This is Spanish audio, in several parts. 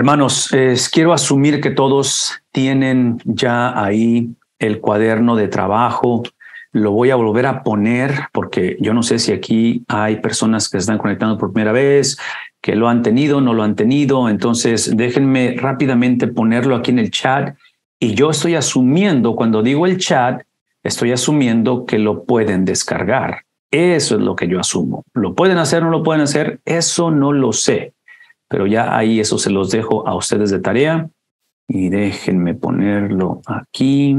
Hermanos, quiero asumir que todos tienen ya ahí el cuaderno de trabajo. Lo voy a volver a poner porque yo no sé si aquí hay personas que se están conectando por primera vez, que lo han tenido, no lo han tenido. Entonces, déjenme rápidamente ponerlo aquí en el chat. Y yo estoy asumiendo, cuando digo el chat, estoy asumiendo que lo pueden descargar. Eso es lo que yo asumo. ¿Lo pueden hacer o no lo pueden hacer? Eso no lo sé. Pero ya ahí eso se los dejo a ustedes de tarea. Y déjenme ponerlo aquí.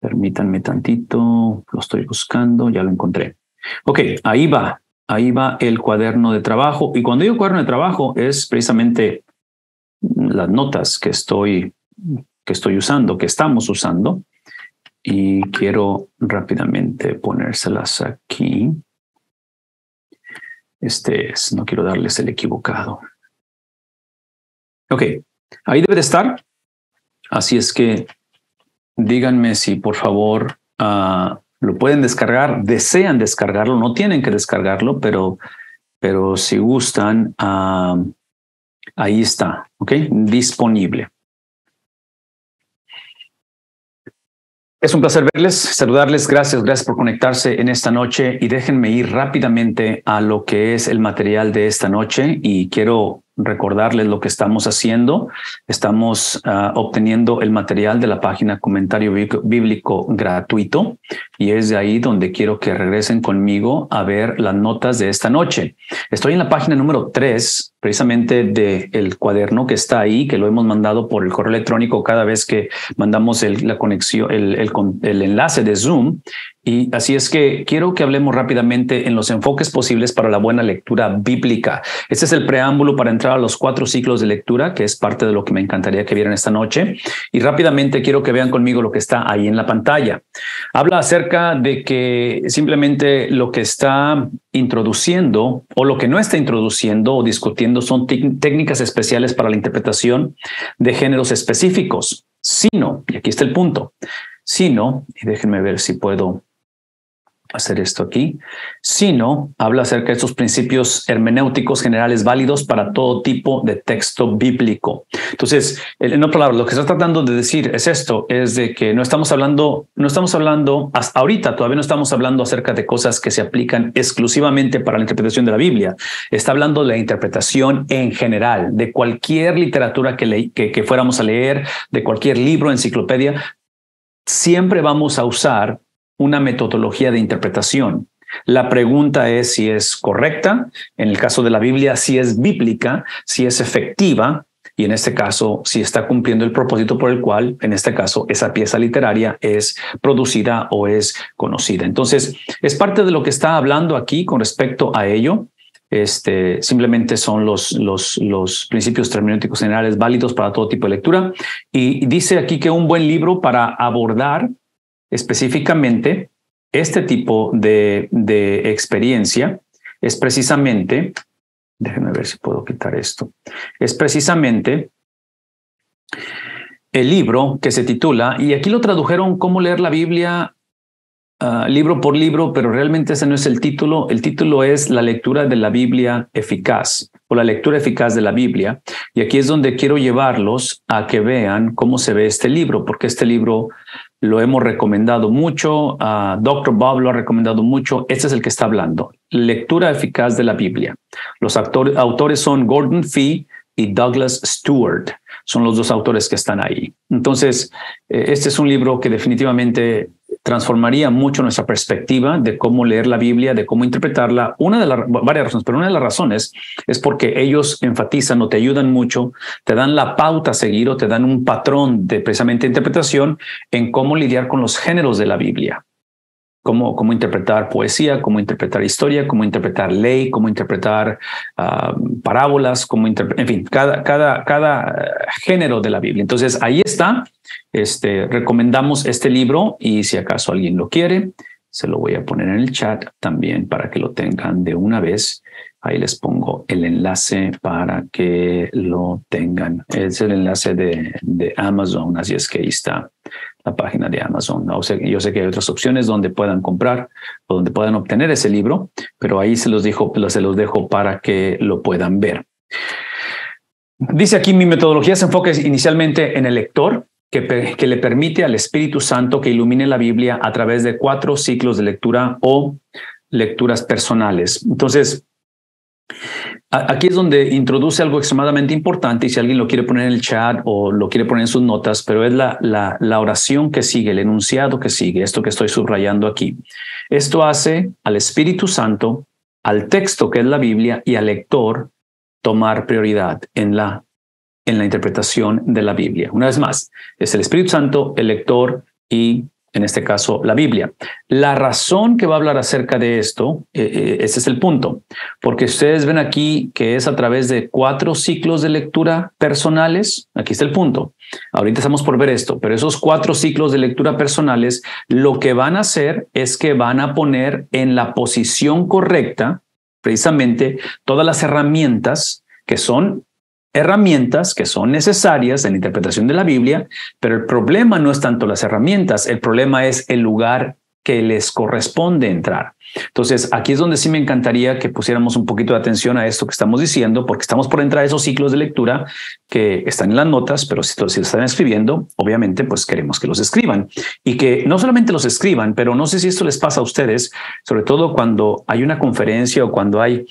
Permítanme tantito. Lo estoy buscando. Ya lo encontré. Ok, ahí va. Ahí va el cuaderno de trabajo. Y cuando digo cuaderno de trabajo es precisamente las notas que estoy usando, que estamos usando. Y quiero rápidamente ponérselas aquí. No quiero darles el equivocado. Ok, ahí debe de estar. Así es que díganme si por favor lo pueden descargar, desean descargarlo, no tienen que descargarlo, pero si gustan, ahí está, ok, disponible. Es un placer verles, saludarles. Gracias por conectarse en esta noche y déjenme ir rápidamente a lo que es el material de esta noche y quiero recordarles lo que estamos haciendo. Estamos obteniendo el material de la página Comentario Bíblico Gratuito y es de ahí donde quiero que regresen conmigo a ver las notas de esta noche. Estoy en la página número 3, precisamente del cuaderno que está ahí, que lo hemos mandado por el correo electrónico cada vez que mandamos la conexión, el enlace de Zoom. Y así es que quiero que hablemos rápidamente en los enfoques posibles para la buena lectura bíblica. Este es el preámbulo para entrar a los 4 ciclos de lectura, que es parte de lo que me encantaría que vieran esta noche. Y rápidamente quiero que vean conmigo lo que está ahí en la pantalla. Habla acerca de que simplemente lo que está introduciendo o lo que no está introduciendo o discutiendo son técnicas especiales para la interpretación de géneros específicos. Sino, y aquí está el punto, sino, y déjenme ver si puedo hacer esto aquí, sino habla acerca de estos principios hermenéuticos generales válidos para todo tipo de texto bíblico. Entonces, en otras palabras, lo que está tratando de decir es esto, es de que no estamos hablando, hasta ahorita todavía no estamos hablando acerca de cosas que se aplican exclusivamente para la interpretación de la Biblia. Está hablando de la interpretación en general, de cualquier literatura que fuéramos a leer, de cualquier libro, enciclopedia. Siempre vamos a usar una metodología de interpretación. La pregunta es si es correcta, en el caso de la Biblia, si es bíblica, si es efectiva, y en este caso, si está cumpliendo el propósito por el cual, en este caso, esa pieza literaria es producida o es conocida. Entonces, es parte de lo que está hablando aquí con respecto a ello. Simplemente son los principios hermenéuticos generales válidos para todo tipo de lectura. Y dice aquí que un buen libro para abordar específicamente este tipo de experiencia es precisamente, déjenme ver si puedo quitar esto, es precisamente el libro que se titula, y aquí lo tradujeron cómo leer la Biblia libro por libro, pero realmente ese no es el título. El título es La lectura de la Biblia eficaz o la lectura eficaz de la Biblia. Y aquí es donde quiero llevarlos a que vean cómo se ve este libro, porque este libro lo hemos recomendado mucho. Dr. Bob lo ha recomendado mucho. Este es el que está hablando. Lectura eficaz de la Biblia. Los autores son Gordon Fee y Douglas Stewart. Son los 2 autores que están ahí. Entonces, este es un libro que definitivamente transformaría mucho nuestra perspectiva de cómo leer la Biblia, de cómo interpretarla. Varias razones, pero una de las razones es porque ellos enfatizan o te ayudan mucho, te dan la pauta a seguir o te dan un patrón de precisamente interpretación en cómo lidiar con los géneros de la Biblia. Cómo interpretar poesía, cómo interpretar historia, cómo interpretar ley, cómo interpretar parábolas, en fin, cada género de la Biblia. Entonces, ahí está. Recomendamos este libro y si acaso alguien lo quiere, se lo voy a poner en el chat también para que lo tengan de una vez. Ahí les pongo el enlace para que lo tengan. Es el enlace de Amazon, así es que ahí está la página de Amazon. Yo sé que hay otras opciones donde puedan comprar o donde puedan obtener ese libro, pero ahí se los dejo para que lo puedan ver. Dice aquí, mi metodología se enfoca inicialmente en el lector, que le permite al Espíritu Santo que ilumine la Biblia a través de 4 ciclos de lectura o lecturas personales. Entonces, aquí es donde introduce algo extremadamente importante, y si alguien lo quiere poner en el chat o lo quiere poner en sus notas, pero es la oración que sigue, el enunciado que sigue, esto que estoy subrayando aquí. Esto hace al Espíritu Santo, al texto que es la Biblia y al lector tomar prioridad en la interpretación de la Biblia. Una vez más, es el Espíritu Santo, el lector y, en este caso, la Biblia. La razón que va a hablar acerca de esto, ese es el punto, porque ustedes ven aquí que es a través de 4 ciclos de lectura personales. Aquí está el punto. Ahorita estamos por ver esto, pero esos 4 ciclos de lectura personales lo que van a hacer es que van a poner en la posición correcta precisamente todas las herramientas que son necesarias en la interpretación de la Biblia, pero el problema no es tanto las herramientas, el problema es el lugar que les corresponde entrar. Entonces, aquí es donde sí me encantaría que pusiéramos un poquito de atención a esto que estamos diciendo, porque estamos por entrar a esos ciclos de lectura que están en las notas, pero si están escribiendo, obviamente, pues queremos que los escriban. Y que no solamente los escriban, pero no sé si esto les pasa a ustedes, sobre todo cuando hay una conferencia o cuando hay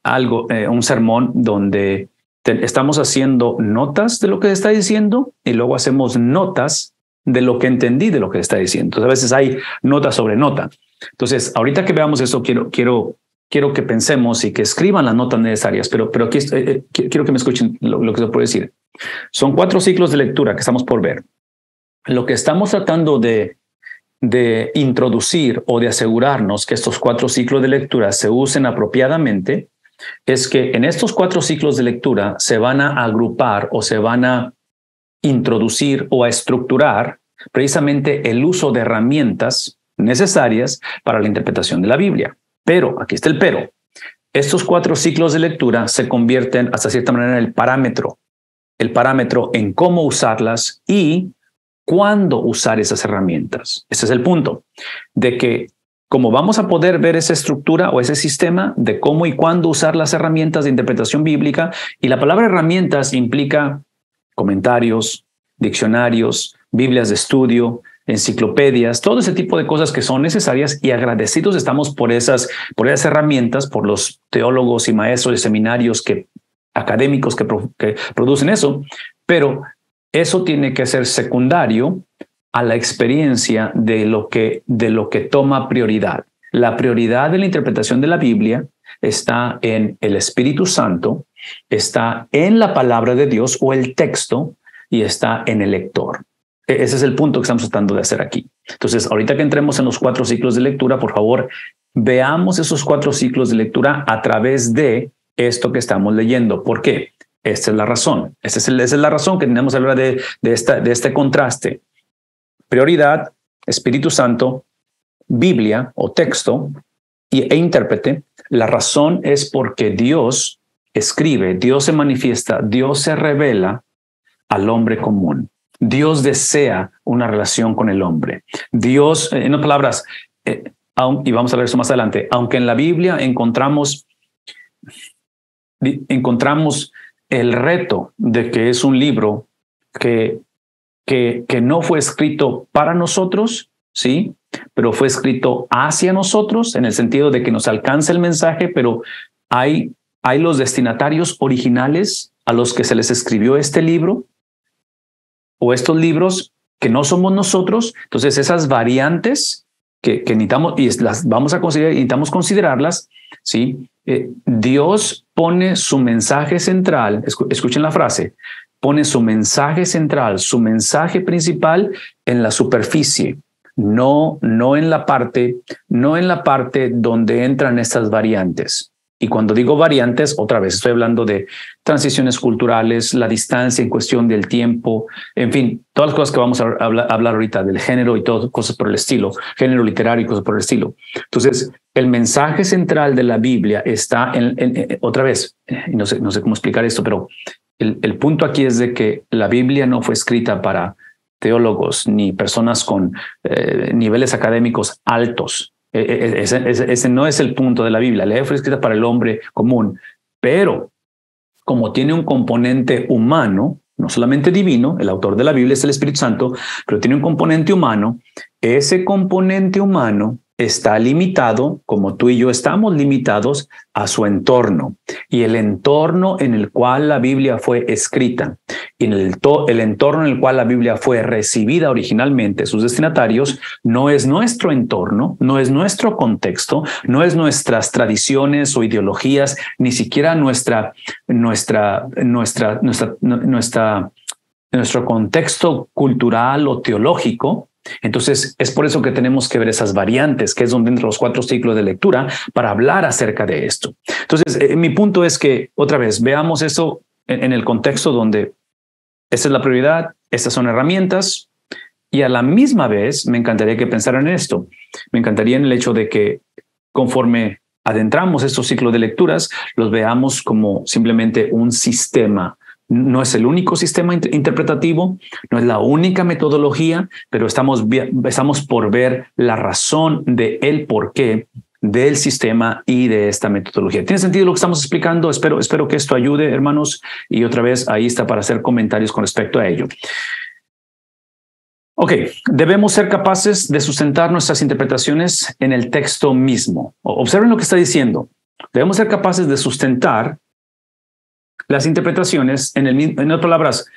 algo, un sermón donde estamos haciendo notas de lo que está diciendo y luego hacemos notas de lo que entendí de lo que está diciendo. Entonces, a veces hay nota sobre nota. Entonces, ahorita que veamos eso, quiero que pensemos y que escriban las notas necesarias, pero aquí quiero que me escuchen lo que se puede decir. Son 4 ciclos de lectura que estamos por ver. Lo que estamos tratando de introducir o de asegurarnos que estos 4 ciclos de lectura se usen apropiadamente es que en estos 4 ciclos de lectura se van a agrupar o se van a introducir o a estructurar precisamente el uso de herramientas necesarias para la interpretación de la Biblia. Pero, aquí está el pero, estos 4 ciclos de lectura se convierten hasta cierta manera en el parámetro en cómo usarlas y cuándo usar esas herramientas. Ese es el punto, de que como vamos a poder ver esa estructura o ese sistema de cómo y cuándo usar las herramientas de interpretación bíblica, y la palabra herramientas implica comentarios, diccionarios, Biblias de estudio, enciclopedias, todo ese tipo de cosas que son necesarias, y agradecidos estamos por esas herramientas, por los teólogos y maestros de seminarios académicos que producen eso, pero eso tiene que ser secundario a la experiencia de lo que toma prioridad. La prioridad de la interpretación de la Biblia está en el Espíritu Santo, está en la palabra de Dios o el texto, y está en el lector. Ese es el punto que estamos tratando de hacer aquí. Entonces, ahorita que entremos en los 4 ciclos de lectura, por favor, veamos esos 4 ciclos de lectura a través de esto que estamos leyendo. ¿Por qué? Esta es la razón. Esa es la razón que tenemos a la hora de este contraste. Prioridad, Espíritu Santo, Biblia o texto e intérprete. La razón es porque Dios escribe, Dios se manifiesta, Dios se revela al hombre común. Dios desea una relación con el hombre. Dios, en otras palabras, y vamos a ver eso más adelante, aunque en la Biblia encontramos el reto de que es un libro que no fue escrito para nosotros, ¿sí? Pero fue escrito hacia nosotros, en el sentido de que nos alcanza el mensaje, pero hay los destinatarios originales a los que se les escribió este libro o estos libros que no somos nosotros. Entonces, esas variantes que necesitamos y las vamos a considerar, necesitamos considerarlas, ¿sí? Dios pone su mensaje central, escuchen la frase, pone su mensaje central, su mensaje principal en la superficie, no en la parte donde entran estas variantes. Y cuando digo variantes, otra vez estoy hablando de transiciones culturales, la distancia en cuestión del tiempo, en fin, todas las cosas que vamos a hablar ahorita del género y todo, cosas por el estilo, género literario y cosas por el estilo. Entonces, el mensaje central de la Biblia está otra vez, no sé cómo explicar esto, pero el punto aquí es de que la Biblia no fue escrita para teólogos ni personas con niveles académicos altos. Ese no es el punto de la Biblia. La Biblia fue escrita para el hombre común, pero como tiene un componente humano, no solamente divino, el autor de la Biblia es el Espíritu Santo, pero tiene un componente humano, ese componente humano está limitado, como tú y yo estamos limitados, a su entorno. Y el entorno en el cual la Biblia fue escrita, y el entorno en el cual la Biblia fue recibida originalmente, sus destinatarios, no es nuestro entorno, no es nuestro contexto, no es nuestras tradiciones o ideologías, ni siquiera nuestro contexto cultural o teológico. Entonces, es por eso que tenemos que ver esas variantes, que es donde entran los 4 ciclos de lectura, para hablar acerca de esto. Entonces, mi punto es que, otra vez, veamos esto en el contexto donde esta es la prioridad, estas son herramientas, y a la misma vez me encantaría que pensaran en esto. Me encantaría en el hecho de que conforme adentramos estos ciclos de lecturas, los veamos como simplemente un sistema. No es el único sistema interpretativo, no es la única metodología, pero estamos por ver la razón de el porqué del sistema y de esta metodología. ¿Tiene sentido lo que estamos explicando? Espero que esto ayude, hermanos, y otra vez ahí está para hacer comentarios con respecto a ello. Ok, debemos ser capaces de sustentar nuestras interpretaciones en el texto mismo. Observen lo que está diciendo. Debemos ser capaces de sustentar las interpretaciones en otras palabras,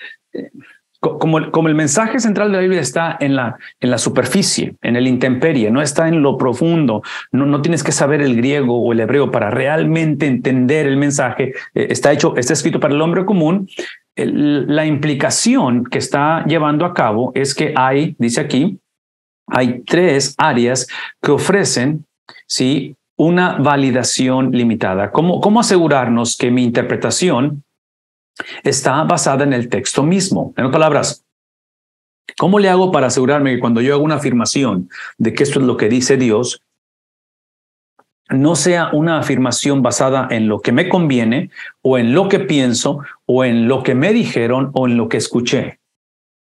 como el mensaje central de la Biblia está en la superficie, en el intemperie, no está en lo profundo. No tienes que saber el griego o el hebreo para realmente entender el mensaje. Está escrito para el hombre común. La implicación que está llevando a cabo es que dice aquí, hay 3 áreas que ofrecen, ¿sí?, una validación limitada. ¿Cómo asegurarnos que mi interpretación está basada en el texto mismo? En otras palabras, ¿cómo le hago para asegurarme que cuando yo hago una afirmación de que esto es lo que dice Dios, no sea una afirmación basada en lo que me conviene o en lo que pienso o en lo que me dijeron o en lo que escuché?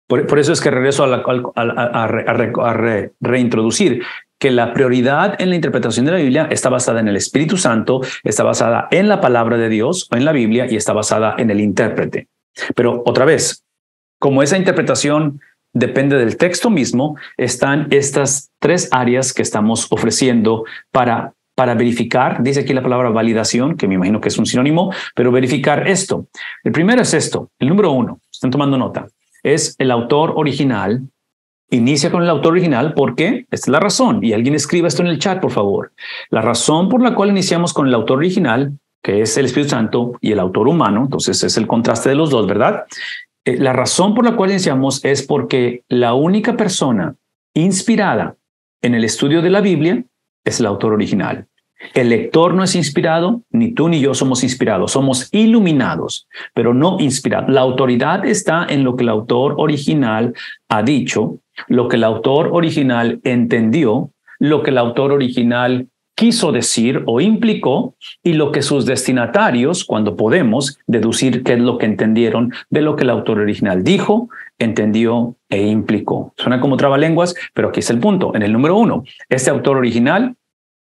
Por eso es que regreso a reintroducir que la prioridad en la interpretación de la Biblia está basada en el Espíritu Santo, está basada en la palabra de Dios o en la Biblia y está basada en el intérprete. Pero otra vez, como esa interpretación depende del texto mismo, están estas 3 áreas que estamos ofreciendo para verificar. Dice aquí la palabra validación, que me imagino que es un sinónimo, pero verificar esto. El primero es esto, el número 1, están tomando nota, es el autor original. Inicia con el autor original porque esta es la razón. Y alguien escriba esto en el chat, por favor. La razón por la cual iniciamos con el autor original, que es el Espíritu Santo, y el autor humano, entonces es el contraste de los dos, ¿verdad? La razón por la cual iniciamos es porque la única persona inspirada en el estudio de la Biblia es el autor original. El lector no es inspirado, ni tú ni yo somos inspirados, somos iluminados, pero no inspirados. La autoridad está en lo que el autor original ha dicho, lo que el autor original entendió, lo que el autor original quiso decir o implicó, y lo que sus destinatarios, cuando podemos deducir qué es lo que entendieron de lo que el autor original dijo, entendió e implicó. Suena como trabalenguas, pero aquí es el punto. En el número 1, este autor original,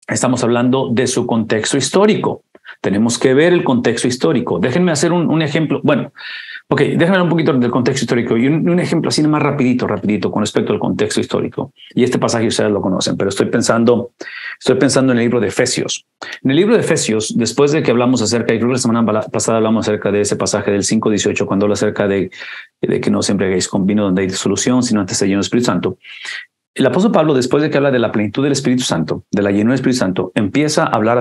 estamos hablando de su contexto histórico. Tenemos que ver el contexto histórico. Déjenme hacer un ejemplo. Bueno, ok, déjenme hablar un poquito del contexto histórico y un ejemplo así más rapidito con respecto al contexto histórico. Y este pasaje ustedes lo conocen, pero estoy pensando en el libro de Efesios. En el libro de Efesios, después de que hablamos acerca, y creo que la semana pasada hablamos acerca de ese pasaje del 5:18, cuando habla acerca de que no se embriaguéis con vino donde hay disolución, sino antes se lleno del Espíritu Santo. El apóstol Pablo, después de que habla de la plenitud del Espíritu Santo, de la llenura del Espíritu Santo, empieza a hablar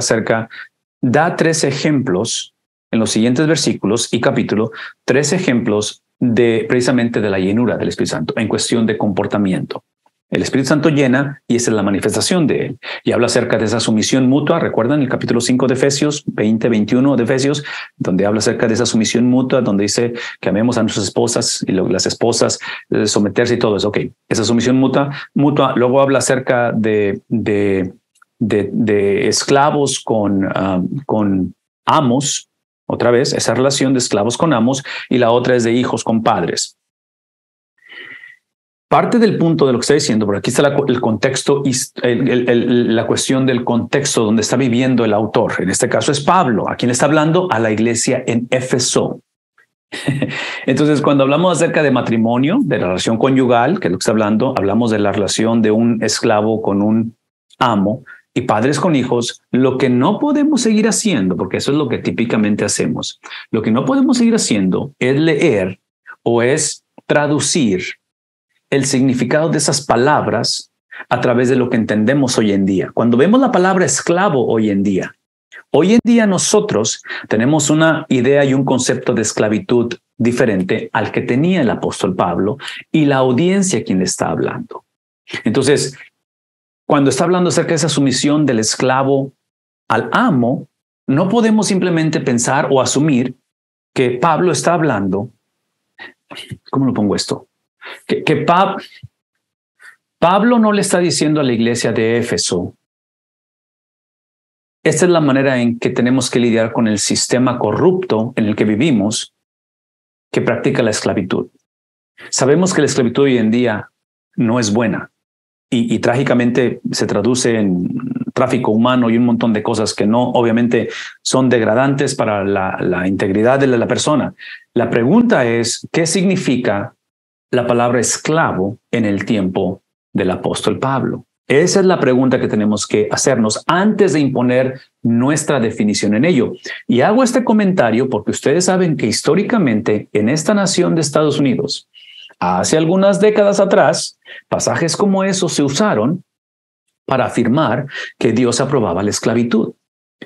da 3 ejemplos en los siguientes versículos y capítulo, 3 ejemplos precisamente de la llenura del Espíritu Santo en cuestión de comportamiento. El Espíritu Santo llena y esa es la manifestación de él. Y habla acerca de esa sumisión mutua. ¿Recuerdan el capítulo 5 de Efesios, 20-21 de Efesios, donde habla acerca de esa sumisión mutua, donde dice que amemos a nuestras esposas y las esposas someterse y todo eso? Ok, esa sumisión mutua. Luego habla acerca de esclavos con amos. Otra vez, esa relación de esclavos con amos, y la otra es de hijos con padres. Parte del punto de lo que está diciendo, pero aquí está el contexto, la cuestión del contexto donde está viviendo el autor. En este caso es Pablo, a quien está hablando a la iglesia en Éfeso. Entonces, cuando hablamos acerca de matrimonio, de la relación conyugal, que es lo que está hablando, hablamos de la relación de un esclavo con un amo y padres con hijos. Lo que no podemos seguir haciendo, porque eso es lo que típicamente hacemos, lo que no podemos seguir haciendo es leer o es traducir el significado de esas palabras a través de lo que entendemos hoy en día. Cuando vemos la palabra esclavo hoy en día nosotros tenemos una idea y un concepto de esclavitud diferente al que tenía el apóstol Pablo y la audiencia a quien le está hablando. Entonces, cuando está hablando acerca de esa sumisión del esclavo al amo, no podemos simplemente pensar o asumir que Pablo está hablando. ¿Cómo lo pongo esto? Que Pablo no le está diciendo a la iglesia de Éfeso: esta es la manera en que tenemos que lidiar con el sistema corrupto en el que vivimos, que practica la esclavitud. Sabemos que la esclavitud hoy en día no es buena y trágicamente se traduce en tráfico humano y un montón de cosas que no, obviamente, son degradantes para la integridad de la persona. La pregunta es, ¿qué significa la palabra esclavo en el tiempo del apóstol Pablo? Esa es la pregunta que tenemos que hacernos antes de imponer nuestra definición en ello. Y hago este comentario porque ustedes saben que históricamente en esta nación de Estados Unidos, hace algunas décadas atrás, pasajes como esos se usaron para afirmar que Dios aprobaba la esclavitud.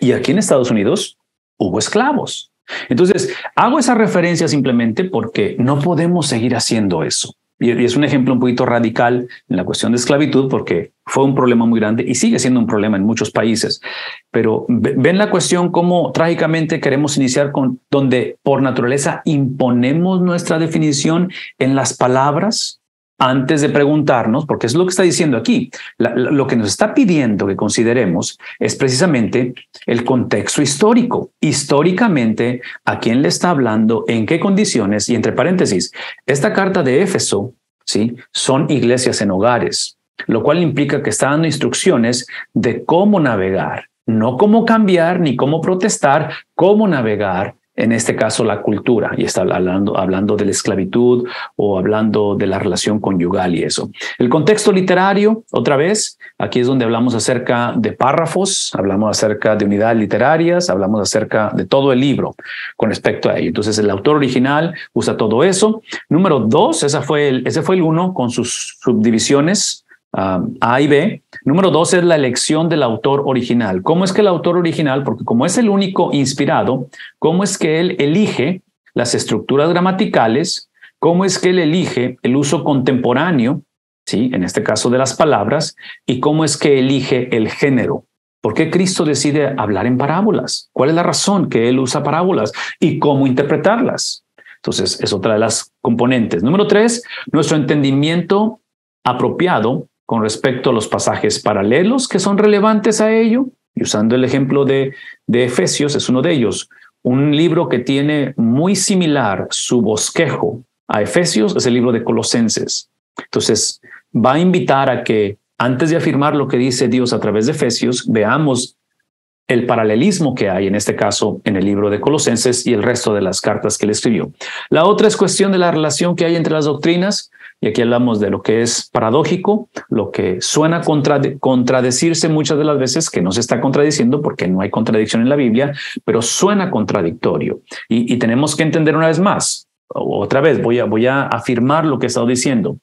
Y aquí en Estados Unidos hubo esclavos. Entonces, hago esa referencia simplemente porque no podemos seguir haciendo eso. Y es un ejemplo un poquito radical en la cuestión de esclavitud porque fue un problema muy grande y sigue siendo un problema en muchos países. Pero ven la cuestión cómo trágicamente queremos iniciar con donde por naturaleza imponemos nuestra definición en las palabras antes de preguntarnos, porque es lo que está diciendo aquí. Lo que nos está pidiendo que consideremos es precisamente el contexto histórico. Históricamente, ¿a quién le está hablando? ¿En qué condiciones? Y entre paréntesis, esta carta de Éfeso, ¿sí?, son iglesias en hogares, lo cual implica que está dando instrucciones de cómo navegar, no cómo cambiar ni cómo protestar, cómo navegar. En este caso, la cultura, y está hablando de la esclavitud o hablando de la relación conyugal y eso. El contexto literario, otra vez, aquí es donde hablamos acerca de párrafos, hablamos acerca de unidades literarias, hablamos acerca de todo el libro con respecto a ello. Entonces, el autor original usa todo eso. Número 2, ese fue el 1 con sus subdivisiones. A y B. Número 2 es la elección del autor original. ¿Cómo es que el autor original, porque como es el único inspirado, cómo es que él elige las estructuras gramaticales? ¿Cómo es que él elige el uso contemporáneo, sí, en este caso de las palabras? ¿Y cómo es que elige el género? ¿Por qué Cristo decide hablar en parábolas? ¿Cuál es la razón que él usa parábolas? ¿Y cómo interpretarlas? Entonces, es otra de las componentes. Número 3, nuestro entendimiento apropiado con respecto a los pasajes paralelos que son relevantes a ello, y usando el ejemplo de Efesios, es uno de ellos. Un libro que tiene muy similar su bosquejo a Efesios es el libro de Colosenses. Entonces, va a invitar a que antes de afirmar lo que dice Dios a través de Efesios, veamos el paralelismo que hay en este caso en el libro de Colosenses y el resto de las cartas que él escribió. La otra es cuestión de la relación que hay entre las doctrinas. Y aquí hablamos de lo que es paradójico, lo que suena contradecirse muchas de las veces, que no se está contradiciendo porque no hay contradicción en la Biblia, pero suena contradictorio. Y tenemos que entender una vez más, otra vez voy a afirmar lo que he estado diciendo.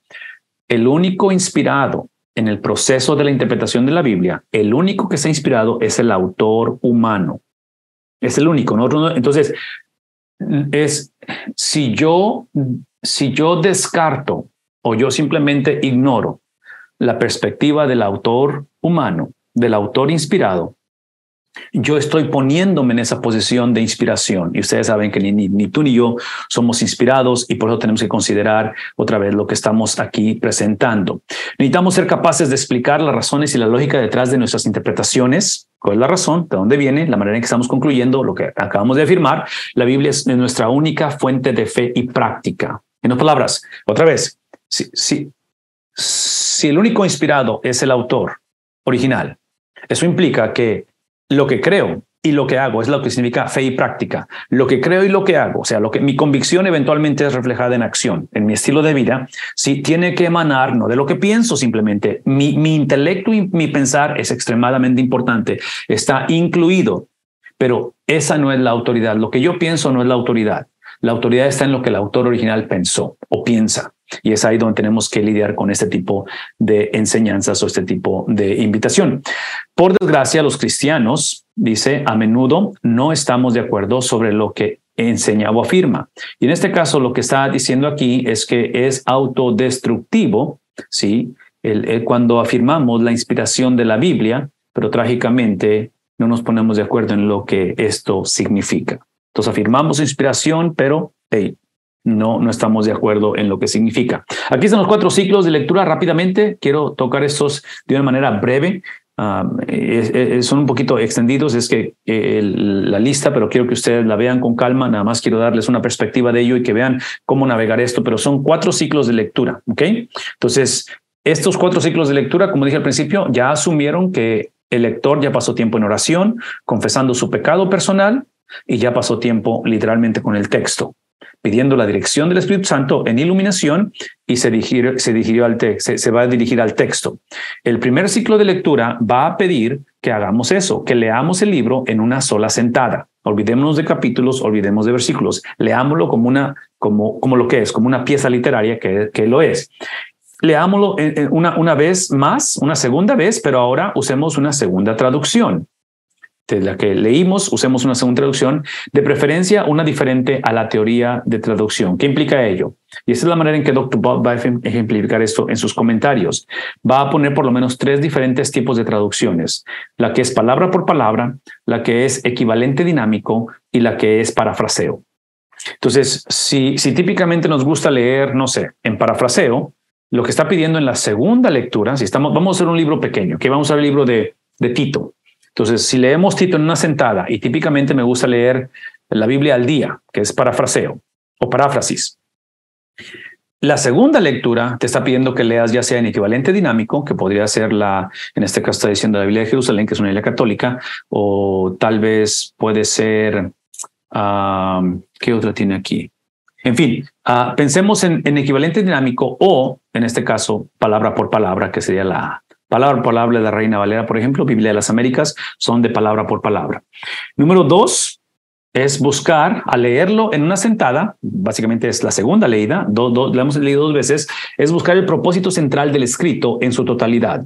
El único inspirado en el proceso de la interpretación de la Biblia, el único que está inspirado es el autor humano. Es el único. ¿No? Entonces, si yo descarto o yo simplemente ignoro la perspectiva del autor humano, del autor inspirado, yo estoy poniéndome en esa posición de inspiración. Y ustedes saben que ni tú ni yo somos inspirados y por eso tenemos que considerar otra vez lo que estamos aquí presentando. Necesitamos ser capaces de explicar las razones y la lógica detrás de nuestras interpretaciones. ¿Cuál es la razón? ¿De dónde viene? La manera en que estamos concluyendo lo que acabamos de afirmar. La Biblia es nuestra única fuente de fe y práctica. En otras palabras, otra vez, sí. si el único inspirado es el autor original, eso implica que lo que creo y lo que hago es lo que significa fe y práctica. Lo que creo y lo que hago, o sea, mi convicción eventualmente es reflejada en acción, en mi estilo de vida, sí tiene que emanar no de lo que pienso simplemente. Mi intelecto y mi pensar es extremadamente importante, está incluido, pero esa no es la autoridad. Lo que yo pienso no es la autoridad. La autoridad está en lo que el autor original pensó o piensa. Y es ahí donde tenemos que lidiar con este tipo de enseñanzas o este tipo de invitación. Por desgracia, los cristianos, dice, a menudo no estamos de acuerdo sobre lo que enseña o afirma. Y en este caso, lo que está diciendo aquí es que es autodestructivo, ¿sí? Cuando afirmamos la inspiración de la Biblia, pero trágicamente no nos ponemos de acuerdo en lo que esto significa. Entonces afirmamos inspiración, pero no estamos de acuerdo en lo que significa. Aquí están los 4 ciclos de lectura. Rápidamente quiero tocar estos de una manera breve. Son un poquito extendidos, es que la lista, pero quiero que ustedes la vean con calma. Nada más quiero darles una perspectiva de ello y que vean cómo navegar esto, pero son 4 ciclos de lectura, ¿ok? Entonces, estos 4 ciclos de lectura, como dije al principio, ya asumieron que el lector ya pasó tiempo en oración, confesando su pecado personal, y ya pasó tiempo literalmente con el texto, pidiendo la dirección del Espíritu Santo en iluminación, y se va a dirigir al texto. El primer ciclo de lectura va a pedir que hagamos eso, que leamos el libro en una sola sentada. Olvidémonos de capítulos, olvidemos de versículos. Leámoslo como lo que es, como una pieza literaria que lo es. Leámoslo una vez más, una segunda vez, pero ahora usemos una segunda traducción. De la que leímos, usemos una segunda traducción, de preferencia una diferente a la teoría de traducción. ¿Qué implica ello? Y esa es la manera en que Dr. Bob va a ejemplificar esto en sus comentarios. Va a poner por lo menos 3 diferentes tipos de traducciones: la que es palabra por palabra, la que es equivalente dinámico y la que es parafraseo. Entonces, si típicamente nos gusta leer, no sé, en parafraseo, lo que está pidiendo en la segunda lectura, vamos a hacer un libro pequeño, que vamos a ver el libro de Tito. Entonces, si leemos Tito en una sentada, y típicamente me gusta leer la Biblia al día, que es parafraseo o paráfrasis. La segunda lectura te está pidiendo que leas ya sea en equivalente dinámico, que podría ser en este caso está diciendo la Biblia de Jerusalén, que es una Biblia católica, o tal vez puede ser, ¿qué otra tiene aquí? En fin, pensemos en equivalente dinámico, o en este caso, palabra por palabra, que sería la palabra por palabra de la Reina Valera, por ejemplo. Biblia de las Américas son de palabra por palabra. Número 2 es buscar a leerlo en una sentada. Básicamente es la segunda leída, la hemos leído 2 veces. Es buscar el propósito central del escrito en su totalidad.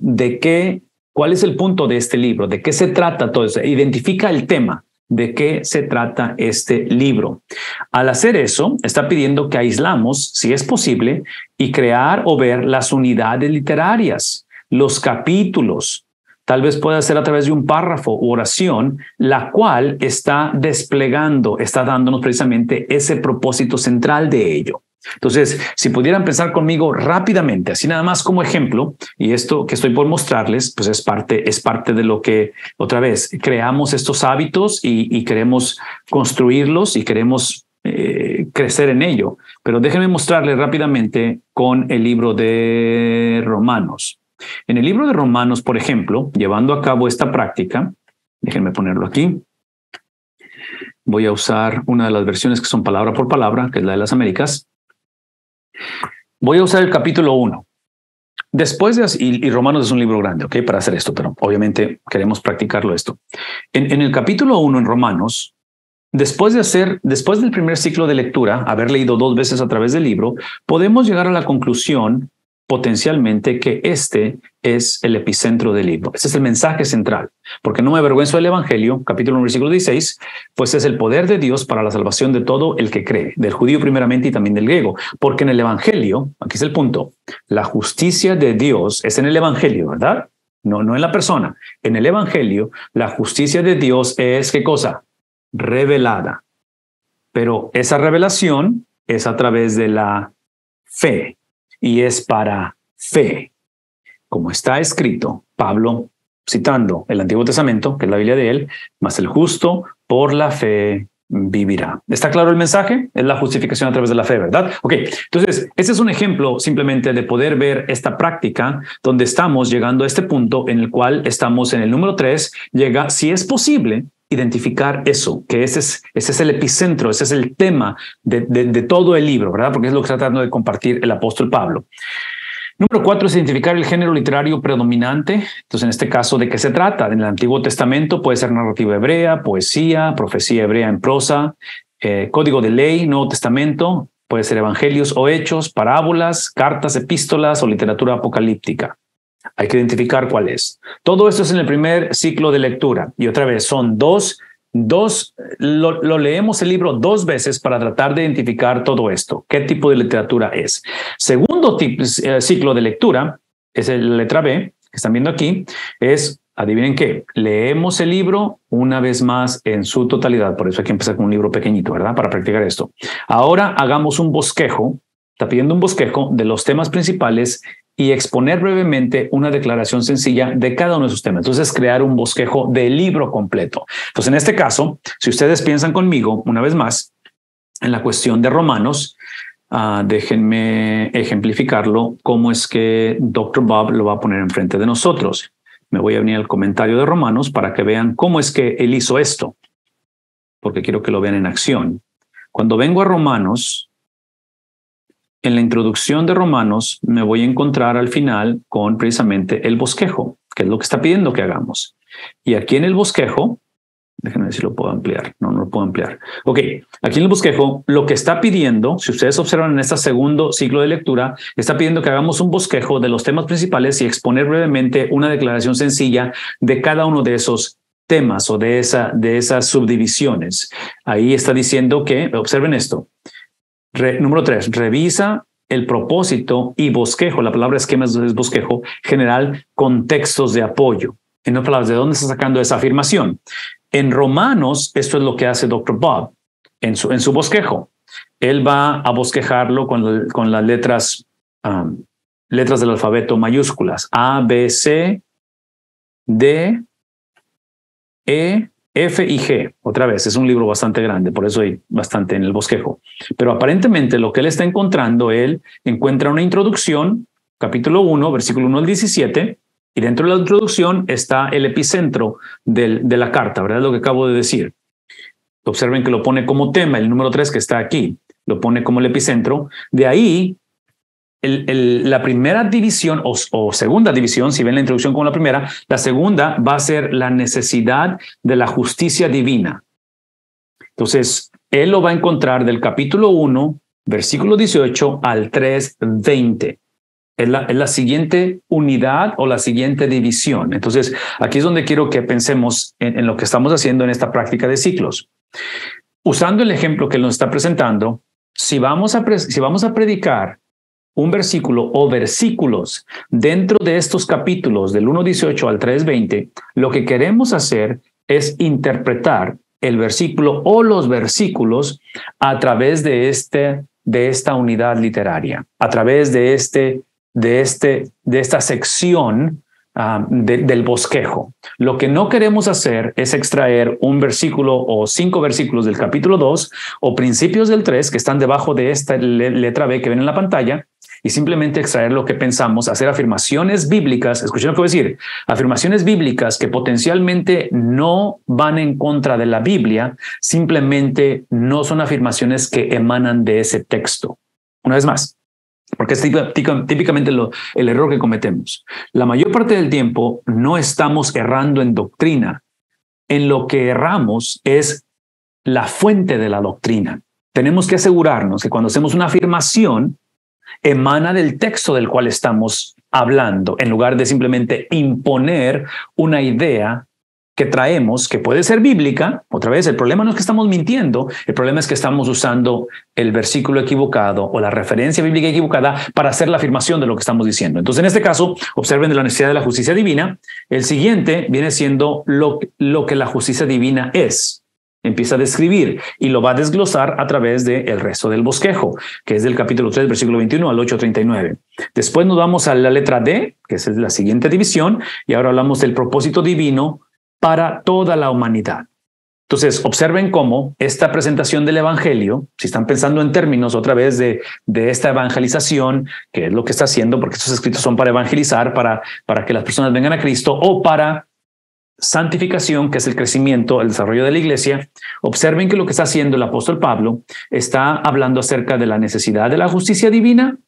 ¿Cuál es el punto de este libro? ¿De qué se trata todo eso? Identifica el tema. ¿De qué se trata este libro? Al hacer eso, está pidiendo que aislamos, si es posible, y crear o ver las unidades literarias, los capítulos. Tal vez pueda ser a través de un párrafo u oración, la cual está desplegando, está dándonos precisamente ese propósito central de ello. Entonces, si pudieran pensar conmigo rápidamente, así nada más como ejemplo, y esto que estoy por mostrarles, pues es parte de lo que, otra vez, creamos estos hábitos y queremos construirlos y queremos crecer en ello. Pero déjenme mostrarles rápidamente con el libro de Romanos. En el libro de Romanos, por ejemplo, llevando a cabo esta práctica, déjenme ponerlo aquí. Voy a usar una de las versiones que son palabra por palabra, que es la de las Américas. Voy a usar el capítulo 1. Después y Romanos es un libro grande, ¿ok? Para hacer esto, pero obviamente queremos practicarlo esto. En el capítulo 1 en Romanos, después del primer ciclo de lectura, haber leído 2 veces a través del libro, podemos llegar a la conclusión potencialmente que este es el epicentro del libro. Este es el mensaje central. Porque no me avergüenzo del Evangelio, capítulo 1, versículo 16, pues es el poder de Dios para la salvación de todo el que cree, del judío primeramente y también del griego. Porque en el Evangelio, aquí es el punto, la justicia de Dios es en el Evangelio, ¿verdad? No en la persona. En el Evangelio, la justicia de Dios es, ¿qué cosa? Revelada. Pero esa revelación es a través de la fe. Y es para fe. Como está escrito, Pablo, citando el Antiguo Testamento, que es la Biblia de él, mas el justo por la fe vivirá. ¿Está claro el mensaje? Es la justificación a través de la fe, ¿verdad? Ok, entonces, ese es un ejemplo simplemente de poder ver esta práctica donde estamos llegando a este punto en el cual estamos en el número 3, llega, si es posible, identificar eso, que ese es el epicentro, ese es el tema de todo el libro, ¿verdad? Porque es lo que está tratando de compartir el apóstol Pablo. Número 4 es identificar el género literario predominante. Entonces, en este caso, ¿de qué se trata? En el Antiguo Testamento puede ser narrativa hebrea, poesía, profecía hebrea en prosa, código de ley, Nuevo Testamento, puede ser evangelios o hechos, parábolas, cartas, epístolas o literatura apocalíptica. Hay que identificar cuál es. Todo esto es en el primer ciclo de lectura. Y otra vez, son lo leemos el libro 2 veces para tratar de identificar todo esto. ¿Qué tipo de literatura es? Segundo ciclo de lectura, es la letra B, que están viendo aquí, es, adivinen qué, leemos el libro una vez más en su totalidad. Por eso hay que empezar con un libro pequeñito, ¿verdad? Para practicar esto. Ahora hagamos un bosquejo, está pidiendo un bosquejo de los temas principales y exponer brevemente una declaración sencilla de cada uno de sus temas. Entonces, crear un bosquejo del libro completo. Entonces, en este caso, si ustedes piensan conmigo, una vez más, en la cuestión de Romanos, déjenme ejemplificarlo cómo es que Dr. Bob lo va a poner enfrente de nosotros. Me voy a venir al comentario de Romanos para que vean cómo es que él hizo esto, porque quiero que lo vean en acción. Cuando vengo a Romanos, en la introducción de Romanos me voy a encontrar al final con precisamente el bosquejo, que es lo que está pidiendo que hagamos. Y aquí en el bosquejo, déjenme ver si lo puedo ampliar. No lo puedo ampliar. Ok, aquí en el bosquejo, lo que está pidiendo, si ustedes observan en este segundo ciclo de lectura, está pidiendo que hagamos un bosquejo de los temas principales y exponer brevemente una declaración sencilla de cada uno de esos temas o de esas subdivisiones. Ahí está diciendo que, observen esto, número 3, revisa el propósito y bosquejo, la palabra esquema es bosquejo, general, contextos de apoyo. En otras palabras, ¿de dónde está sacando esa afirmación? En Romanos, esto es lo que hace Dr. Bob en su bosquejo. Él va a bosquejarlo con las letras del alfabeto mayúsculas. A, B, C, D, E, F y G. Otra vez, es un libro bastante grande, por eso hay bastante en el bosquejo. Pero aparentemente lo que él está encontrando, él encuentra una introducción, capítulo 1, versículo 1 al 17, y dentro de la introducción está el epicentro de la carta, ¿verdad? Lo que acabo de decir. Observen que lo pone como tema, el número 3 que está aquí, lo pone como el epicentro. De ahí, la primera división o segunda división, si ven la introducción como la primera, la segunda va a ser la necesidad de la justicia divina. Entonces, él lo va a encontrar del capítulo 1, versículo 18 al 3:20. Es la siguiente unidad o la siguiente división. Entonces, aquí es donde quiero que pensemos en lo que estamos haciendo en esta práctica de ciclos. Usando el ejemplo que él nos está presentando, si vamos a predicar un versículo o versículos dentro de estos capítulos del 1:18 al 3:20, lo que queremos hacer es interpretar el versículo o los versículos a través de esta unidad literaria, a través de esta sección del bosquejo. Lo que no queremos hacer es extraer un versículo o 5 versículos del capítulo 2 o principios del 3 que están debajo de esta letra B que ven en la pantalla y simplemente extraer lo que pensamos, hacer afirmaciones bíblicas. Escuchen lo que voy a decir, afirmaciones bíblicas que potencialmente no van en contra de la Biblia, simplemente no son afirmaciones que emanan de ese texto. Una vez más, porque es típicamente el error que cometemos. La mayor parte del tiempo no estamos errando en doctrina. En lo que erramos es la fuente de la doctrina. Tenemos que asegurarnos que cuando hacemos una afirmación, emana del texto del cual estamos hablando, en lugar de simplemente imponer una idea que traemos, que puede ser bíblica. Otra vez, el problema no es que estamos mintiendo, el problema es que estamos usando el versículo equivocado o la referencia bíblica equivocada para hacer la afirmación de lo que estamos diciendo. Entonces, en este caso, observen de la necesidad de la justicia divina. El siguiente viene siendo lo que la justicia divina es. Empieza a describir y lo va a desglosar a través del resto del bosquejo, que es del capítulo 3, versículo 21 al 8:39. Después nos vamos a la letra D, que es la siguiente división, y ahora hablamos del propósito divino para toda la humanidad. Entonces, observen cómo esta presentación del evangelio, si están pensando en términos otra vez de esta evangelización, que es lo que está haciendo, porque estos escritos son para evangelizar, para que las personas vengan a Cristo, o para santificación, que es el crecimiento, el desarrollo de la iglesia. Observen que lo que está haciendo el apóstol Pablo está hablando acerca de la necesidad de la justicia divina.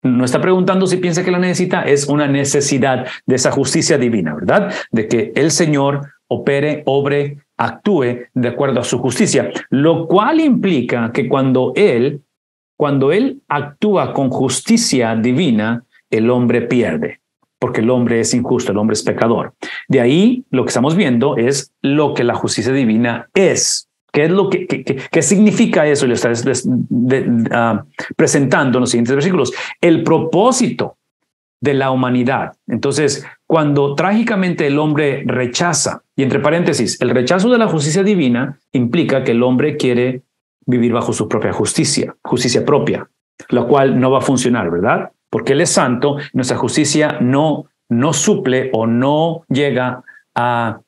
No está preguntando si piensa que la necesita, es una necesidad de esa justicia divina, ¿verdad? De que el Señor opere, obre, actúe de acuerdo a su justicia, lo cual implica que cuando él actúa con justicia divina, el hombre pierde, porque el hombre es injusto, el hombre es pecador. De ahí lo que estamos viendo es lo que la justicia divina es. ¿Qué es lo qué significa eso? Y lo está presentando en los siguientes versículos. El propósito de la humanidad. Entonces, cuando trágicamente el hombre rechaza, y entre paréntesis, el rechazo de la justicia divina implica que el hombre quiere vivir bajo su propia justicia propia, la cual no va a funcionar, ¿verdad? Porque Él es santo, nuestra justicia no suple o no llega a,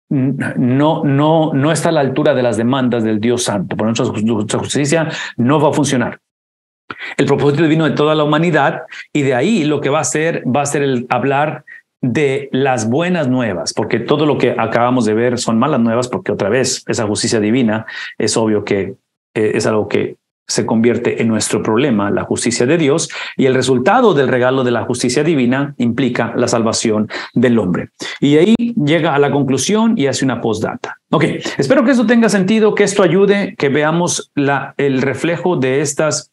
no está a la altura de las demandas del Dios santo. Por nuestra justicia no va a funcionar. El propósito divino de toda la humanidad, y de ahí lo que va a ser el hablar de las buenas nuevas, porque todo lo que acabamos de ver son malas nuevas, porque otra vez esa justicia divina es obvio que es algo que se convierte en nuestro problema, la justicia de Dios, y el resultado del regalo de la justicia divina implica la salvación del hombre. Y ahí llega a la conclusión y hace una postdata. Ok, espero que esto tenga sentido, que esto ayude, que veamos el reflejo de estos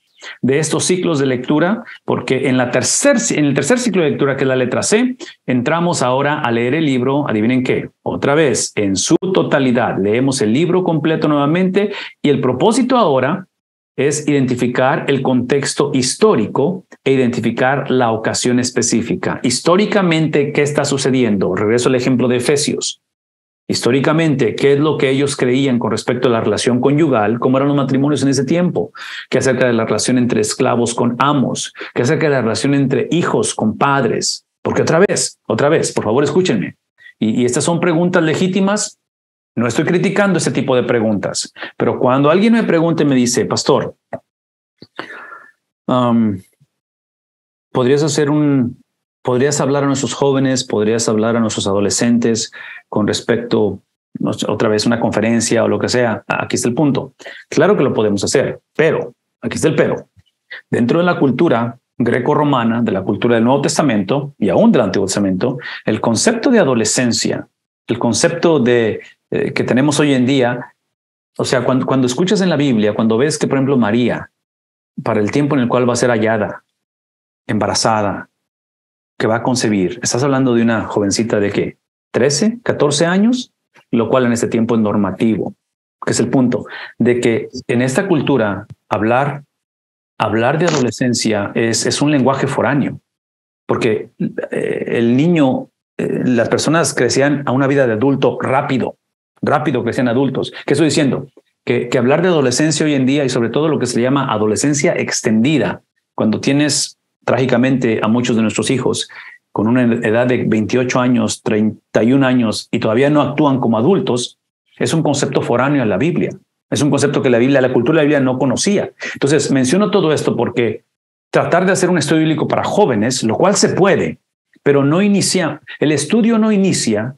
ciclos de lectura, porque en el tercer ciclo de lectura, que es la letra C, entramos ahora a leer el libro, adivinen qué, otra vez, en su totalidad. Leemos el libro completo nuevamente, y el propósito ahora es identificar el contexto histórico e identificar la ocasión específica. Históricamente, ¿qué está sucediendo? Regreso al ejemplo de Efesios. Históricamente, ¿qué es lo que ellos creían con respecto a la relación conyugal? ¿Cómo eran los matrimonios en ese tiempo? ¿Qué acerca de la relación entre esclavos con amos? ¿Qué acerca de la relación entre hijos con padres? Porque otra vez, por favor, escúchenme. Y estas son preguntas legítimas. No estoy criticando este tipo de preguntas, pero cuando alguien me pregunta y me dice, pastor, ¿podrías hablar a nuestros jóvenes, podrías hablar a nuestros adolescentes con respecto, otra vez, una conferencia o lo que sea? Aquí está el punto. Claro que lo podemos hacer, pero, aquí está el pero. Dentro de la cultura greco-romana, de la cultura del Nuevo Testamento y aún del Antiguo Testamento, el concepto de adolescencia, el concepto que tenemos hoy en día, o sea, cuando escuchas en la Biblia, cuando ves que, por ejemplo, María, para el tiempo en el cual va a ser hallada, embarazada, que va a concebir, estás hablando de una jovencita de ¿qué? 13, 14 años, lo cual en este tiempo es normativo, que es el punto de que en esta cultura hablar de adolescencia es un lenguaje foráneo, porque el niño, las personas crecían a una vida de adulto rápido crecían adultos. ¿Qué estoy diciendo? Que hablar de adolescencia hoy en día, y sobre todo lo que se llama adolescencia extendida, cuando tienes trágicamente a muchos de nuestros hijos con una edad de 28 años, 31 años y todavía no actúan como adultos, es un concepto foráneo en la Biblia. Es un concepto que la cultura de la Biblia no conocía. Entonces, menciono todo esto porque tratar de hacer un estudio bíblico para jóvenes, lo cual se puede, pero el estudio no inicia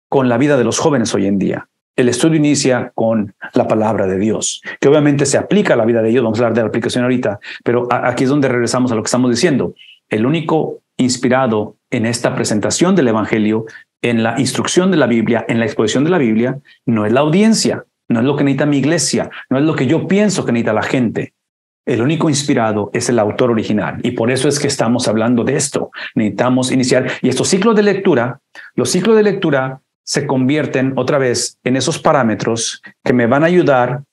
con la vida de los jóvenes hoy en día. El estudio inicia con la palabra de Dios, que obviamente se aplica a la vida de ellos. Vamos a hablar de la aplicación ahorita, pero aquí es donde regresamos a lo que estamos diciendo. El único inspirado en esta presentación del evangelio, en la instrucción de la Biblia, en la exposición de la Biblia, no es la audiencia, no es lo que necesita mi iglesia, no es lo que yo pienso que necesita la gente. El único inspirado es el autor original, y por eso es que estamos hablando de esto. Necesitamos iniciar, y estos ciclos de lectura, los ciclos de lectura se convierten otra vez en esos parámetros que me van a ayudar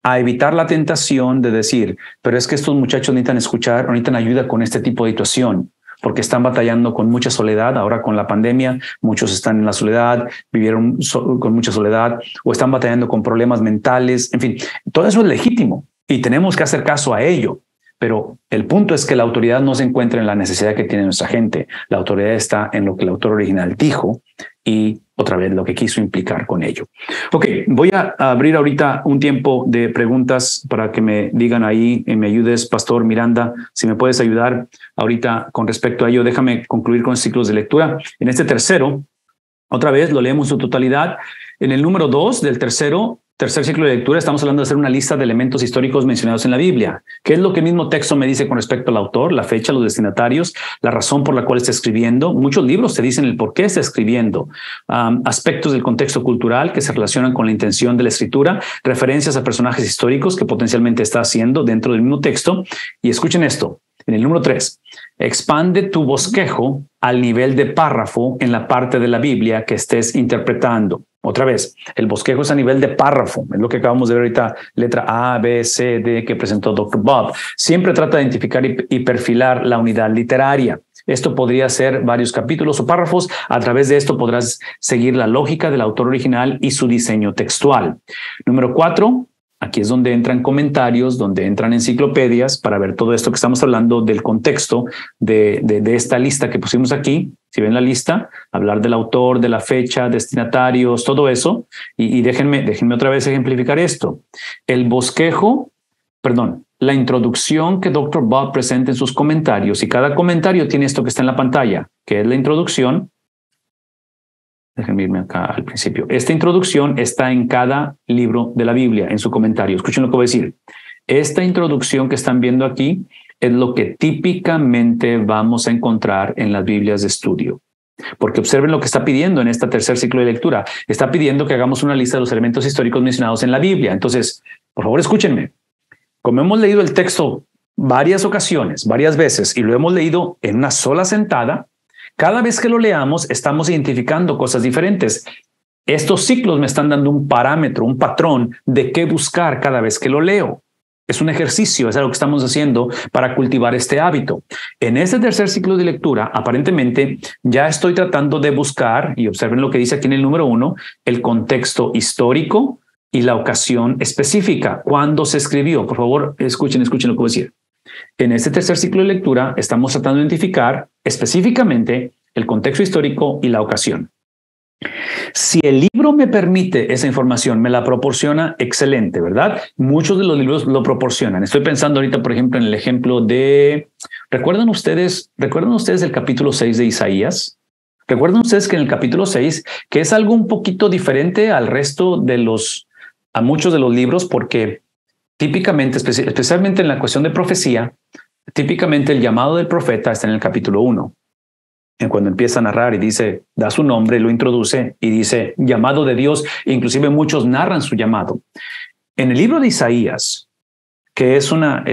a evitar la tentación de decir, pero es que estos muchachos necesitan ayuda con este tipo de situación, porque están batallando con mucha soledad. Ahora con la pandemia, muchos están en la soledad, vivieron con mucha soledad, o están batallando con problemas mentales. En fin, todo eso es legítimo y tenemos que hacer caso a ello. Pero el punto es que la autoridad no se encuentra en la necesidad que tiene nuestra gente. La autoridad está en lo que el autor original dijo, y otra vez lo que quiso implicar con ello. Ok, voy a abrir ahorita un tiempo de preguntas para que me digan ahí, me ayudes, Pastor Miranda, si me puedes ayudar ahorita con respecto a ello. Déjame concluir con ciclos de lectura. En este tercero, otra vez lo leemos en su totalidad. En el número 2 del tercer ciclo de lectura estamos hablando de hacer una lista de elementos históricos mencionados en la Biblia. ¿Qué es lo que el mismo texto me dice con respecto al autor, la fecha, los destinatarios, la razón por la cual está escribiendo? Muchos libros te dicen el por qué está escribiendo, aspectos del contexto cultural que se relacionan con la intención de la escritura, referencias a personajes históricos que potencialmente está haciendo dentro del mismo texto. Y escuchen esto, en el número 3, expande tu bosquejo al nivel de párrafo en la parte de la Biblia que estés interpretando. Otra vez, el bosquejo es a nivel de párrafo, es lo que acabamos de ver ahorita, letra A, B, C, D que presentó Dr. Bob. Siempre trata de identificar y perfilar la unidad literaria. Esto podría ser varios capítulos o párrafos. A través de esto podrás seguir la lógica del autor original y su diseño textual. Número 4. Aquí es donde entran comentarios, donde entran enciclopedias para ver todo esto que estamos hablando del contexto de esta lista que pusimos aquí. Si ven la lista, hablar del autor, de la fecha, destinatarios, todo eso. Y déjenme otra vez ejemplificar esto. El bosquejo, la introducción que Dr. Bob presenta en sus comentarios, y cada comentario tiene esto que está en la pantalla, que es la introducción. Déjenme irme acá al principio. Esta introducción está en cada libro de la Biblia, en su comentario. Escuchen lo que voy a decir. Esta introducción que están viendo aquí es lo que típicamente vamos a encontrar en las Biblias de estudio. Porque observen lo que está pidiendo en este tercer ciclo de lectura. Está pidiendo que hagamos una lista de los elementos históricos mencionados en la Biblia. Entonces, por favor, escúchenme. Como hemos leído el texto varias ocasiones, varias veces, y lo hemos leído en una sola sentada, cada vez que lo leamos, estamos identificando cosas diferentes. Estos ciclos me están dando un parámetro, un patrón de qué buscar cada vez que lo leo. Es un ejercicio, es algo que estamos haciendo para cultivar este hábito. En este tercer ciclo de lectura, aparentemente, ya estoy tratando de buscar, y observen lo que dice aquí en el número 1, el contexto histórico y la ocasión específica. ¿Cuándo se escribió? Por favor, escuchen lo que voy a decir. En este tercer ciclo de lectura estamos tratando de identificar específicamente el contexto histórico y la ocasión. Si el libro me permite esa información, me la proporciona, excelente, ¿verdad? Muchos de los libros lo proporcionan. Estoy pensando ahorita, por ejemplo, en el ejemplo de... ¿Recuerdan ustedes el capítulo 6 de Isaías? ¿Recuerdan ustedes que en el capítulo 6, que es algo un poquito diferente al resto de a muchos de los libros, porque típicamente, especialmente en la cuestión de profecía, típicamente el llamado del profeta está en el capítulo 1. Cuando empieza a narrar y dice, da su nombre, lo introduce y dice, llamado de Dios, e inclusive muchos narran su llamado. En el libro de Isaías, que es una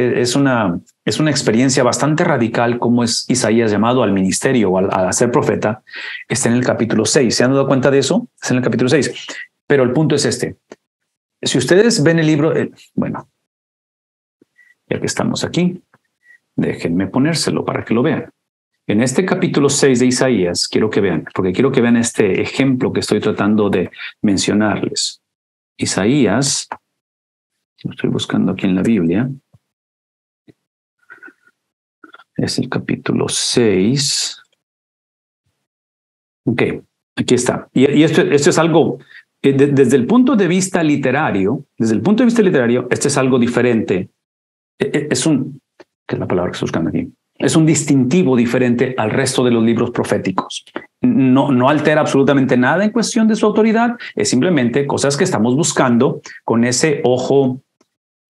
experiencia bastante radical, como es Isaías llamado al ministerio o a ser profeta, está en el capítulo 6. ¿Se han dado cuenta de eso? Está en el capítulo 6. Pero el punto es este. Si ustedes ven el libro, ya que estamos aquí, déjenme ponérselo para que lo vean. En este capítulo 6 de Isaías, quiero que vean, porque quiero que vean este ejemplo que estoy tratando de mencionarles. Isaías, lo estoy buscando aquí en la Biblia, es el capítulo 6. Ok, aquí está. Y esto es algo, desde el punto de vista literario, este es algo diferente. ¿Qué es la palabra que estoy buscando aquí? Es un distintivo diferente al resto de los libros proféticos. No altera absolutamente nada en cuestión de su autoridad, es simplemente cosas que estamos buscando con ese ojo,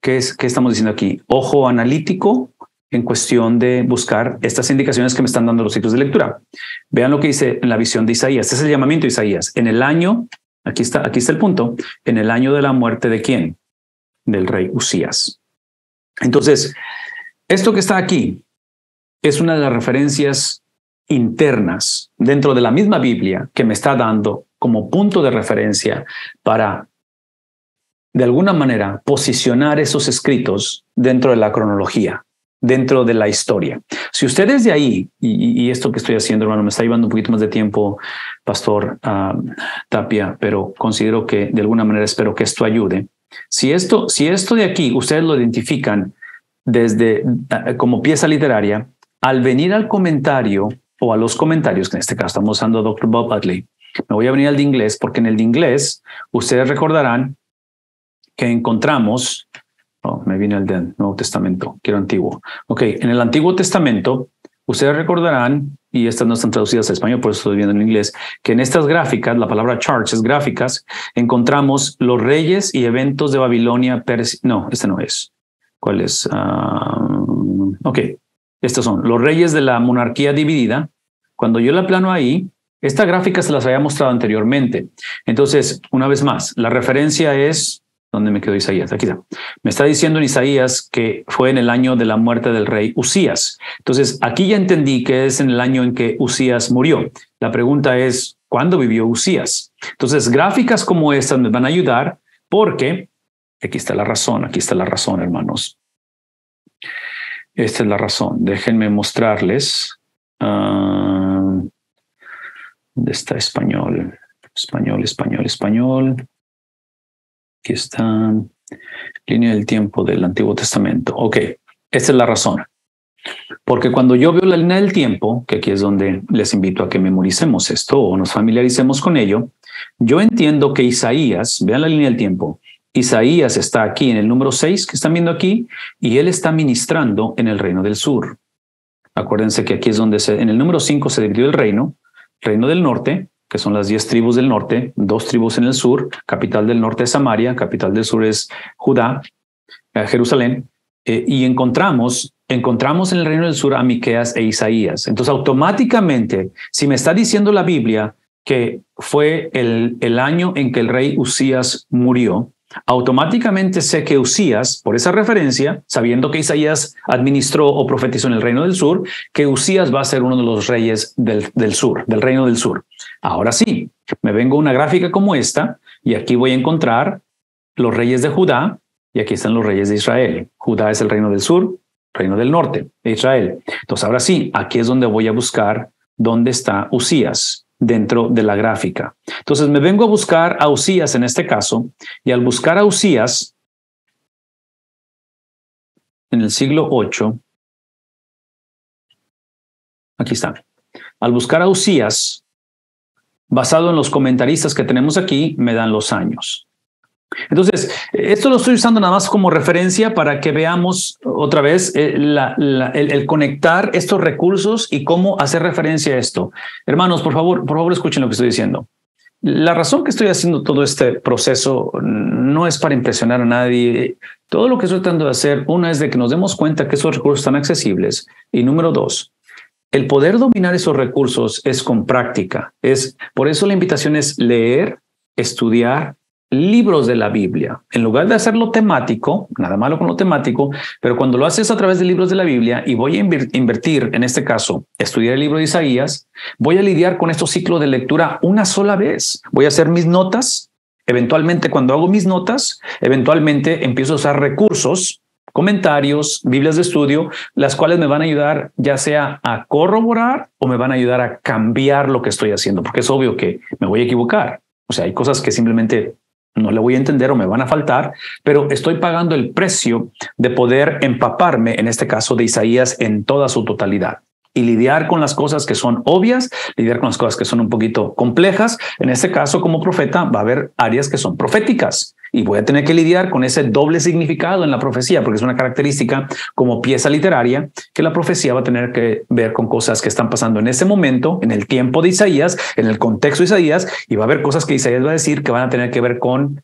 ¿qué estamos diciendo aquí? Ojo analítico en cuestión de buscar estas indicaciones que me están dando los ciclos de lectura. Vean lo que dice en la visión de Isaías. Este es el llamamiento de Isaías. En el año, aquí está el punto, en el año de la muerte ¿de quién? Del rey Usías. Entonces, esto que está aquí es una de las referencias internas dentro de la misma Biblia que me está dando como punto de referencia para, de alguna manera, posicionar esos escritos dentro de la cronología, dentro de la historia. Si ustedes de ahí, y esto que estoy haciendo, hermano, me está llevando un poquito más de tiempo, Pastor Tapia, pero considero que de alguna manera espero que esto ayude. Si esto de aquí ustedes lo identifican desde como pieza literaria, al venir al comentario o a los comentarios, que en este caso estamos usando a Dr. Bob Utley, Me voy a venir al de inglés, porque en el de inglés ustedes recordarán que encontramos, me viene el del Nuevo Testamento, quiero antiguo. Ok, en el Antiguo Testamento, ustedes recordarán, y estas no están traducidas al español, por eso estoy viendo en inglés, que en estas gráficas, la palabra charts es gráficas, encontramos los reyes y eventos de Babilonia, no, este no es. ¿Cuál es? Ok, estos son los reyes de la monarquía dividida. Cuando yo la plano ahí, esta gráfica se las había mostrado anteriormente. Entonces, una vez más, la referencia es, ¿dónde me quedó Isaías? Aquí está. Me está diciendo en Isaías que fue en el año de la muerte del rey Usías. Entonces, aquí ya entendí que es en el año en que Usías murió. La pregunta es, ¿cuándo vivió Usías? Entonces, gráficas como estas me van a ayudar porque aquí está la razón, hermanos. Esta es la razón. Déjenme mostrarles. ¿Dónde está español? Español. Aquí está. Línea del tiempo del Antiguo Testamento. Ok, esta es la razón. Porque cuando yo veo la línea del tiempo, que aquí es donde les invito a que memoricemos esto o nos familiaricemos con ello, yo entiendo que Isaías, vean la línea del tiempo, Isaías está aquí en el número 6 que están viendo aquí y él está ministrando en el reino del sur. Acuérdense que aquí es donde en el número 5 se dividió el reino del norte, que son las 10 tribus del norte, 2 tribus en el sur, capital del norte es Samaria, capital del sur es Judá, Jerusalén, y encontramos en el reino del sur a Miqueas e Isaías. Entonces, automáticamente, si me está diciendo la Biblia que fue el año en que el rey Usías murió, automáticamente sé que Usías, por esa referencia, sabiendo que Isaías administró o profetizó en el reino del sur, que Usías va a ser uno de los reyes del sur, del reino del sur. Ahora sí, me vengo a una gráfica como esta y aquí voy a encontrar los reyes de Judá y aquí están los reyes de Israel. Judá es el reino del sur, reino del norte de Israel. Entonces ahora sí, aquí es donde voy a buscar dónde está Usías dentro de la gráfica. Entonces me vengo a buscar a Usías en este caso, y al buscar a Usías en el siglo 8, aquí está. Al buscar a Usías, basado en los comentaristas que tenemos aquí, me dan los años. Entonces, esto lo estoy usando nada más como referencia para que veamos otra vez el conectar estos recursos y cómo hacer referencia a esto. Hermanos, por favor, escuchen lo que estoy diciendo. La razón que estoy haciendo todo este proceso no es para impresionar a nadie. Todo lo que estoy tratando de hacer, una es de que nos demos cuenta que esos recursos están accesibles. Y número 2, el poder dominar esos recursos es con práctica. Por eso la invitación es leer, estudiar libros de la Biblia. En lugar de hacerlo temático, nada malo con lo temático, pero cuando lo haces a través de libros de la Biblia, y voy a invertir, en este caso, estudiar el libro de Isaías, voy a lidiar con estos ciclos de lectura una sola vez. Voy a hacer mis notas. Eventualmente, cuando hago mis notas, eventualmente empiezo a usar recursos, comentarios, Biblias de estudio, las cuales me van a ayudar ya sea a corroborar o me van a ayudar a cambiar lo que estoy haciendo, porque es obvio que me voy a equivocar. O sea, hay cosas que simplemente no le voy a entender o me van a faltar, pero estoy pagando el precio de poder empaparme, en este caso de Isaías, en toda su totalidad y lidiar con las cosas que son obvias, lidiar con las cosas que son un poquito complejas. En este caso, como profeta, va a haber áreas que son proféticas y voy a tener que lidiar con ese doble significado en la profecía, porque es una característica como pieza literaria que la profecía va a tener que ver con cosas que están pasando en ese momento, en el tiempo de Isaías, en el contexto de Isaías, y va a haber cosas que Isaías va a decir que van a tener que ver con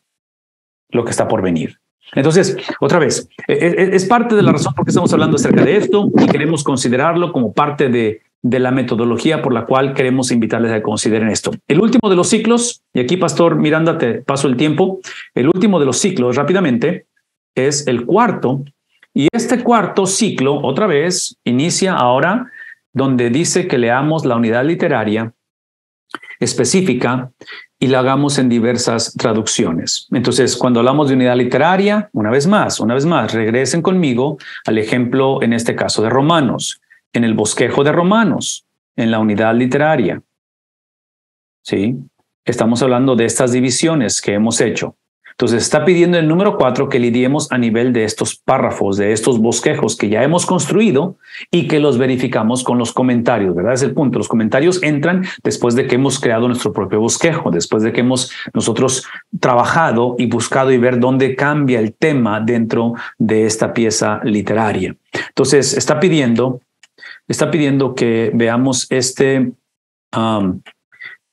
lo que está por venir. Entonces, otra vez, es parte de la razón por qué estamos hablando acerca de esto y queremos considerarlo como parte de la metodología por la cual queremos invitarles a que consideren esto. El último de los ciclos, y aquí, Pastor Miranda, te paso el tiempo, el último de los ciclos, rápidamente, es el cuarto, y este cuarto ciclo, otra vez, inicia ahora donde dice que leamos la unidad literaria específica y la hagamos en diversas traducciones. Entonces, cuando hablamos de unidad literaria, una vez más, regresen conmigo al ejemplo, en este caso, de Romanos, en el bosquejo de Romanos, en la unidad literaria. ¿Sí? Estamos hablando de estas divisiones que hemos hecho. Entonces está pidiendo en el número 4 que lidiemos a nivel de estos párrafos, de estos bosquejos que ya hemos construido y que los verificamos con los comentarios, ¿verdad? Es el punto. Los comentarios entran después de que hemos creado nuestro propio bosquejo, después de que hemos nosotros trabajado y buscado y ver dónde cambia el tema dentro de esta pieza literaria. Entonces está pidiendo que veamos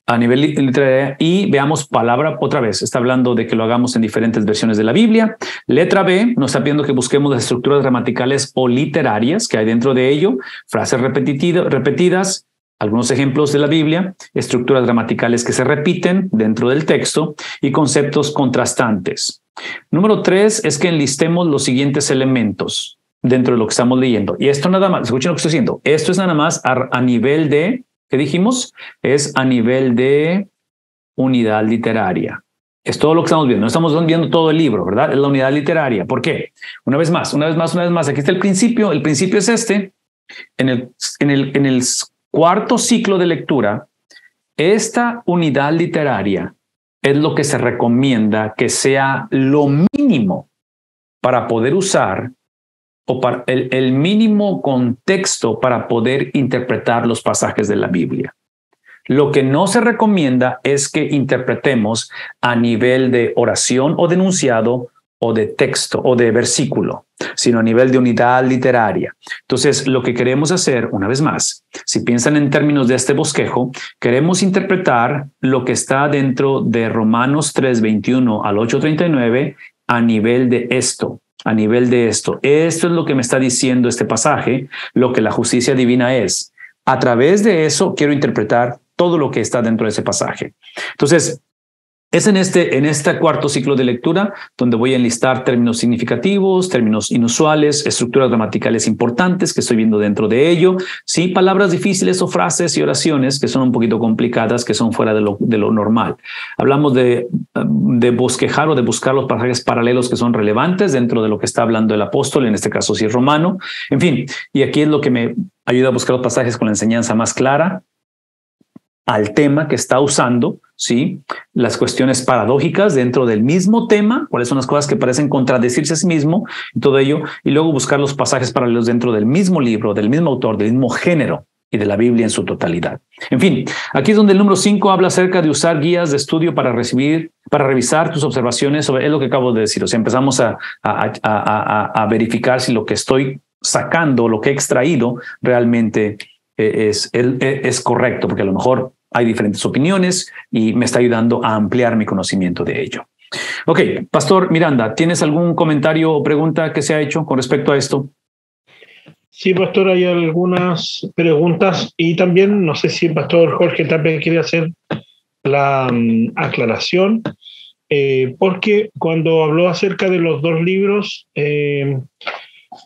a nivel literario y veamos palabra otra vez. Está hablando de que lo hagamos en diferentes versiones de la Biblia. Letra B nos está pidiendo que busquemos las estructuras gramaticales o literarias que hay dentro de ello, frases repetidas, algunos ejemplos de la Biblia, estructuras gramaticales que se repiten dentro del texto y conceptos contrastantes. Número 3 es que enlistemos los siguientes elementos dentro de lo que estamos leyendo. Y esto nada más, escuchen lo que estoy diciendo, esto es nada más a nivel de, ¿qué dijimos? Es a nivel de unidad literaria. Es todo lo que estamos viendo. No estamos viendo todo el libro, ¿verdad? Es la unidad literaria. ¿Por qué? Una vez más. Aquí está el principio. El principio es este. En el cuarto ciclo de lectura, esta unidad literaria es lo que se recomienda que sea lo mínimo para poder usar o para el mínimo contexto para poder interpretar los pasajes de la Biblia. Lo que no se recomienda es que interpretemos a nivel de oración o de enunciado o de texto o de versículo, sino a nivel de unidad literaria. Entonces, lo que queremos hacer, una vez más, si piensan en términos de este bosquejo, queremos interpretar lo que está dentro de Romanos 3:21 al 8:39 a nivel de esto. A nivel de esto. Esto es lo que me está diciendo este pasaje, lo que la justicia divina es. A través de eso quiero interpretar todo lo que está dentro de ese pasaje. Entonces, es en este cuarto ciclo de lectura donde voy a enlistar términos significativos, términos inusuales, estructuras gramaticales importantes que estoy viendo dentro de ello, sí, palabras difíciles o frases y oraciones que son un poquito complicadas, que son fuera de lo normal. Hablamos de bosquejar o de buscar los pasajes paralelos que son relevantes dentro de lo que está hablando el apóstol, en este caso sí es Romano. En fin, y aquí es lo que me ayuda a buscar los pasajes con la enseñanza más clara al tema que está usando, ¿sí? Las cuestiones paradójicas dentro del mismo tema, cuáles son las cosas que parecen contradecirse a sí mismo y todo ello, y luego buscar los pasajes paralelos dentro del mismo libro, del mismo autor, del mismo género y de la Biblia en su totalidad. En fin, aquí es donde el número 5 habla acerca de usar guías de estudio para revisar tus observaciones sobre, es lo que acabo de decir, o sea, empezamos a verificar si lo que estoy sacando, lo que he extraído realmente es correcto, porque a lo mejor hay diferentes opiniones y me está ayudando a ampliar mi conocimiento de ello. Ok, Pastor Miranda, ¿tienes algún comentario o pregunta que se ha hecho con respecto a esto? Sí, Pastor, hay algunas preguntas y también no sé si el Pastor Jorge también quiere hacer la aclaración, porque cuando habló acerca de los dos libros,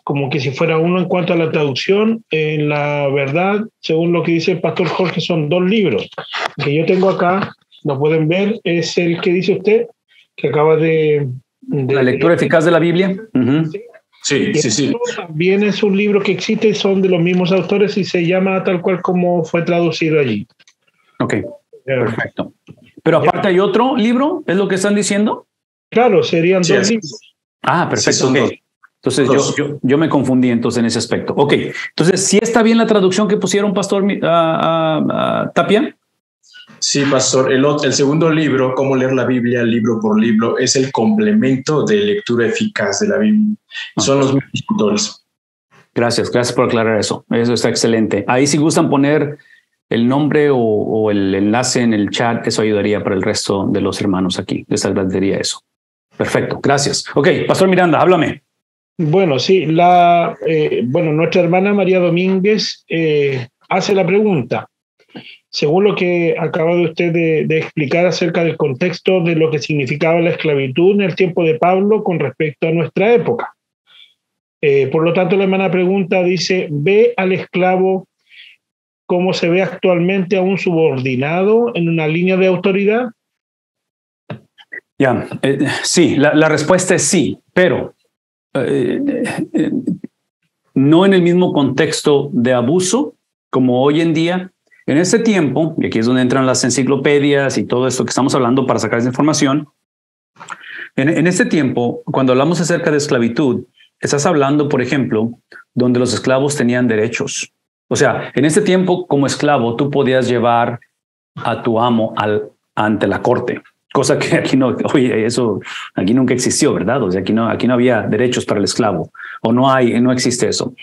como que si fuera uno en cuanto a la traducción, la verdad, según lo que dice el Pastor Jorge, son dos libros. El que yo tengo acá, lo pueden ver, es el que dice usted, que acaba de la lectura eficaz de la Biblia. Uh-huh. Sí. También es un libro que existe, son de los mismos autores y se llama tal cual como fue traducido allí. Ok, perfecto. Pero aparte hay otro libro, ¿es lo que están diciendo? Claro, serían dos libros. Ah, perfecto. Sí, okay. Entonces yo me confundí entonces en ese aspecto. Ok, entonces ¿sí está bien la traducción que pusieron, Pastor Tapia? Sí, Pastor. El segundo libro, Cómo leer la Biblia libro por libro, es el complemento de lectura eficaz de la Biblia. Son los mismos autores. Gracias por aclarar eso. Eso está excelente. Ahí si gustan poner el nombre o el enlace en el chat, eso ayudaría para el resto de los hermanos aquí. Les agradecería eso. Perfecto, gracias. Ok, Pastor Miranda, háblame. Bueno, sí, nuestra hermana María Domínguez hace la pregunta. Según lo que acaba de usted de explicar acerca del contexto de lo que significaba la esclavitud en el tiempo de Pablo con respecto a nuestra época. Por lo tanto, la hermana pregunta, dice, ¿ve al esclavo como se ve actualmente a un subordinado en una línea de autoridad? Ya, sí, la respuesta es sí, pero no en el mismo contexto de abuso como hoy en día. En ese tiempo, y aquí es donde entran las enciclopedias y todo esto que estamos hablando para sacar esa información, En este tiempo, cuando hablamos acerca de esclavitud, estás hablando, por ejemplo, donde los esclavos tenían derechos. O sea, en este tiempo, como esclavo, tú podías llevar a tu amo ante la corte, cosa que aquí no, oye, eso aquí nunca existió, ¿verdad? O sea, aquí no había derechos para el esclavo, o no existe eso.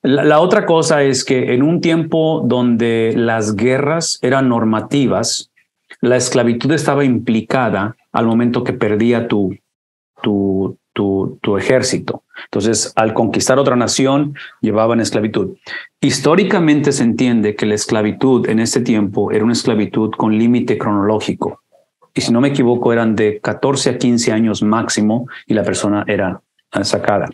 La otra cosa es que en un tiempo donde las guerras eran normativas, la esclavitud estaba implicada al momento que perdía tu ejército. Entonces, al conquistar otra nación, llevaban esclavitud. Históricamente se entiende que la esclavitud en este tiempo era una esclavitud con límite cronológico. Y si no me equivoco, eran de 14 a 15 años máximo y la persona era sacada.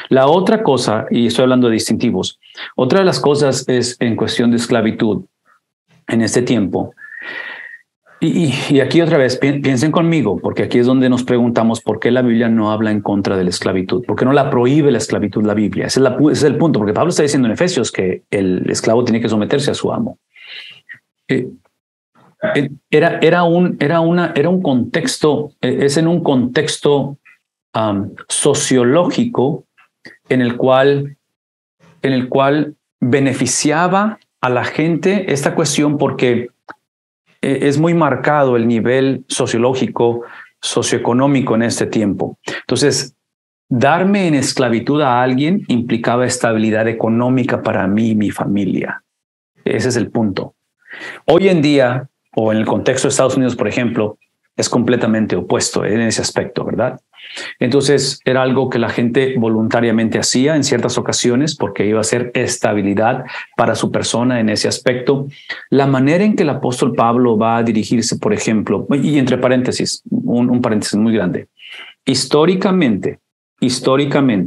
La otra cosa, y estoy hablando de distintivos, otra de las cosas es en cuestión de esclavitud en este tiempo. Y aquí otra vez, piensen conmigo, porque aquí es donde nos preguntamos por qué la Biblia no habla en contra de la esclavitud, por qué no la prohíbe la esclavitud la Biblia. Ese es el punto, porque Pablo está diciendo en Efesios que el esclavo tiene que someterse a su amo. Era un contexto, es en un contexto sociológico en el cual beneficiaba a la gente esta cuestión, porque es muy marcado el nivel sociológico, socioeconómico en este tiempo. Entonces, darme en esclavitud a alguien implicaba estabilidad económica para mí y mi familia. Ese es el punto. Hoy en día, o en el contexto de Estados Unidos, por ejemplo, es completamente opuesto en ese aspecto, ¿verdad? Entonces, era algo que la gente voluntariamente hacía en ciertas ocasiones porque iba a ser estabilidad para su persona en ese aspecto. La manera en que el apóstol Pablo va a dirigirse, por ejemplo, y entre paréntesis, un paréntesis muy grande, históricamente,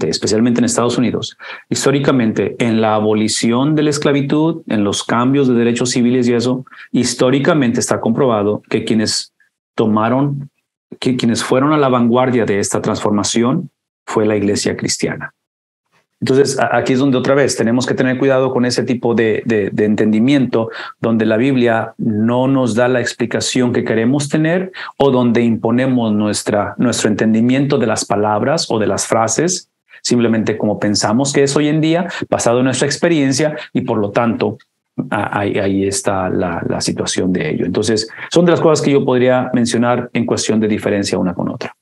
especialmente en Estados Unidos, históricamente en la abolición de la esclavitud, en los cambios de derechos civiles y eso, históricamente está comprobado que quienes fueron a la vanguardia de esta transformación fue la iglesia cristiana. Entonces, aquí es donde otra vez tenemos que tener cuidado con ese tipo de entendimiento, donde la Biblia no nos da la explicación que queremos tener o donde imponemos nuestro entendimiento de las palabras o de las frases, simplemente como pensamos que es hoy en día, basado en nuestra experiencia, y por lo tanto, ahí está la situación de ello. Entonces, son de las cosas que yo podría mencionar en cuestión de diferencia una con otra.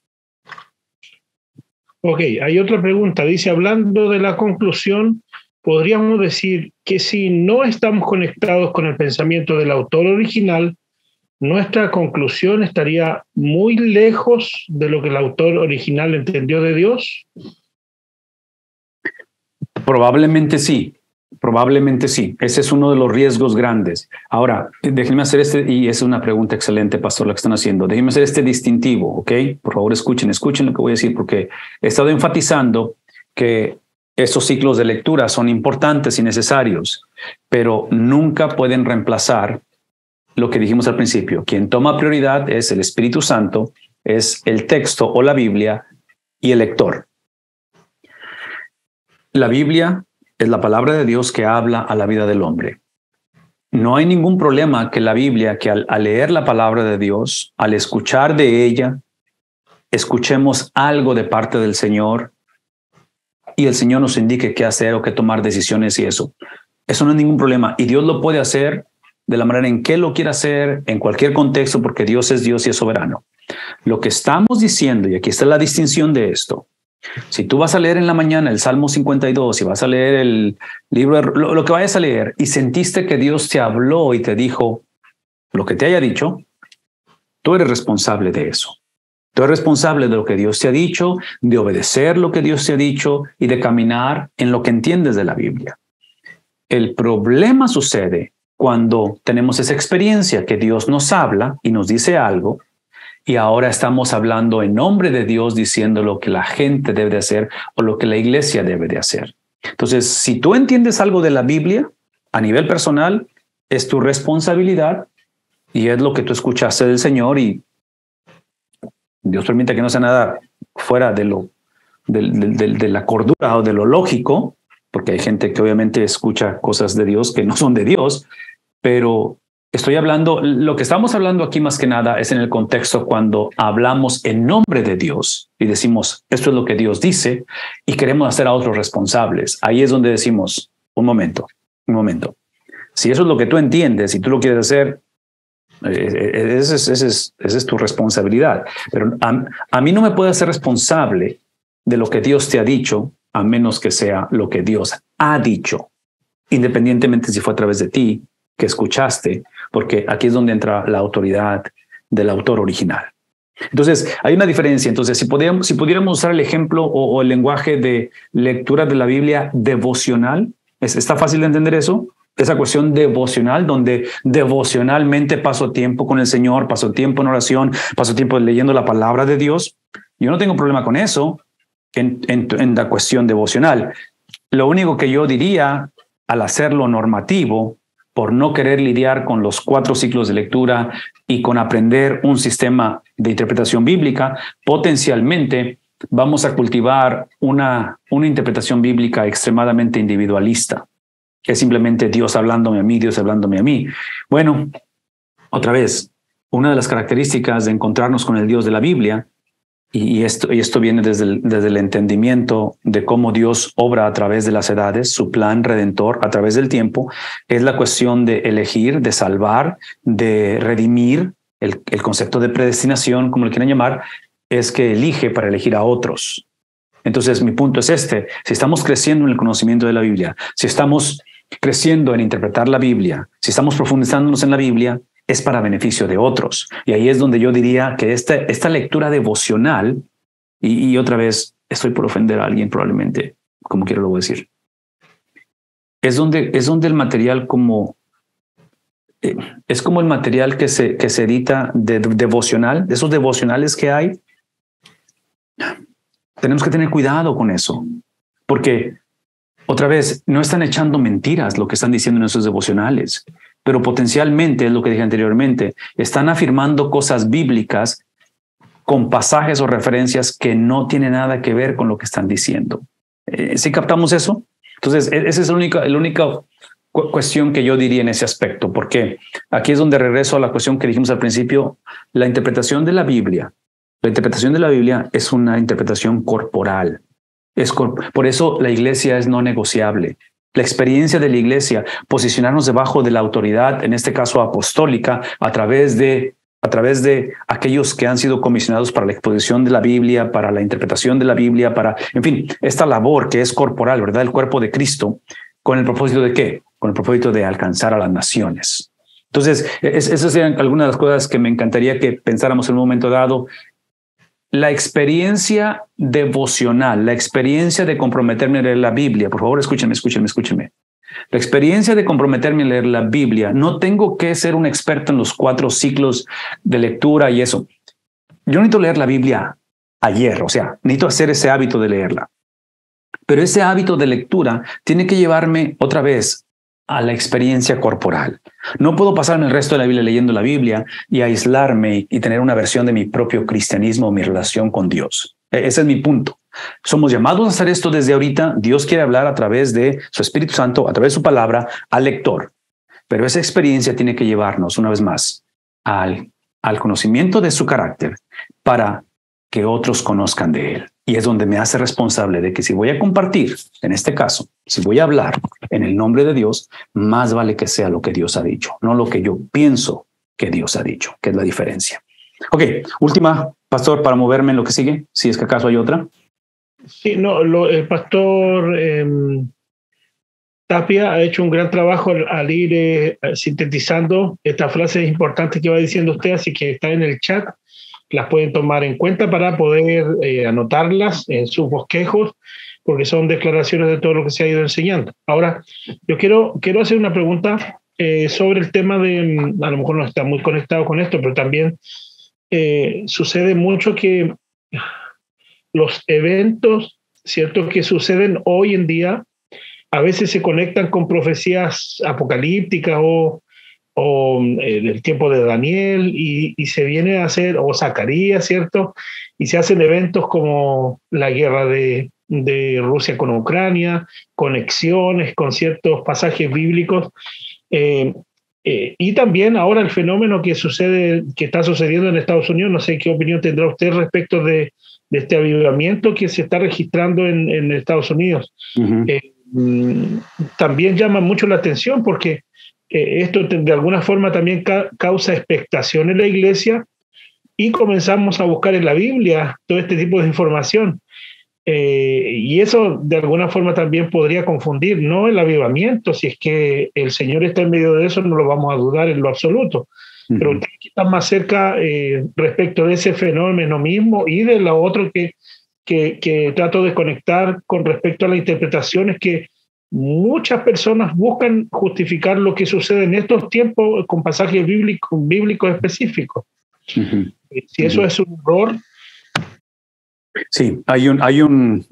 Ok, hay otra pregunta. Dice, hablando de la conclusión, podríamos decir que si no estamos conectados con el pensamiento del autor original, nuestra conclusión estaría muy lejos de lo que el autor original entendió de Dios. Probablemente sí. Probablemente sí. Ese es uno de los riesgos grandes. Ahora, déjenme hacer y es una pregunta excelente, pastor, la que están haciendo. Déjenme hacer este distintivo, ¿ok? Por favor, escuchen lo que voy a decir, porque he estado enfatizando que esos ciclos de lectura son importantes y necesarios, pero nunca pueden reemplazar lo que dijimos al principio. Quien toma prioridad es el Espíritu Santo, es el texto o la Biblia y el lector. La Biblia es la palabra de Dios que habla a la vida del hombre. No hay ningún problema que la Biblia, que al leer la palabra de Dios, al escuchar de ella, escuchemos algo de parte del Señor y el Señor nos indique qué hacer o qué tomar decisiones y eso. Eso no es ningún problema. Y Dios lo puede hacer de la manera en que lo quiera hacer, en cualquier contexto, porque Dios es Dios y es soberano. Lo que estamos diciendo, y aquí está la distinción de esto, si tú vas a leer en la mañana el Salmo 52 y vas a leer el libro, lo que vayas a leer, y sentiste que Dios te habló y te dijo lo que te haya dicho, tú eres responsable de eso. Tú eres responsable de lo que Dios te ha dicho, de obedecer lo que Dios te ha dicho y de caminar en lo que entiendes de la Biblia. El problema sucede cuando tenemos esa experiencia que Dios nos habla y nos dice algo, y ahora estamos hablando en nombre de Dios diciendo lo que la gente debe de hacer o lo que la iglesia debe de hacer. Entonces, si tú entiendes algo de la Biblia a nivel personal, es tu responsabilidad y es lo que tú escuchaste del Señor, y Dios permite que no sea nada fuera de la cordura o de lo lógico, porque hay gente que obviamente escucha cosas de Dios que no son de Dios, pero Estoy hablando, lo que estamos hablando aquí más que nada es en el contexto cuando hablamos en nombre de Dios y decimos, esto es lo que Dios dice y queremos hacer a otros responsables. Ahí es donde decimos, un momento. Si eso es lo que tú entiendes y tú lo quieres hacer, esa es tu responsabilidad. Pero a mí no me puedes hacer responsable de lo que Dios te ha dicho, a menos que sea lo que Dios ha dicho, independientemente si fue a través de ti que escuchaste, porque aquí es donde entra la autoridad del autor original. Entonces, hay una diferencia. Entonces, si pudiéramos usar el ejemplo o el lenguaje de lectura de la Biblia devocional, ¿está fácil de entender eso? Esa cuestión devocional, donde devocionalmente paso tiempo con el Señor, paso tiempo en oración, paso tiempo leyendo la palabra de Dios. Yo no tengo problema con eso en la cuestión devocional. Lo único que yo diría al hacerlo normativo, por no querer lidiar con los 4 ciclos de lectura y con aprender un sistema de interpretación bíblica, potencialmente vamos a cultivar una interpretación bíblica extremadamente individualista. Es simplemente Dios hablándome a mí, Dios hablándome a mí. Bueno, otra vez, una de las características de encontrarnos con el Dios de la Biblia, y esto viene desde el entendimiento de cómo Dios obra a través de las edades, su plan redentor a través del tiempo, es la cuestión de elegir, de salvar, de redimir. El concepto de predestinación, como le quieran llamar, es que elige para elegir a otros. Entonces, mi punto es este: si estamos creciendo en el conocimiento de la Biblia, si estamos creciendo en interpretar la Biblia, si estamos profundizándonos en la Biblia, es para beneficio de otros. Y ahí es donde yo diría que esta lectura devocional, y otra vez estoy por ofender a alguien probablemente, como quiero lo voy a decir, es donde el material es como el material que se edita devocional, de esos devocionales que hay. Tenemos que tener cuidado con eso, porque otra vez no están echando mentiras lo que están diciendo en esos devocionales, pero potencialmente, es lo que dije anteriormente, están afirmando cosas bíblicas con pasajes o referencias que no tienen nada que ver con lo que están diciendo. ¿Sí captamos eso? Entonces, esa es la única cuestión que yo diría en ese aspecto, porque aquí es donde regreso a la cuestión que dijimos al principio. La interpretación de la Biblia es una interpretación corporal. Por eso la iglesia es no negociable. La experiencia de la iglesia, posicionarnos debajo de la autoridad, en este caso apostólica, a través de aquellos que han sido comisionados para la exposición de la Biblia, para la interpretación de la Biblia, en fin, esta labor que es corporal, ¿verdad? El cuerpo de Cristo, ¿con el propósito de qué? Con el propósito de alcanzar a las naciones. Entonces, esas serían algunas de las cosas que me encantaría que pensáramos en un momento dado. La experiencia devocional, la experiencia de comprometerme a leer la Biblia, por favor, escúchenme. La experiencia de comprometerme a leer la Biblia, no tengo que ser un experto en los 4 ciclos de lectura y eso. Yo necesito leer la Biblia ayer, o sea, necesito hacer ese hábito de leerla. Pero ese hábito de lectura tiene que llevarme otra vez a la experiencia corporal. No puedo pasarme el resto de la Biblia leyendo la Biblia y aislarme y tener una versión de mi propio cristianismo, mi relación con Dios. Ese es mi punto. Somos llamados a hacer esto desde ahorita. Dios quiere hablar a través de su Espíritu Santo, a través de su palabra, al lector. Pero esa experiencia tiene que llevarnos, una vez más, al conocimiento de su carácter para que otros conozcan de él. Y es donde me hace responsable de que si voy a compartir, en este caso, si voy a hablar en el nombre de Dios, más vale que sea lo que Dios ha dicho, no lo que yo pienso que Dios ha dicho, que es la diferencia. Ok, última, pastor, para moverme en lo que sigue, si es que acaso hay otra. Sí, no, el pastor Tapia ha hecho un gran trabajo al ir sintetizando estas frases importantes que va diciendo usted, así que está en el chat. Las pueden tomar en cuenta para poder anotarlas en sus bosquejos, porque son declaraciones de todo lo que se ha ido enseñando. Ahora, yo quiero hacer una pregunta sobre el tema de, a lo mejor no está muy conectado con esto, pero también sucede mucho que los eventos, ¿cierto?, que suceden hoy en día, a veces se conectan con profecías apocalípticas o el tiempo de Daniel y se viene a hacer, o Zacarías, ¿cierto? Y se hacen eventos como la guerra de Rusia con Ucrania, conexiones con ciertos pasajes bíblicos. Y también ahora el fenómeno que está sucediendo en Estados Unidos, no sé qué opinión tendrá usted respecto de este avivamiento que se está registrando en Estados Unidos. Uh-huh. También llama mucho la atención porque esto de alguna forma también causa expectación en la iglesia y comenzamos a buscar en la Biblia todo este tipo de información. Y eso de alguna forma también podría confundir, no el avivamiento, si es que el Señor está en medio de eso, no lo vamos a dudar en lo absoluto. Uh-huh. Pero usted está más cerca respecto de ese fenómeno mismo y de lo otro que trato de conectar con respecto a la interpretación, es que muchas personas buscan justificar lo que sucede en estos tiempos con pasajes bíblicos específicos. Uh-huh. Si eso es un error. Sí, hay un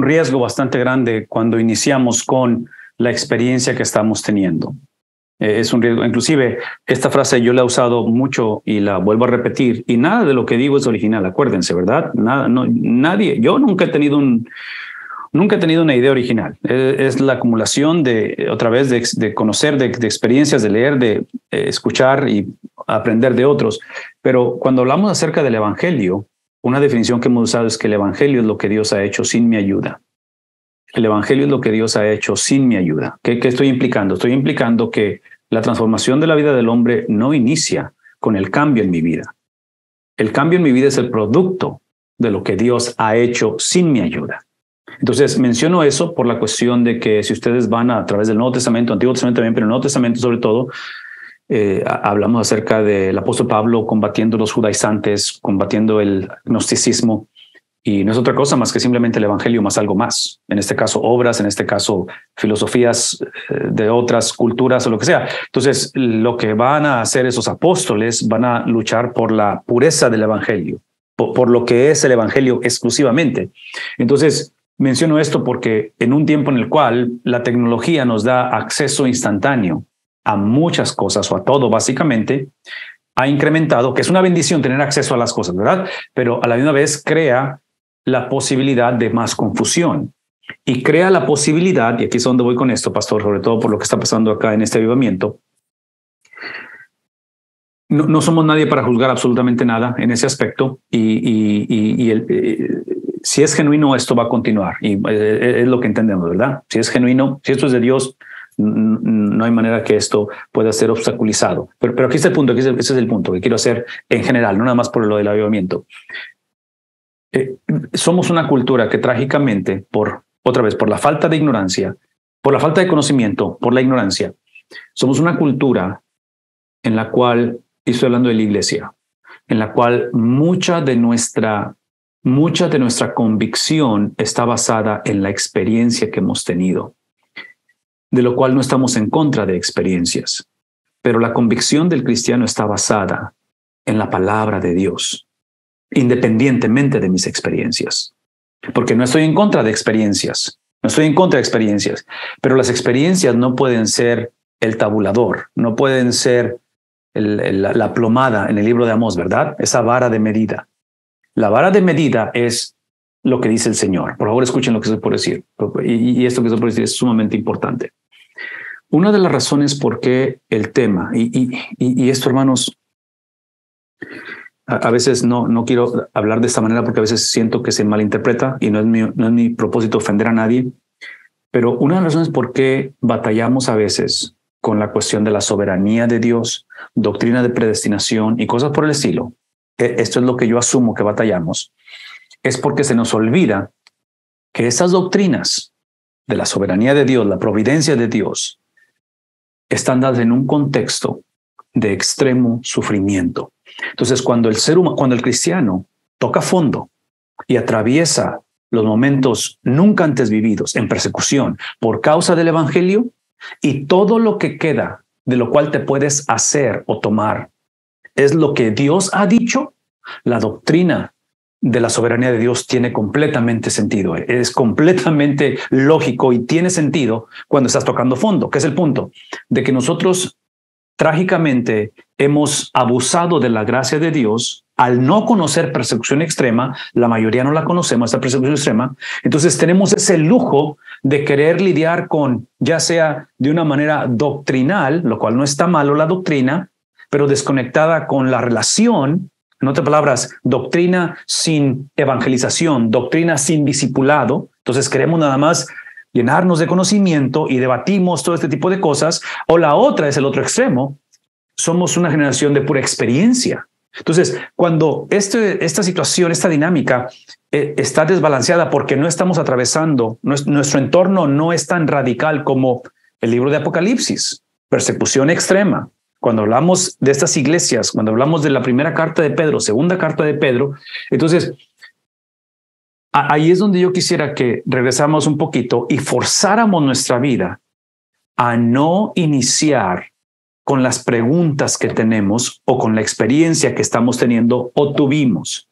riesgo bastante grande cuando iniciamos con la experiencia que estamos teniendo. Es un riesgo. Inclusive, esta frase yo la he usado mucho y la vuelvo a repetir, y nada de lo que digo es original, acuérdense, ¿verdad? Nadie, yo nunca he tenido una idea original. Es la acumulación de conocer, de experiencias, de leer, de escuchar y aprender de otros. Pero cuando hablamos acerca del Evangelio, una definición que hemos usado es que el Evangelio es lo que Dios ha hecho sin mi ayuda. El Evangelio es lo que Dios ha hecho sin mi ayuda. ¿Qué estoy implicando? Estoy implicando que la transformación de la vida del hombre no inicia con el cambio en mi vida. El cambio en mi vida es el producto de lo que Dios ha hecho sin mi ayuda. Entonces, menciono eso por la cuestión de que si ustedes van a través del Nuevo Testamento, Antiguo Testamento también, pero el Nuevo Testamento sobre todo, hablamos acerca del apóstol Pablo combatiendo los judaizantes, combatiendo el gnosticismo, y no es otra cosa más que simplemente el Evangelio más algo más. En este caso, obras, en este caso, filosofías de otras culturas o lo que sea. Entonces, lo que van a hacer esos apóstoles, van a luchar por la pureza del Evangelio, por lo que es el Evangelio exclusivamente. Entonces, menciono esto porque en un tiempo en el cual la tecnología nos da acceso instantáneo a muchas cosas o a todo básicamente, ha incrementado, que es una bendición tener acceso a las cosas, ¿verdad? Pero a la misma vez crea la posibilidad de más confusión y crea la posibilidad, y aquí es donde voy con esto, pastor, sobre todo por lo que está pasando acá en este avivamiento. No somos nadie para juzgar absolutamente nada en ese aspecto si es genuino, esto va a continuar y es lo que entendemos, ¿verdad? Si es genuino, si esto es de Dios, no hay manera que esto pueda ser obstaculizado. Pero aquí está el punto, ese es el punto que quiero hacer en general, no nada más por lo del avivamiento. Somos una cultura que trágicamente, por la falta de ignorancia, por la falta de conocimiento, por la ignorancia, somos una cultura en la cual, y estoy hablando de la iglesia, en la cual mucha de nuestra convicción está basada en la experiencia que hemos tenido, de lo cual no estamos en contra de experiencias, pero la convicción del cristiano está basada en la palabra de Dios, independientemente de mis experiencias, porque no estoy en contra de experiencias, pero las experiencias no pueden ser el tabulador, no pueden ser la plomada en el libro de Amós, ¿verdad? Esa vara de medida. La vara de medida es lo que dice el Señor. Por favor, escuchen lo que estoy por decir. Y esto que estoy por decir es sumamente importante. Una de las razones por qué el tema, y esto, hermanos, a veces no quiero hablar de esta manera porque a veces siento que se malinterpreta y no es mi propósito ofender a nadie, pero una de las razones por qué batallamos a veces con la cuestión de la soberanía de Dios, doctrina de predestinación y cosas por el estilo, esto es lo que yo asumo que batallamos, es porque se nos olvida que esas doctrinas de la soberanía de Dios, la providencia de Dios, están dadas en un contexto de extremo sufrimiento. Entonces, cuando el cristiano toca fondo y atraviesa los momentos nunca antes vividos en persecución por causa del Evangelio, y todo lo que queda de lo cual te puedes hacer o tomar es lo que Dios ha dicho, la doctrina de la soberanía de Dios tiene completamente sentido. Es completamente lógico y tiene sentido cuando estás tocando fondo, que es el punto de que nosotros trágicamente hemos abusado de la gracia de Dios al no conocer persecución extrema, la mayoría no la conocemos, esta persecución extrema, entonces tenemos ese lujo de querer lidiar con, ya sea de una manera doctrinal, lo cual no está malo la doctrina, pero desconectada con la relación. En otras palabras, doctrina sin evangelización, doctrina sin discipulado. Entonces queremos nada más llenarnos de conocimiento y debatimos todo este tipo de cosas. O la otra es el otro extremo. Somos una generación de pura experiencia. Entonces, cuando esta situación, esta dinámica está desbalanceada porque no estamos atravesando, nuestro entorno no es tan radical como el libro de Apocalipsis, persecución extrema. Cuando hablamos de estas iglesias, cuando hablamos de la primera carta de Pedro, segunda carta de Pedro, entonces ahí es donde yo quisiera que regresáramos un poquito y forzáramos nuestra vida a no iniciar con las preguntas que tenemos o con la experiencia que estamos teniendo o tuvimos.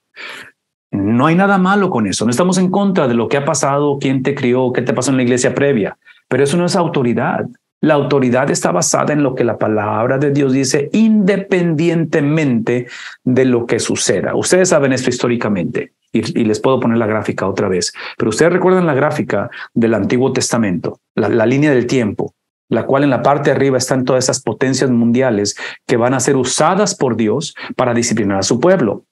No hay nada malo con eso. No estamos en contra de lo que ha pasado, quién te crió, qué te pasó en la iglesia previa, pero eso no es autoridad. La autoridad está basada en lo que la palabra de Dios dice, independientemente de lo que suceda. Ustedes saben esto históricamente y les puedo poner la gráfica otra vez, pero ustedes recuerdan la gráfica del Antiguo Testamento, la línea del tiempo, la cual en la parte de arriba están todas esas potencias mundiales que van a ser usadas por Dios para disciplinar a su pueblo.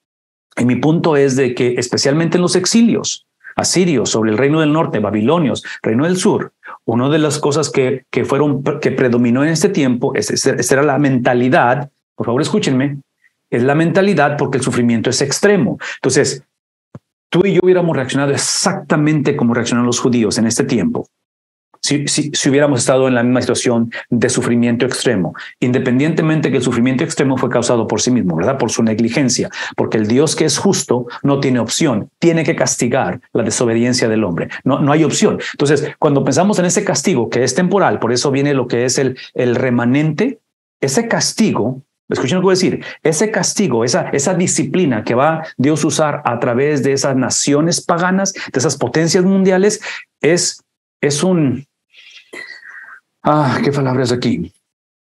Y mi punto es de que especialmente en los exilios, asirios sobre el reino del norte, babilonios, reino del sur, una de las cosas que predominó en este tiempo, esta era la mentalidad, por favor escúchenme, es la mentalidad porque el sufrimiento es extremo. Entonces, tú y yo hubiéramos reaccionado exactamente como reaccionaron los judíos en este tiempo. Si hubiéramos estado en la misma situación de sufrimiento extremo, independientemente que el sufrimiento extremo fue causado por sí mismo, ¿verdad? Por su negligencia, porque el Dios que es justo no tiene opción, tiene que castigar la desobediencia del hombre, no hay opción. Entonces, cuando pensamos en ese castigo que es temporal, por eso viene lo que es el remanente, ese castigo, escuchen lo que voy a decir, ese castigo, esa disciplina que va Dios a usar a través de esas naciones paganas, de esas potencias mundiales, es un... ¿qué palabra es aquí?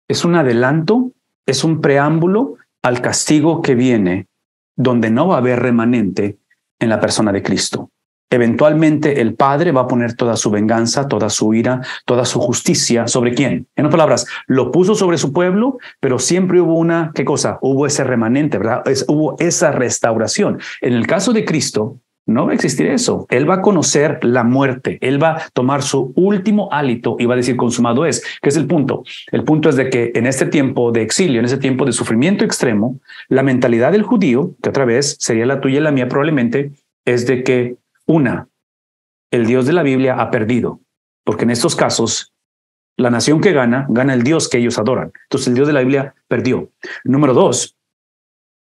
Es un adelanto, es un preámbulo al castigo que viene, donde no va a haber remanente en la persona de Cristo. Eventualmente el Padre va a poner toda su venganza, toda su ira, toda su justicia ¿sobre quién? En otras palabras, lo puso sobre su pueblo, pero siempre hubo una, ¿qué cosa? Hubo ese remanente, ¿verdad? Hubo esa restauración. En el caso de Cristo, no va a existir eso. Él va a conocer la muerte. Él va a tomar su último hálito y va a decir consumado es. ¿Qué es el punto? El punto es de que en este tiempo de exilio, en ese tiempo de sufrimiento extremo, la mentalidad del judío, que otra vez sería la tuya y la mía probablemente, es de que el Dios de la Biblia ha perdido. Porque en estos casos, la nación que gana el Dios que ellos adoran. Entonces el Dios de la Biblia perdió. Número dos,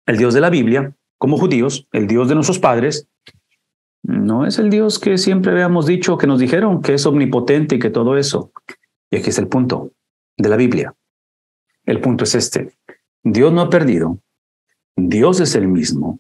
el Dios de la Biblia, como judíos, el Dios de nuestros padres, no es el Dios que siempre habíamos dicho, que nos dijeron que es omnipotente y que todo eso. Y aquí es el punto de la Biblia. El punto es este. Dios no ha perdido. Dios es el mismo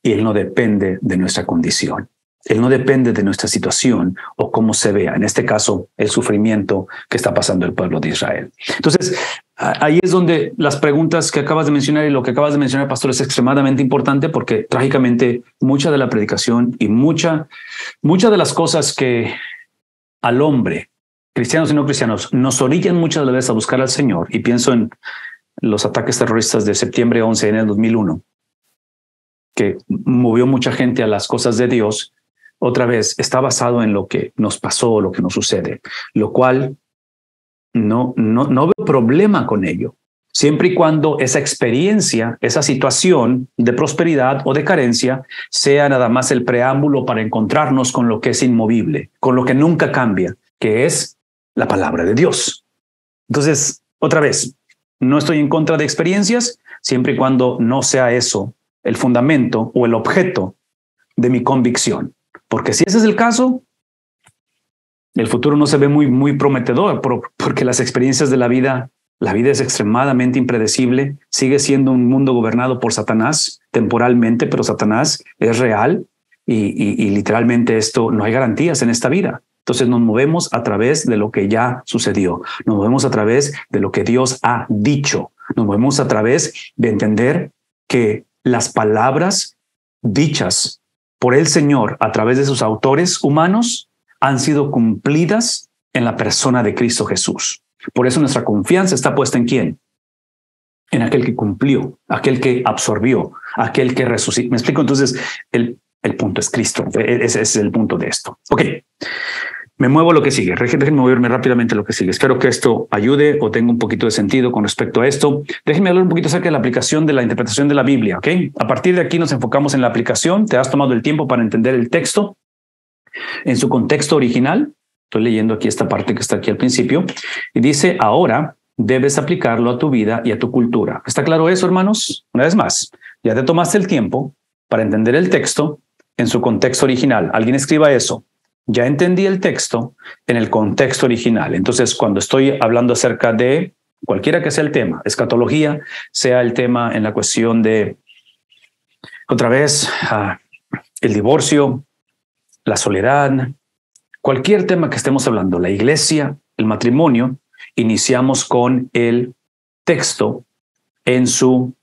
y Él no depende de nuestra condición. Él no depende de nuestra situación o cómo se vea. En este caso, el sufrimiento que está pasando el pueblo de Israel. Entonces, ahí es donde las preguntas que acabas de mencionar y lo que acabas de mencionar, pastor, es extremadamente importante porque trágicamente mucha de la predicación y mucha de las cosas que al hombre, cristianos y no cristianos, nos orillan muchas veces a buscar al Señor. Y pienso en los ataques terroristas de septiembre 11 en el 2001, que movió mucha gente a las cosas de Dios. Otra vez, está basado en lo que nos pasó, lo que nos sucede, lo cual no veo problema con ello, siempre y cuando esa experiencia, esa situación de prosperidad o de carencia sea nada más el preámbulo para encontrarnos con lo que es inmovible, con lo que nunca cambia, que es la palabra de Dios. Entonces, otra vez, no estoy en contra de experiencias, siempre y cuando no sea eso el fundamento o el objeto de mi convicción. Porque si ese es el caso, el futuro no se ve muy prometedor, porque las experiencias de la vida es extremadamente impredecible, sigue siendo un mundo gobernado por Satanás temporalmente, pero Satanás es real y literalmente esto no hay garantías en esta vida. Entonces nos movemos a través de lo que ya sucedió, nos movemos a través de lo que Dios ha dicho, nos movemos a través de entender que las palabras dichas por el Señor a través de sus autores humanos han sido cumplidas en la persona de Cristo Jesús. Por eso nuestra confianza está puesta ¿en quién? En aquel que cumplió, aquel que absorbió, aquel que resucitó. ¿Me explico? Entonces, el punto es Cristo. Ese es el punto de esto. Ok. Me muevo a lo que sigue. Déjenme moverme rápidamente a lo que sigue. Espero que esto ayude o tenga un poquito de sentido con respecto a esto. Déjenme hablar un poquito acerca de la aplicación de la interpretación de la Biblia. ¿Ok? A partir de aquí nos enfocamos en la aplicación. Te has tomado el tiempo para entender el texto en su contexto original. Estoy leyendo aquí esta parte que está aquí al principio. Y dice, ahora debes aplicarlo a tu vida y a tu cultura. ¿Está claro eso, hermanos? Una vez más, ya te tomaste el tiempo para entender el texto en su contexto original. Alguien escriba eso. Ya entendí el texto en el contexto original. Entonces, cuando estoy hablando acerca de cualquiera que sea el tema, escatología, sea el tema en la cuestión de, otra vez, el divorcio, la soledad, cualquier tema que estemos hablando, la iglesia, el matrimonio, iniciamos con el texto en su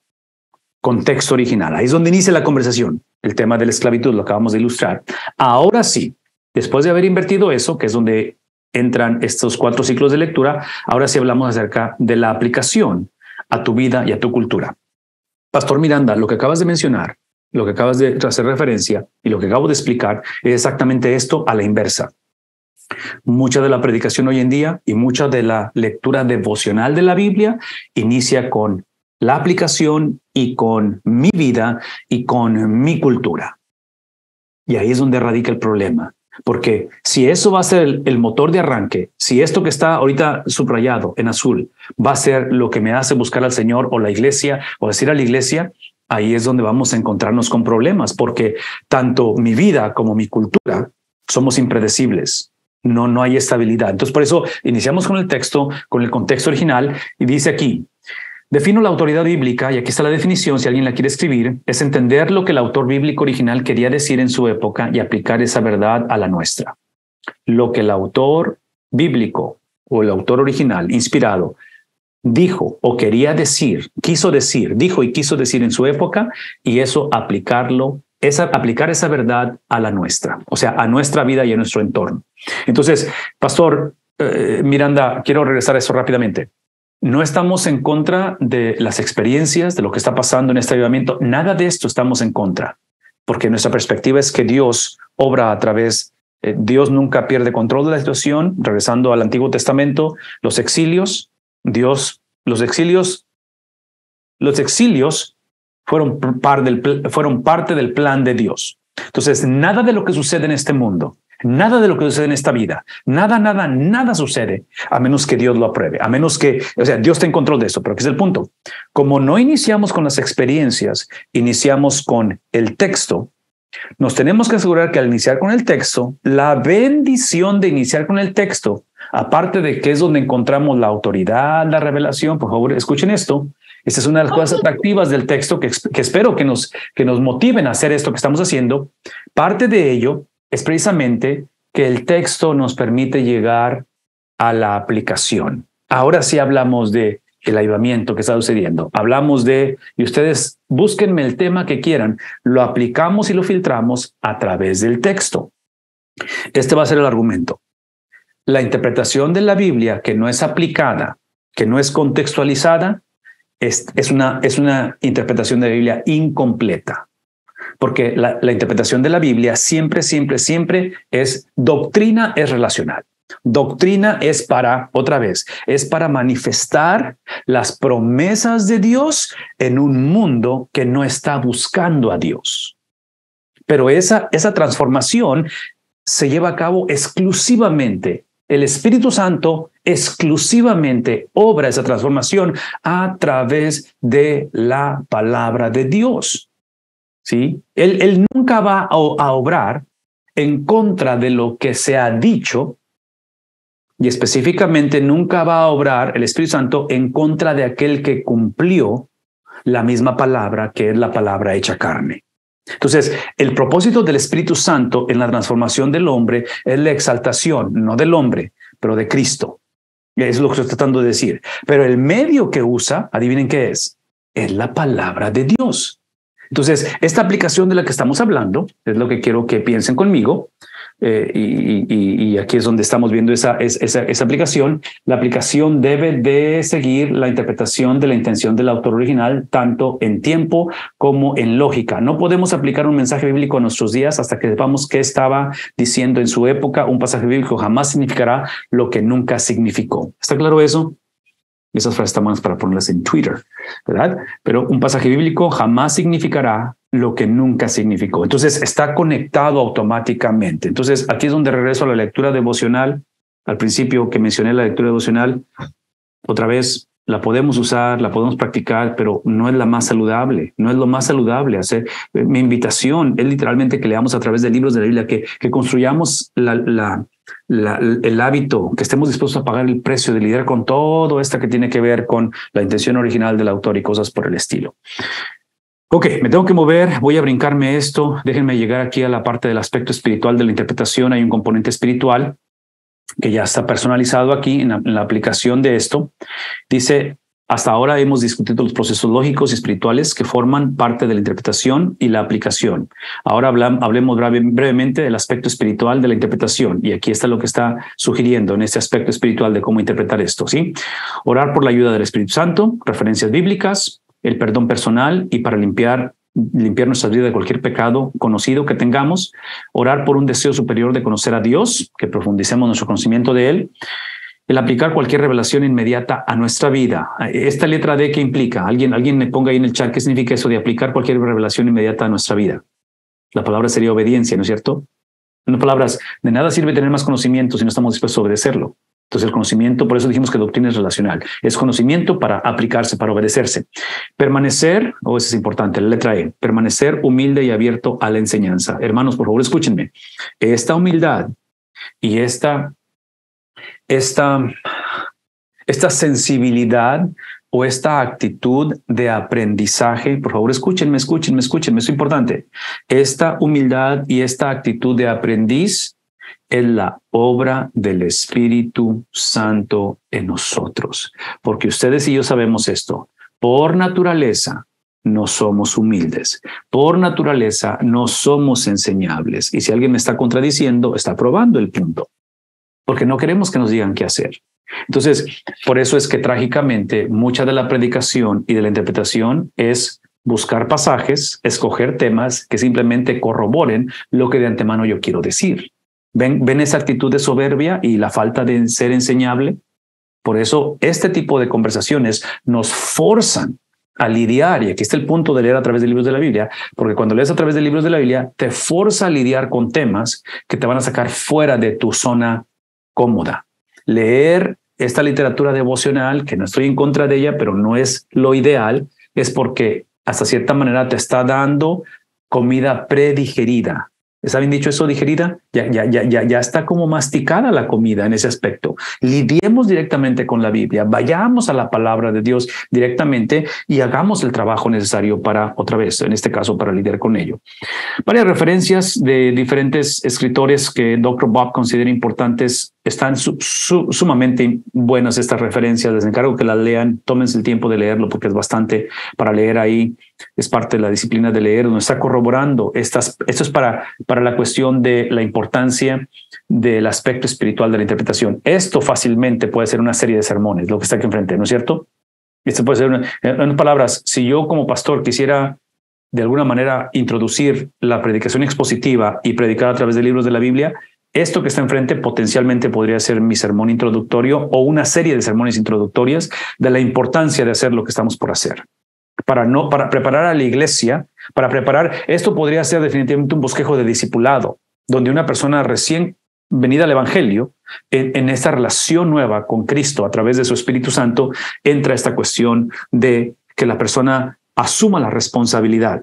contexto original. Ahí es donde inicia la conversación. El tema de la esclavitud lo acabamos de ilustrar. Ahora sí, después de haber invertido eso, que es donde entran estos 4 ciclos de lectura, ahora sí hablamos acerca de la aplicación a tu vida y a tu cultura. Pastor Miranda, lo que acabas de mencionar, lo que acabas de hacer referencia y lo que acabo de explicar es exactamente esto a la inversa. Mucha de la predicación hoy en día y mucha de la lectura devocional de la Biblia inicia con la aplicación y con mi vida y con mi cultura. Y ahí es donde radica el problema. Porque si eso va a ser el motor de arranque, si esto que está ahorita subrayado en azul va a ser lo que me hace buscar al Señor o la iglesia o decir a la iglesia, ahí es donde vamos a encontrarnos con problemas, porque tanto mi vida como mi cultura somos impredecibles. No hay estabilidad. Entonces, por eso iniciamos con el texto, con el contexto original, y dice aquí, defino la autoridad bíblica, y aquí está la definición, si alguien la quiere escribir, es entender lo que el autor bíblico original quería decir en su época y aplicar esa verdad a la nuestra. Lo que el autor bíblico o el autor original inspirado dijo o quería decir, dijo y quiso decir en su época, y eso aplicar esa verdad a la nuestra, o sea, a nuestra vida y a nuestro entorno. Entonces, Pastor Miranda, quiero regresar a eso rápidamente. No estamos en contra de las experiencias, de lo que está pasando en este avivamiento. Nada de esto estamos en contra, porque nuestra perspectiva es que Dios obra a través, Dios nunca pierde control de la situación. Regresando al Antiguo Testamento, los exilios fueron parte del plan de Dios. Entonces, nada de lo que sucede en este mundo, nada de lo que sucede en esta vida, nada sucede a menos que Dios lo apruebe, a menos que, o sea, Dios está en control de eso, pero ¿qué es el punto? Como no iniciamos con las experiencias, iniciamos con el texto, nos tenemos que asegurar que al iniciar con el texto, la bendición de iniciar con el texto, aparte de que es donde encontramos la autoridad, la revelación, por favor, escuchen esto. Esta es una de las cosas atractivas del texto que espero que nos motiven a hacer esto que estamos haciendo. Parte de ello es precisamente que el texto nos permite llegar a la aplicación. Ahora sí hablamos de el avivamiento que está sucediendo. Hablamos de, y ustedes búsquenme el tema que quieran, lo aplicamos y lo filtramos a través del texto. Este va a ser el argumento. La interpretación de la Biblia que no es aplicada, que no es contextualizada, es una interpretación de la Biblia incompleta. Porque la interpretación de la Biblia siempre es doctrina, es relacional. Doctrina es para manifestar las promesas de Dios en un mundo que no está buscando a Dios. Pero esa transformación se lleva a cabo exclusivamente. El Espíritu Santo exclusivamente obra esa transformación a través de la palabra de Dios. ¿Sí? Él nunca va a obrar en contra de lo que se ha dicho, y específicamente nunca va a obrar el Espíritu Santo en contra de aquel que cumplió la misma palabra, que es la palabra hecha carne. Entonces, el propósito del Espíritu Santo en la transformación del hombre es la exaltación, no del hombre, pero de Cristo. Es lo que estoy tratando de decir. Pero el medio que usa, adivinen qué es la palabra de Dios. Entonces, esta aplicación de la que estamos hablando es lo que quiero que piensen conmigo. Y aquí es donde estamos viendo esa aplicación. La aplicación debe de seguir la interpretación de la intención del autor original, tanto en tiempo como en lógica. No podemos aplicar un mensaje bíblico a nuestros días hasta que sepamos qué estaba diciendo en su época. Un pasaje bíblico jamás significará lo que nunca significó. ¿Está claro eso? Esas frases están buenas para ponerlas en Twitter, ¿verdad? Pero un pasaje bíblico jamás significará lo que nunca significó. Entonces, está conectado automáticamente. Entonces, aquí es donde regreso a la lectura devocional. Al principio que mencioné la lectura devocional, otra vez, la podemos usar, la podemos practicar, pero no es la más saludable. No es lo más saludable hacer. Mi invitación es literalmente que leamos a través de libros de la Biblia, que construyamos el hábito, que estemos dispuestos a pagar el precio de lidiar con todo esto que tiene que ver con la intención original del autor y cosas por el estilo. Ok, me tengo que mover, voy a brincarme esto. Déjenme llegar aquí a la parte del aspecto espiritual de la interpretación. Hay un componente espiritual que ya está personalizado aquí en la aplicación de esto. Dice, hasta ahora hemos discutido los procesos lógicos y espirituales que forman parte de la interpretación y la aplicación. Ahora hablemos brevemente del aspecto espiritual de la interpretación. Y aquí está lo que está sugiriendo en este aspecto espiritual de cómo interpretar esto, ¿sí? Orar por la ayuda del Espíritu Santo, referencias bíblicas, el perdón personal y para limpiar nuestras vidas de cualquier pecado conocido que tengamos, orar por un deseo superior de conocer a Dios, que profundicemos nuestro conocimiento de Él, el aplicar cualquier revelación inmediata a nuestra vida. Esta letra D, ¿qué implica? Alguien me ponga ahí en el chat qué significa eso de aplicar cualquier revelación inmediata a nuestra vida. La palabra sería obediencia, ¿no es cierto? En otras palabras, de nada sirve tener más conocimiento si no estamos dispuestos a obedecerlo. Entonces el conocimiento, por eso dijimos que doctrina es relacional, es conocimiento para aplicarse, para obedecerse. Permanecer, esa es importante, la letra E, permanecer humilde y abierto a la enseñanza. Hermanos, por favor, escúchenme. Esta humildad y esta sensibilidad o esta actitud de aprendizaje, por favor, escúchenme, eso es importante. Esta humildad y esta actitud de aprendiz es la obra del Espíritu Santo en nosotros. Porque ustedes y yo sabemos esto. Por naturaleza no somos humildes. Por naturaleza no somos enseñables. Y si alguien me está contradiciendo, está probando el punto. Porque no queremos que nos digan qué hacer. Entonces, por eso es que trágicamente mucha de la predicación y de la interpretación es buscar pasajes, escoger temas que simplemente corroboren lo que de antemano yo quiero decir. ¿Ven esa actitud de soberbia y la falta de ser enseñable? Por eso este tipo de conversaciones nos forzan a lidiar, y aquí está el punto de leer a través de libros de la Biblia, porque cuando lees a través de libros de la Biblia, te forza a lidiar con temas que te van a sacar fuera de tu zona cómoda. Leer esta literatura devocional, que no estoy en contra de ella, pero no es lo ideal, es porque hasta cierta manera te está dando comida predigerida. ¿Está bien dicho eso, digerida? Ya está como masticada la comida en ese aspecto. Lidiemos directamente con la Biblia, vayamos a la palabra de Dios directamente y hagamos el trabajo necesario para, otra vez, en este caso, para lidiar con ello. Varias referencias de diferentes escritores que Dr. Bob considera importantes. Están sumamente buenas estas referencias. Les encargo que las lean. Tómense el tiempo de leerlo porque es bastante para leer ahí. Es parte de la disciplina de leer, donde está corroborando. Esto es para la cuestión de la importancia del aspecto espiritual de la interpretación. Esto fácilmente puede ser una serie de sermones, lo que está aquí enfrente, ¿no es cierto? Esto puede ser, en palabras, si yo como pastor quisiera de alguna manera introducir la predicación expositiva y predicar a través de libros de la Biblia, esto que está enfrente potencialmente podría ser mi sermón introductorio o una serie de sermones introductorias de la importancia de hacer lo que estamos por hacer. Para preparar a la iglesia, esto podría ser definitivamente un bosquejo de discipulado, donde una persona recién venida al Evangelio, en esta relación nueva con Cristo a través de su Espíritu Santo, entra esta cuestión de que la persona asuma la responsabilidad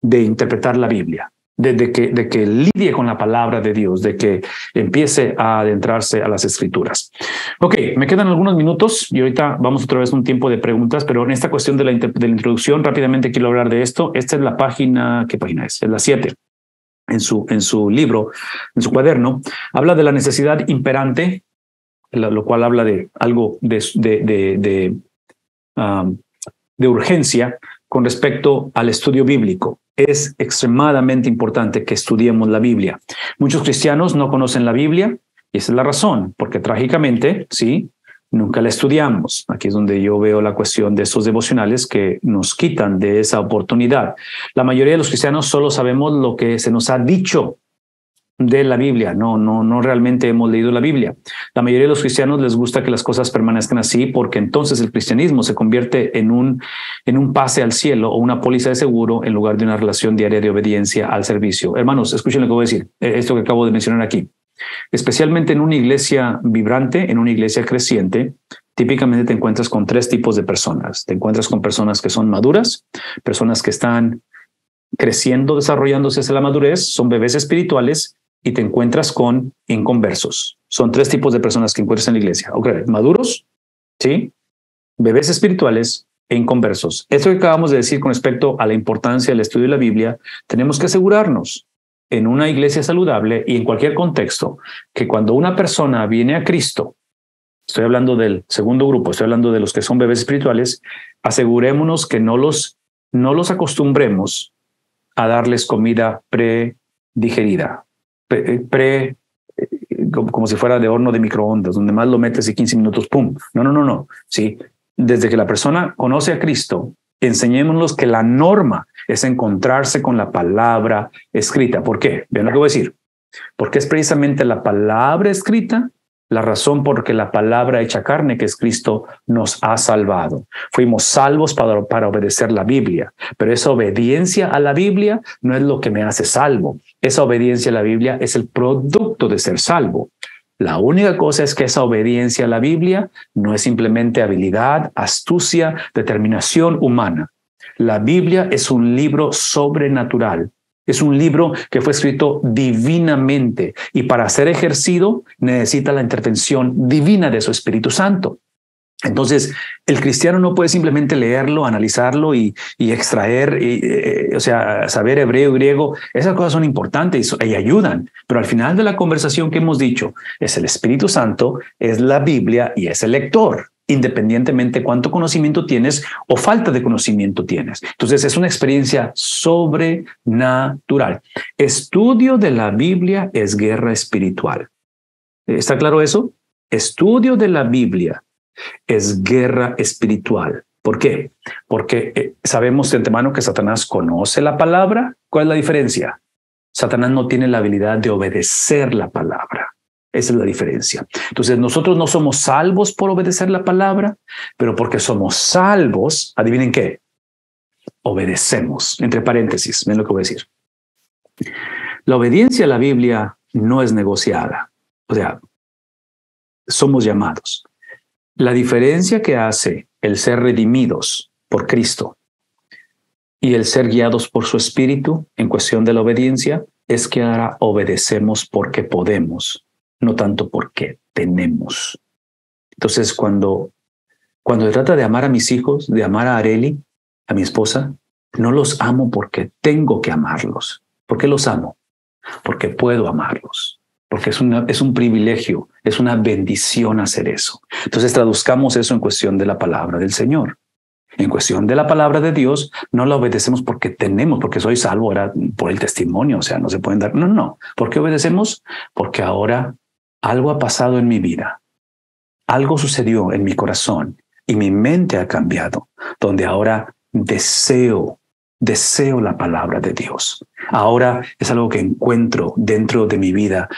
de interpretar la Biblia, de que lidie con la palabra de Dios, de que empiece a adentrarse a las Escrituras. Ok, me quedan algunos minutos y ahorita vamos otra vez a un tiempo de preguntas, pero en esta cuestión de la introducción rápidamente quiero hablar de esto. Esta es la página, ¿qué página es? Es la 7. En su libro, en su cuaderno, habla de la necesidad imperante, lo cual habla de algo de urgencia con respecto al estudio bíblico. Es extremadamente importante que estudiemos la Biblia. Muchos cristianos no conocen la Biblia y esa es la razón, porque trágicamente, sí, nunca la estudiamos. Aquí es donde yo veo la cuestión de estos devocionales que nos quitan de esa oportunidad. La mayoría de los cristianos solo sabemos lo que se nos ha dicho de la Biblia. No realmente hemos leído la Biblia. La mayoría de los cristianos les gusta que las cosas permanezcan así porque entonces el cristianismo se convierte en un pase al cielo o una póliza de seguro en lugar de una relación diaria de obediencia al servicio. Hermanos, escuchen lo que voy a decir. Esto que acabo de mencionar aquí. Especialmente en una iglesia vibrante, en una iglesia creciente, típicamente te encuentras con tres tipos de personas. Te encuentras con personas que son maduras, personas que están creciendo, desarrollándose hacia la madurez, son bebés espirituales, y te encuentras con inconversos. Son tres tipos de personas que encuentras en la iglesia. Okay, maduros, ¿sí? Bebés espirituales e inconversos. Esto que acabamos de decir con respecto a la importancia del estudio de la Biblia, tenemos que asegurarnos en una iglesia saludable y en cualquier contexto, que cuando una persona viene a Cristo, estoy hablando del segundo grupo, estoy hablando de los que son bebés espirituales, asegurémonos que no los acostumbremos a darles comida predigerida, como si fuera de horno de microondas, donde más lo metes y 15 minutos, ¡pum! No. Sí, desde que la persona conoce a Cristo, enseñémonos que la norma es encontrarse con la palabra escrita. ¿Por qué? Vean lo que voy a decir. Porque es precisamente la palabra escrita la razón por que la palabra hecha carne, que es Cristo, nos ha salvado. Fuimos salvos para obedecer la Biblia, pero esa obediencia a la Biblia no es lo que me hace salvo. Esa obediencia a la Biblia es el producto de ser salvo. La única cosa es que esa obediencia a la Biblia no es simplemente habilidad, astucia, determinación humana. La Biblia es un libro sobrenatural. Es un libro que fue escrito divinamente y para ser ejercido necesita la intervención divina de su Espíritu Santo. Entonces, el cristiano no puede simplemente leerlo, analizarlo y extraer, saber hebreo y griego. Esas cosas son importantes y ayudan, pero al final de la conversación que hemos dicho, es el Espíritu Santo, es la Biblia y es el lector, independientemente cuánto conocimiento tienes o falta de conocimiento tienes. Entonces, es una experiencia sobrenatural. Estudio de la Biblia es guerra espiritual. ¿Está claro eso? Estudio de la Biblia es guerra espiritual. ¿Por qué? Porque sabemos de antemano que Satanás conoce la palabra. ¿Cuál es la diferencia? Satanás no tiene la habilidad de obedecer la palabra. Esa es la diferencia. Entonces, nosotros no somos salvos por obedecer la palabra, pero porque somos salvos, ¿adivinen qué? Obedecemos. Entre paréntesis, ven lo que voy a decir. La obediencia a la Biblia no es negociada. O sea, somos llamados. La diferencia que hace el ser redimidos por Cristo y el ser guiados por su Espíritu en cuestión de la obediencia es que ahora obedecemos porque podemos, no tanto porque tenemos. Entonces, cuando se trata de amar a mis hijos, de amar a Areli, a mi esposa, no los amo porque tengo que amarlos. ¿Por qué los amo? Porque puedo amarlos. Porque es un privilegio, es una bendición hacer eso. Entonces traduzcamos eso en cuestión de la palabra del Señor. En cuestión de la palabra de Dios, no la obedecemos porque tenemos, porque soy salvo ahora por el testimonio, o sea, no se pueden dar. No. ¿Por qué obedecemos? Porque ahora algo ha pasado en mi vida. Algo sucedió en mi corazón y mi mente ha cambiado, donde ahora deseo la palabra de Dios. Ahora es algo que encuentro dentro de mi vida.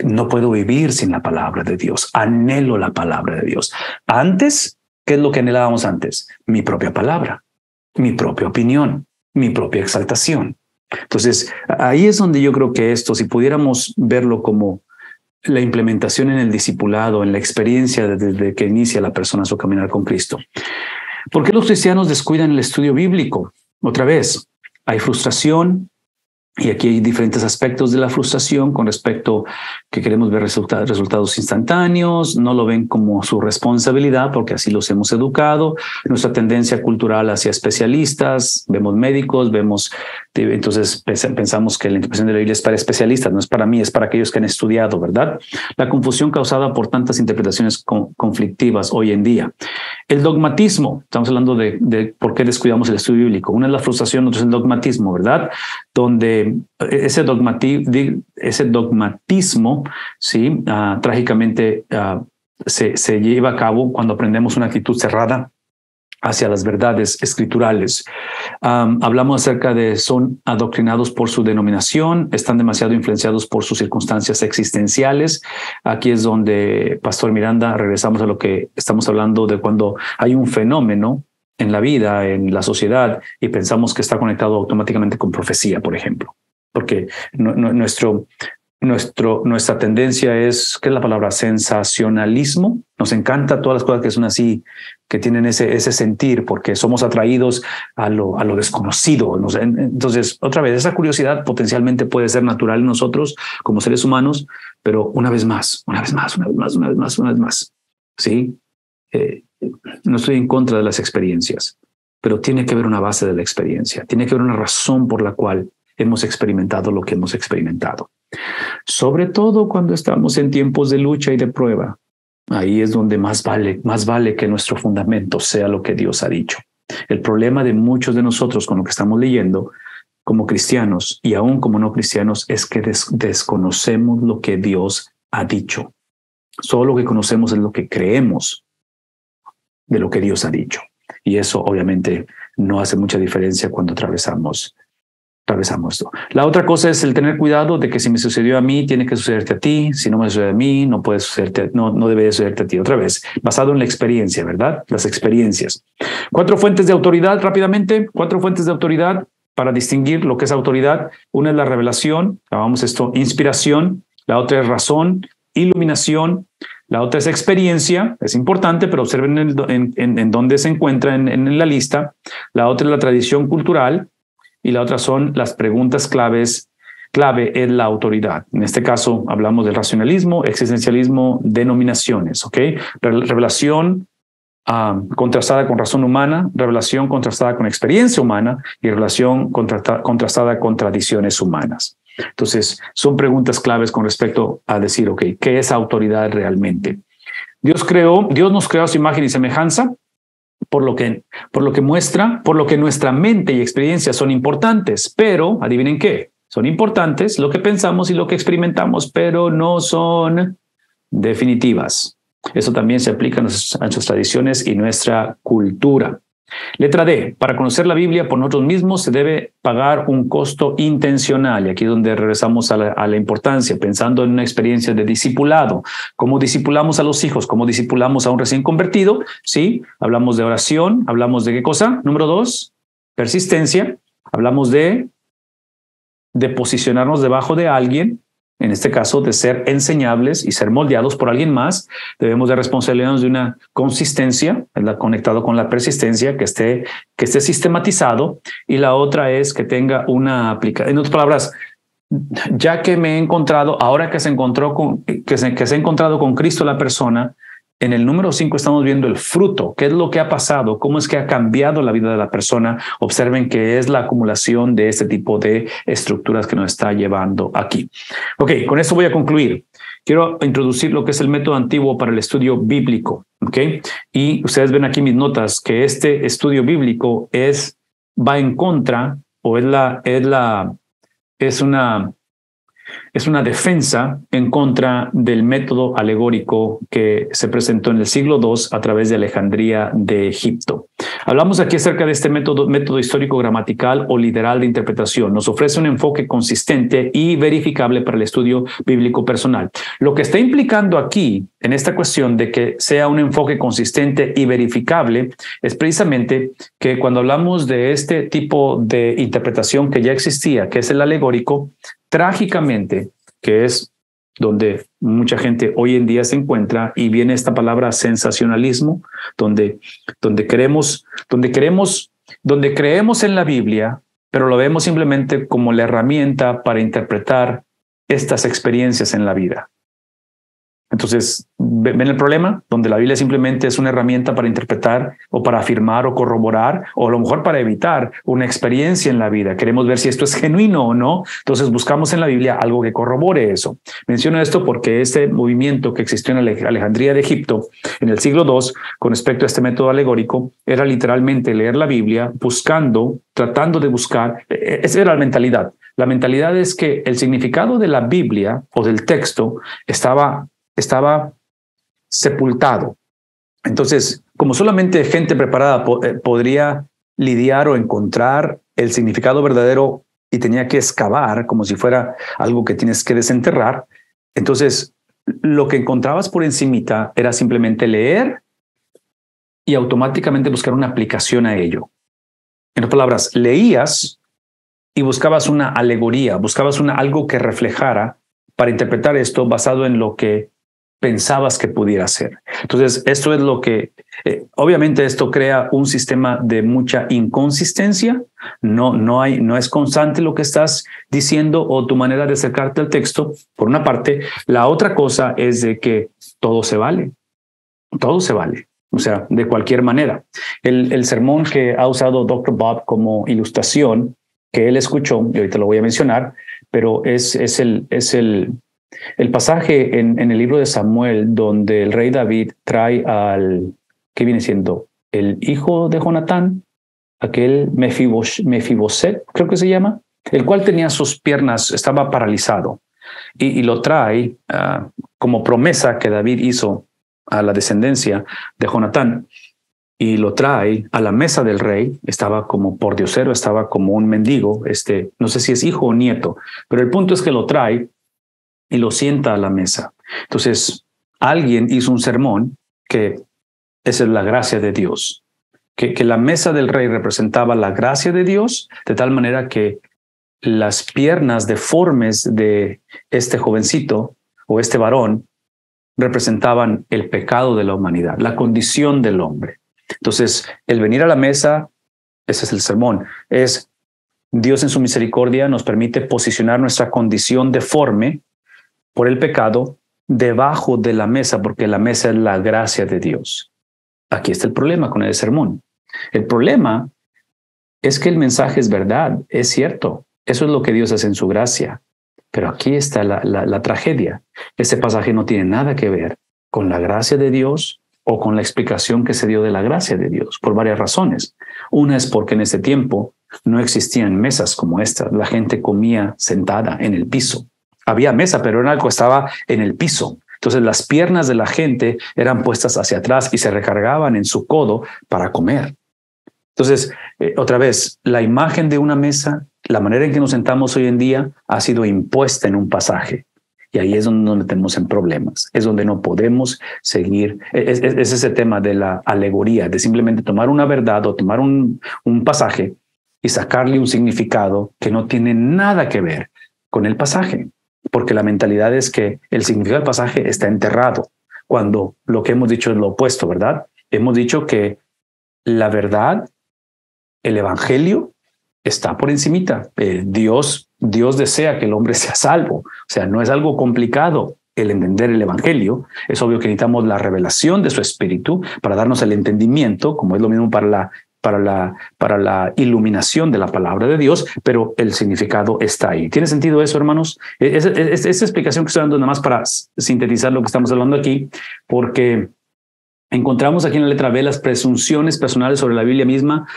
No puedo vivir sin la palabra de Dios. Anhelo la palabra de Dios. Antes, ¿qué es lo que anhelábamos antes? Mi propia palabra, mi propia opinión, mi propia exaltación. Entonces, ahí es donde yo creo que esto, si pudiéramos verlo como la implementación en el discipulado, en la experiencia desde que inicia la persona su caminar con Cristo. ¿Por qué los cristianos descuidan el estudio bíblico? Otra vez, hay frustración. Y aquí hay diferentes aspectos de la frustración con respecto que queremos ver resultados instantáneos, no lo ven como su responsabilidad porque así los hemos educado. Nuestra tendencia cultural hacia especialistas, vemos médicos, vemos Entonces pensamos que la interpretación de la Biblia es para especialistas, no es para mí, es para aquellos que han estudiado, ¿verdad? La confusión causada por tantas interpretaciones conflictivas hoy en día. El dogmatismo, estamos hablando de por qué descuidamos el estudio bíblico. Una es la frustración, otra es el dogmatismo, ¿verdad? Donde ese dogmatismo, sí, trágicamente se lleva a cabo cuando aprendemos una actitud cerrada hacia las verdades escriturales. Hablamos acerca de son adoctrinados por su denominación, están demasiado influenciados por sus circunstancias existenciales. Aquí es donde, Pastor Miranda, regresamos a lo que estamos hablando de cuando hay un fenómeno en la vida, en la sociedad, y pensamos que está conectado automáticamente con profecía, por ejemplo. Porque nuestra tendencia es, ¿qué es la palabra? Sensacionalismo. Nos encanta todas las cosas que son así, que tienen ese sentir, porque somos atraídos a lo desconocido. Entonces, otra vez, esa curiosidad potencialmente puede ser natural en nosotros como seres humanos, pero una vez más. ¿Sí? No estoy en contra de las experiencias, pero tiene que haber una base de la experiencia. Tiene que haber una razón por la cual hemos experimentado lo que hemos experimentado. Sobre todo cuando estamos en tiempos de lucha y de prueba. Ahí es donde más vale que nuestro fundamento sea lo que Dios ha dicho. El problema de muchos de nosotros con lo que estamos leyendo como cristianos y aún como no cristianos es que desconocemos lo que Dios ha dicho. Solo lo que conocemos es lo que creemos de lo que Dios ha dicho. Y eso obviamente no hace mucha diferencia cuando atravesamos esto. La otra cosa es el tener cuidado de que si me sucedió a mí, tiene que sucederte a ti. Si no me sucede a mí, no puede sucederte, no debe sucederte a ti. Otra vez, basado en la experiencia, ¿verdad? Las experiencias. 4 fuentes de autoridad, rápidamente. 4 fuentes de autoridad para distinguir lo que es autoridad. Una es la revelación, llamamos esto inspiración. La otra es razón, iluminación. La otra es experiencia, es importante, pero observen en dónde se encuentra en la lista. La otra es la tradición cultural. Y la otra son las preguntas clave es la autoridad. En este caso hablamos del racionalismo, existencialismo, denominaciones, ¿ok? Revelación contrastada con razón humana, revelación contrastada con experiencia humana y revelación contrastada con tradiciones humanas. Entonces, son preguntas claves con respecto a decir, ok, ¿qué es autoridad realmente? Dios nos creó a su imagen y semejanza. Por lo que nuestra mente y experiencia son importantes, pero adivinen qué, son importantes lo que pensamos y lo que experimentamos, pero no son definitivas. Eso también se aplica a nuestras tradiciones y nuestra cultura. Letra D. Para conocer la Biblia por nosotros mismos se debe pagar un costo intencional. Y aquí es donde regresamos a la importancia, pensando en una experiencia de discipulado. ¿Cómo discipulamos a los hijos? ¿Cómo discipulamos a un recién convertido? Sí, hablamos de oración. ¿Hablamos de qué cosa? Número 2, persistencia. Hablamos de posicionarnos debajo de alguien. En este caso, de ser enseñables y ser moldeados por alguien más. Debemos de responsabilizarnos de una consistencia, ¿verdad? Conectado con la persistencia, que esté sistematizado. Y la otra es que tenga una aplicación. En otras palabras, ya que me he encontrado, ahora que se ha encontrado con Cristo la persona, en el número 5 estamos viendo el fruto. ¿Qué es lo que ha pasado? ¿Cómo es que ha cambiado la vida de la persona? Observen que es la acumulación de este tipo de estructuras que nos está llevando aquí. Ok, con esto voy a concluir. Quiero introducir lo que es el método antiguo para el estudio bíblico. Ok, y ustedes ven aquí mis notas que este estudio bíblico va en contra o es una defensa en contra del método alegórico que se presentó en el siglo II a través de Alejandría de Egipto. Hablamos aquí acerca de este método histórico gramatical o literal de interpretación. Nos ofrece un enfoque consistente y verificable para el estudio bíblico personal. Lo que está implicando aquí en esta cuestión de que sea un enfoque consistente y verificable es precisamente que cuando hablamos de este tipo de interpretación que ya existía, que es el alegórico, trágicamente, que es donde mucha gente hoy en día se encuentra, y viene esta palabra sensacionalismo, donde creemos en la Biblia, pero lo vemos simplemente como la herramienta para interpretar estas experiencias en la vida. Entonces, ¿ven el problema? Donde la Biblia simplemente es una herramienta para interpretar o para afirmar o corroborar, o a lo mejor para evitar una experiencia en la vida. Queremos ver si esto es genuino o no. Entonces buscamos en la Biblia algo que corrobore eso. Menciono esto porque este movimiento que existió en Alejandría de Egipto en el siglo II con respecto a este método alegórico era literalmente leer la Biblia buscando, tratando de buscar. Esa era la mentalidad. La mentalidad es que el significado de la Biblia o del texto estaba sepultado. Entonces, como solamente gente preparada podría lidiar o encontrar el significado verdadero y tenía que excavar como si fuera algo que tienes que desenterrar, entonces lo que encontrabas por encimita era simplemente leer y automáticamente buscar una aplicación a ello. En otras palabras, leías y buscabas una alegoría, buscabas algo que reflejara para interpretar esto basado en lo que pensabas que pudiera ser. Entonces, esto es lo que, obviamente esto crea un sistema de mucha inconsistencia, no es constante lo que estás diciendo o tu manera de acercarte al texto, por una parte. La otra cosa es de que todo se vale, o sea, de cualquier manera. El sermón que ha usado Dr. Bob como ilustración, que él escuchó, y ahorita lo voy a mencionar, pero es el pasaje en el libro de Samuel donde el rey David trae ¿qué viene siendo? El hijo de Jonatán, aquel Mefiboset, creo que se llama, el cual tenía sus piernas, estaba paralizado, y lo trae como promesa que David hizo a la descendencia de Jonatán, y lo trae a la mesa del rey. Estaba como pordiosero, estaba como un mendigo, no sé si es hijo o nieto, pero el punto es que lo trae y lo sienta a la mesa. Entonces, alguien hizo un sermón que esa es la gracia de Dios, que la mesa del rey representaba la gracia de Dios, de tal manera que las piernas deformes de este jovencito o este varón representaban el pecado de la humanidad, la condición del hombre. Entonces, el venir a la mesa, ese es el sermón, es Dios en su misericordia nos permite posicionar nuestra condición deforme por el pecado debajo de la mesa, porque la mesa es la gracia de Dios. Aquí está el problema con el sermón. El problema es que el mensaje es verdad, es cierto. Eso es lo que Dios hace en su gracia. Pero aquí está la tragedia. Este pasaje no tiene nada que ver con la gracia de Dios o con la explicación que se dio de la gracia de Dios, por varias razones. Una es porque en ese tiempo no existían mesas como esta. La gente comía sentada en el piso. Había mesa, pero era algo que estaba en el piso. Entonces las piernas de la gente eran puestas hacia atrás y se recargaban en su codo para comer. Entonces, otra vez, la imagen de una mesa, la manera en que nos sentamos hoy en día ha sido impuesta en un pasaje. Y ahí es donde nos metemos en problemas. Es donde no podemos seguir. Es ese tema de la alegoría, de simplemente tomar una verdad o tomar un pasaje y sacarle un significado que no tiene nada que ver con el pasaje. Porque la mentalidad es que el significado del pasaje está enterrado, cuando lo que hemos dicho es lo opuesto, ¿verdad? Hemos dicho que la verdad, el evangelio, está por encimita. Dios desea que el hombre sea salvo. O sea, no es algo complicado el entender el evangelio. Es obvio que necesitamos la revelación de su espíritu para darnos el entendimiento, como es lo mismo para la iluminación de la palabra de Dios, pero el significado está ahí. ¿Tiene sentido eso, hermanos? Esa explicación que estoy dando nada más para sintetizar lo que estamos hablando aquí, porque encontramos aquí en la letra B las presunciones personales sobre la Biblia misma.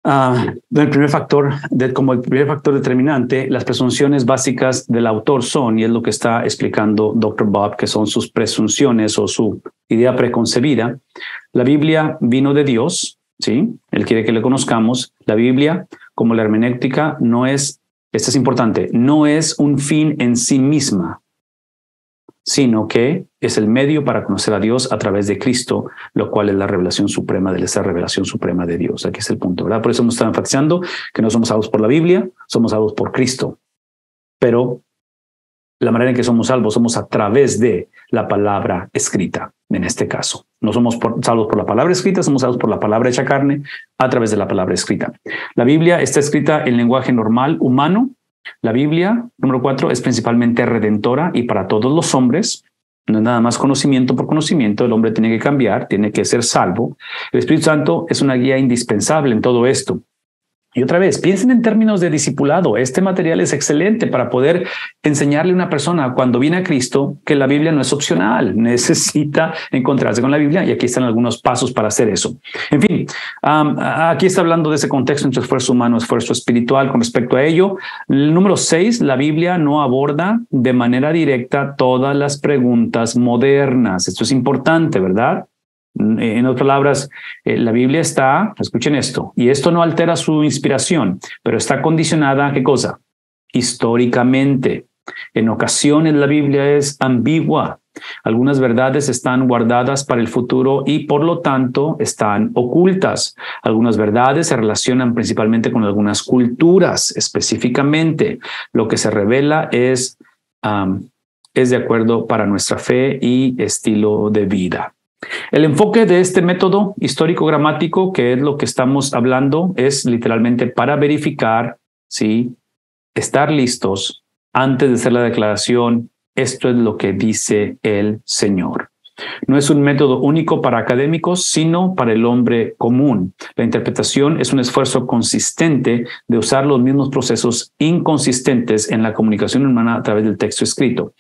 El primer factor, como el primer factor determinante, las presunciones básicas del autor son, y es lo que está explicando Dr. Bob, que son sus presunciones o su idea preconcebida. La Biblia vino de Dios, ¿sí? Él quiere que le conozcamos. La Biblia, como la hermenéutica, no es, esto es importante, no es un fin en sí misma, sino que es el medio para conocer a Dios a través de Cristo, lo cual es la revelación suprema de esa revelación suprema de Dios. Aquí es el punto, ¿verdad? Por eso hemos estado enfatizando que no somos salvos por la Biblia, somos salvos por Cristo. Pero la manera en que somos somos a través de la palabra escrita, en este caso. No somos salvos por la palabra escrita, somos salvos por la palabra hecha carne a través de la palabra escrita. La Biblia está escrita en lenguaje normal, humano. La Biblia, número 4, es principalmente redentora y para todos los hombres. No es nada más conocimiento por conocimiento, el hombre tiene que cambiar, tiene que ser salvo. El Espíritu Santo es una guía indispensable en todo esto. Y otra vez, piensen en términos de discipulado. Este material es excelente para poder enseñarle a una persona cuando viene a Cristo que la Biblia no es opcional, necesita encontrarse con la Biblia y aquí están algunos pasos para hacer eso. En fin, aquí está hablando de ese contexto entre esfuerzo humano, esfuerzo espiritual con respecto a ello. El número 6, la Biblia no aborda de manera directa todas las preguntas modernas. Esto es importante, ¿verdad? En otras palabras, la Biblia está, escuchen esto, y esto no altera su inspiración, pero está condicionada a ¿qué cosa? Históricamente. En ocasiones la Biblia es ambigua. Algunas verdades están guardadas para el futuro y por lo tanto están ocultas. Algunas verdades se relacionan principalmente con algunas culturas. Específicamente, lo que se revela es de acuerdo para nuestra fe y estilo de vida. El enfoque de este método histórico-gramático, que es lo que estamos hablando, es literalmente para verificar, ¿sí? Estar listos antes de hacer la declaración. Esto es lo que dice el Señor. No es un método único para académicos, sino para el hombre común. La interpretación es un esfuerzo consistente de usar los mismos procesos inconsistentes en la comunicación humana a través del texto escrito.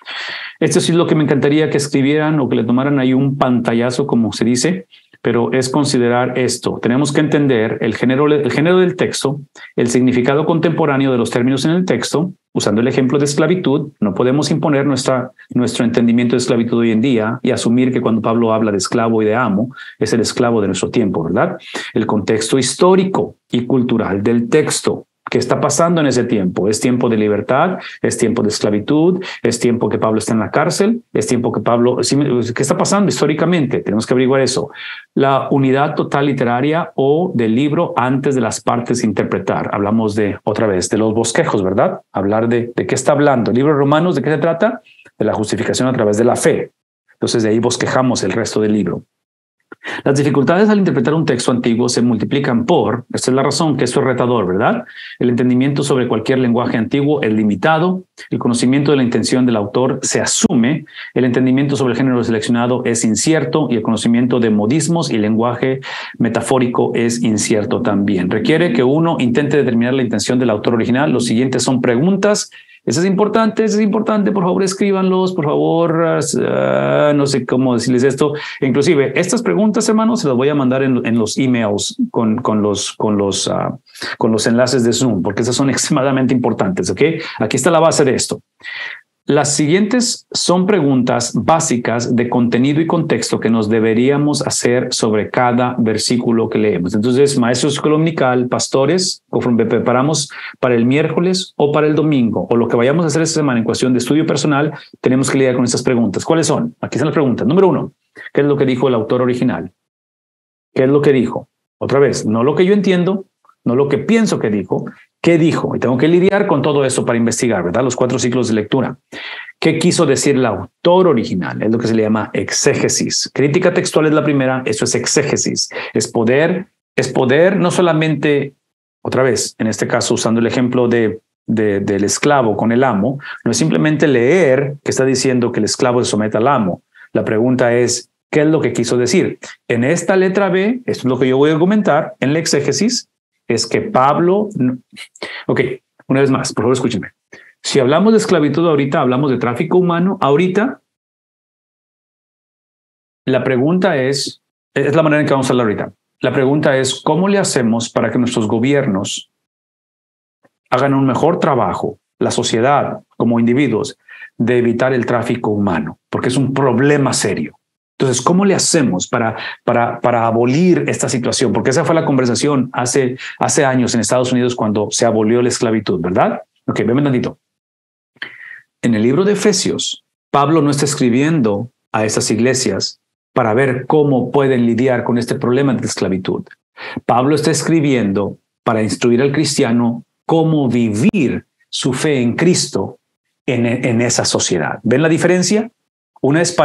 Esto sí es lo que me encantaría que escribieran o que le tomaran ahí un pantallazo, como se dice, pero es considerar esto. Tenemos que entender el género del texto, el significado contemporáneo de los términos en el texto, usando el ejemplo de esclavitud. No podemos imponer nuestro entendimiento de esclavitud hoy en día y asumir que cuando Pablo habla de esclavo y de amo, es el esclavo de nuestro tiempo, ¿verdad? El contexto histórico y cultural del texto. ¿Qué está pasando en ese tiempo? ¿Es tiempo de libertad? ¿Es tiempo de esclavitud? ¿Es tiempo que Pablo está en la cárcel? ¿Es tiempo que Pablo... ¿Qué está pasando históricamente? Tenemos que averiguar eso. La unidad total literaria o del libro antes de las partes interpretar. Hablamos de, otra vez, de los bosquejos, ¿verdad? Hablar de qué está hablando. El libro de Romanos, ¿de qué se trata? De la justificación a través de la fe. Entonces de ahí bosquejamos el resto del libro. Las dificultades al interpretar un texto antiguo se multiplican por, esta es la razón que esto es retador, ¿verdad? El entendimiento sobre cualquier lenguaje antiguo es limitado, el conocimiento de la intención del autor se asume, el entendimiento sobre el género seleccionado es incierto y el conocimiento de modismos y lenguaje metafórico es incierto también. Requiere que uno intente determinar la intención del autor original. Los siguientes son preguntas. Eso es importante, por favor escríbanlos, por favor, no sé cómo decirles esto. Inclusive, estas preguntas, hermanos, se las voy a mandar en los emails con los enlaces de Zoom, porque esas son extremadamente importantes, ¿ok? Aquí está la base de esto. Las siguientes son preguntas básicas de contenido y contexto que nos deberíamos hacer sobre cada versículo que leemos. Entonces, maestro de escuela dominical, pastores, conforme preparamos para el miércoles o para el domingo, o lo que vayamos a hacer esta semana en cuestión de estudio personal, tenemos que lidiar con estas preguntas. ¿Cuáles son? Aquí están las preguntas. Número 1, ¿qué es lo que dijo el autor original? ¿Qué es lo que dijo? Otra vez, no lo que yo entiendo, no lo que pienso que dijo, ¿qué dijo? Y tengo que lidiar con todo eso para investigar, ¿verdad? Los 4 ciclos de lectura. ¿Qué quiso decir el autor original? Es lo que se le llama exégesis. Crítica textual es la primera, eso es exégesis. Es poder no solamente, otra vez, en este caso usando el ejemplo del esclavo con el amo, no es simplemente leer que está diciendo que el esclavo se somete al amo. La pregunta es, ¿qué es lo que quiso decir? En esta letra B, esto es lo que yo voy a argumentar en la exégesis, es que Pablo... Ok, una vez más, por favor escúchenme. Si hablamos de esclavitud ahorita, hablamos de tráfico humano, ahorita la pregunta es la manera en que vamos a hablar ahorita. La pregunta es, ¿cómo le hacemos para que nuestros gobiernos hagan un mejor trabajo, la sociedad como individuos, de evitar el tráfico humano? Porque es un problema serio. Entonces, ¿cómo le hacemos para abolir esta situación? Porque esa fue la conversación hace años en Estados Unidos cuando se abolió la esclavitud, ¿verdad? Ok, ven un tantito. En el libro de Efesios, Pablo no está escribiendo a esas iglesias para ver cómo pueden lidiar con este problema de esclavitud. Pablo está escribiendo para instruir al cristiano cómo vivir su fe en Cristo en esa sociedad. ¿Ven la diferencia? Una es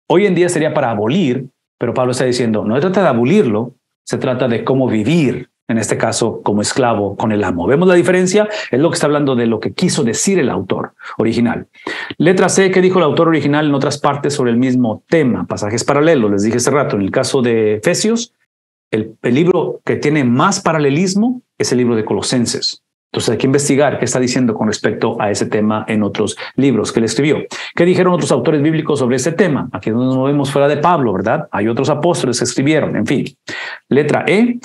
hoy en día sería para abolir, pero Pablo está diciendo, no se trata de abolirlo, se trata de cómo vivir en este caso como esclavo con el amo. ¿Vemos la diferencia? Es lo que está hablando de lo que quiso decir el autor original. Letra C, ¿qué dijo el autor original en otras partes sobre el mismo tema? Pasajes paralelos, les dije hace rato. En el caso de Efesios, el libro que tiene más paralelismo es el libro de Colosenses. Entonces hay que investigar qué está diciendo con respecto a ese tema en otros libros que él escribió. ¿Qué dijeron otros autores bíblicos sobre este tema? Aquí no nos vemos fuera de Pablo, ¿verdad? Hay otros apóstoles que escribieron, en fin. Letra E,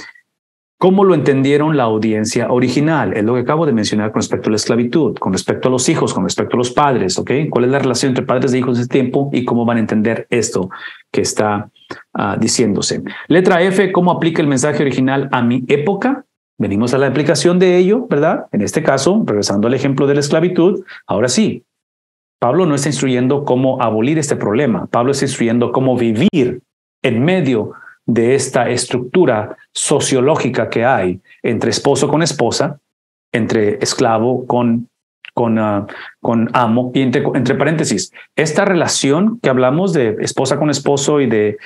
¿cómo lo entendieron la audiencia original? Es lo que acabo de mencionar con respecto a la esclavitud, con respecto a los hijos, con respecto a los padres, ¿ok? ¿Cuál es la relación entre padres e hijos en este tiempo y cómo van a entender esto que está diciéndose? Letra F, ¿cómo aplica el mensaje original a mi época? Venimos a la aplicación de ello, ¿verdad? En este caso, regresando al ejemplo de la esclavitud, ahora sí, Pablo no está instruyendo cómo abolir este problema. Pablo está instruyendo cómo vivir en medio de esta estructura sociológica que hay entre esposo con esposa, entre esclavo con amo, y entre paréntesis, esta relación que hablamos de esposa con esposo y de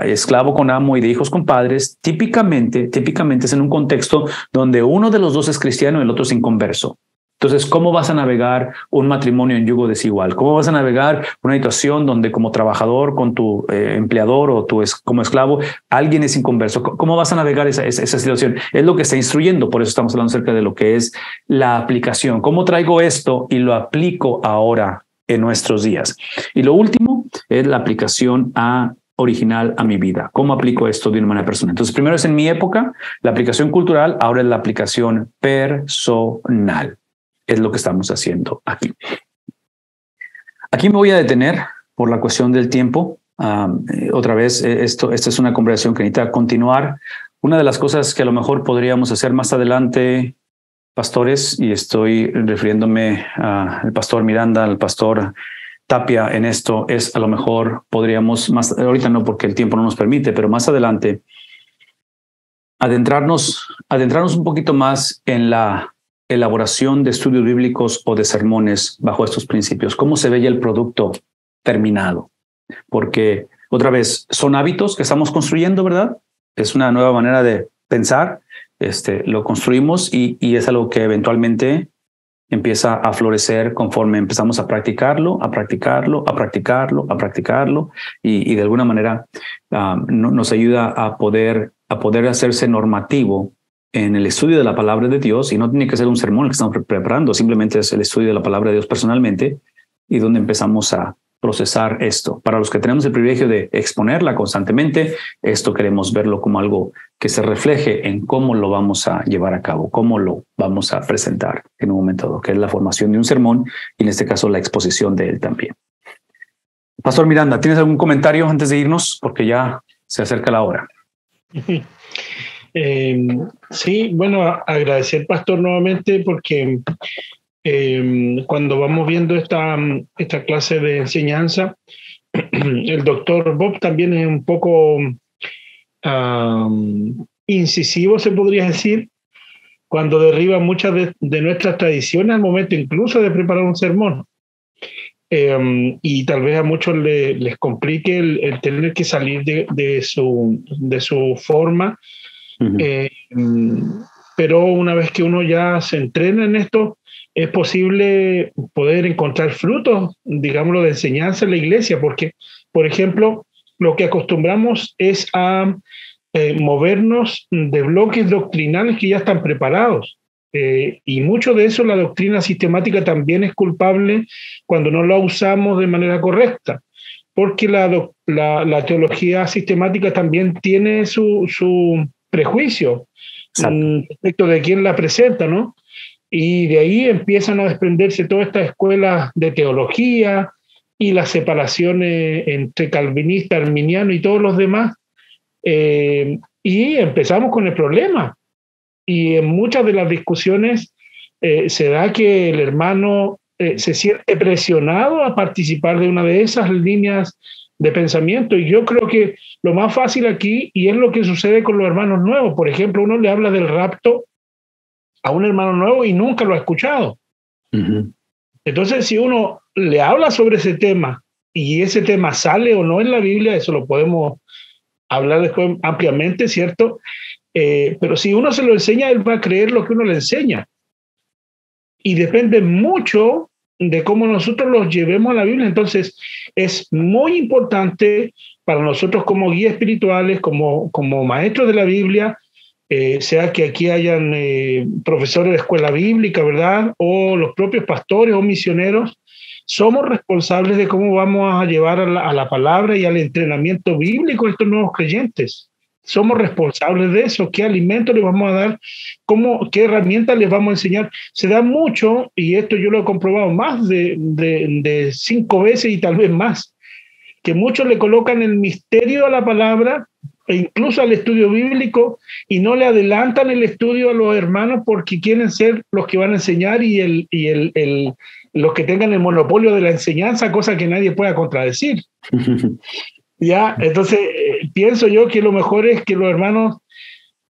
esclavo con amo y de hijos con padres, típicamente es en un contexto donde uno de los dos es cristiano y el otro es inconverso. Entonces, ¿cómo vas a navegar un matrimonio en yugo desigual? ¿Cómo vas a navegar una situación donde como trabajador con tu empleador o como esclavo, alguien es inconverso? ¿Cómo vas a navegar esa situación? Es lo que está instruyendo, por eso estamos hablando acerca de lo que es la aplicación. ¿Cómo traigo esto y lo aplico ahora en nuestros días? Y lo último es la aplicación original a mi vida. ¿Cómo aplico esto de una manera personal? Entonces, primero es en mi época, la aplicación cultural, ahora es la aplicación personal. Es lo que estamos haciendo aquí. Aquí me voy a detener por la cuestión del tiempo. Otra vez, esta es una conversación que necesita continuar. Una de las cosas que a lo mejor podríamos hacer más adelante, pastores, y estoy refiriéndome al pastor Miranda, al pastor Tapia en esto, es a lo mejor podríamos, ahorita no porque el tiempo no nos permite, pero más adelante, adentrarnos un poquito más en la elaboración de estudios bíblicos o de sermones bajo estos principios. ¿Cómo se ve ya el producto terminado? Porque, otra vez, son hábitos que estamos construyendo, ¿verdad? Es una nueva manera de pensar. Lo construimos y es algo que eventualmente empieza a florecer conforme empezamos a practicarlo y de alguna manera nos ayuda a poder hacerse normativo en el estudio de la palabra de Dios, y no tiene que ser un sermón que estamos preparando, simplemente es el estudio de la palabra de Dios personalmente, y donde empezamos a procesar esto. Para los que tenemos el privilegio de exponerla constantemente, esto queremos verlo como algo que se refleje en cómo lo vamos a llevar a cabo, cómo lo vamos a presentar en un momento dado, que es la formación de un sermón y en este caso la exposición de él también. Pastor Miranda, ¿tienes algún comentario antes de irnos? Porque ya se acerca la hora. Sí, bueno, agradecer, pastor, nuevamente, porque cuando vamos viendo esta clase de enseñanza, el doctor Bob también es un poco incisivo, se podría decir, cuando derriba muchas de nuestras tradiciones al momento incluso de preparar un sermón. Y tal vez a muchos les complique el tener que salir de su forma. Pero una vez que uno ya se entrena en esto, es posible poder encontrar frutos, digámoslo, de enseñanza en la iglesia, porque, por ejemplo, lo que acostumbramos es a movernos de bloques doctrinales que ya están preparados. Y mucho de eso, la doctrina sistemática también es culpable cuando no la usamos de manera correcta, porque la teología sistemática también tiene su prejuicio respecto de quién la presenta, ¿no? Y de ahí empiezan a desprenderse todas estas escuelas de teología y las separaciones entre calvinista, arminiano y todos los demás. Y empezamos con el problema. Y en muchas de las discusiones se da que el hermano se siente presionado a participar de una de esas líneas de pensamiento. Y yo creo que lo más fácil aquí, y es lo que sucede con los hermanos nuevos, por ejemplo, uno le habla del rapto a un hermano nuevo y nunca lo ha escuchado. Uh-huh. Entonces, si uno le habla sobre ese tema y ese tema sale o no en la Biblia, eso lo podemos hablar después ampliamente, ¿cierto? pero si uno se lo enseña, él va a creer lo que uno le enseña. Y depende mucho de cómo nosotros los llevemos a la Biblia. Entonces, es muy importante para nosotros como guías espirituales, como maestros de la Biblia, sea que aquí hayan profesores de escuela bíblica, ¿verdad? O los propios pastores o misioneros, somos responsables de cómo vamos a llevar a la palabra y al entrenamiento bíblico a estos nuevos creyentes. Somos responsables de eso. ¿Qué alimento les vamos a dar? ¿Qué herramientas les vamos a enseñar? Se da mucho, y esto yo lo he comprobado más de 5 veces y tal vez más, que muchos le colocan el misterio a la palabra e incluso al estudio bíblico y no le adelantan el estudio a los hermanos porque quieren ser los que van a enseñar y los que tengan el monopolio de la enseñanza, cosa que nadie pueda contradecir. Ya, entonces pienso yo que lo mejor es que los hermanos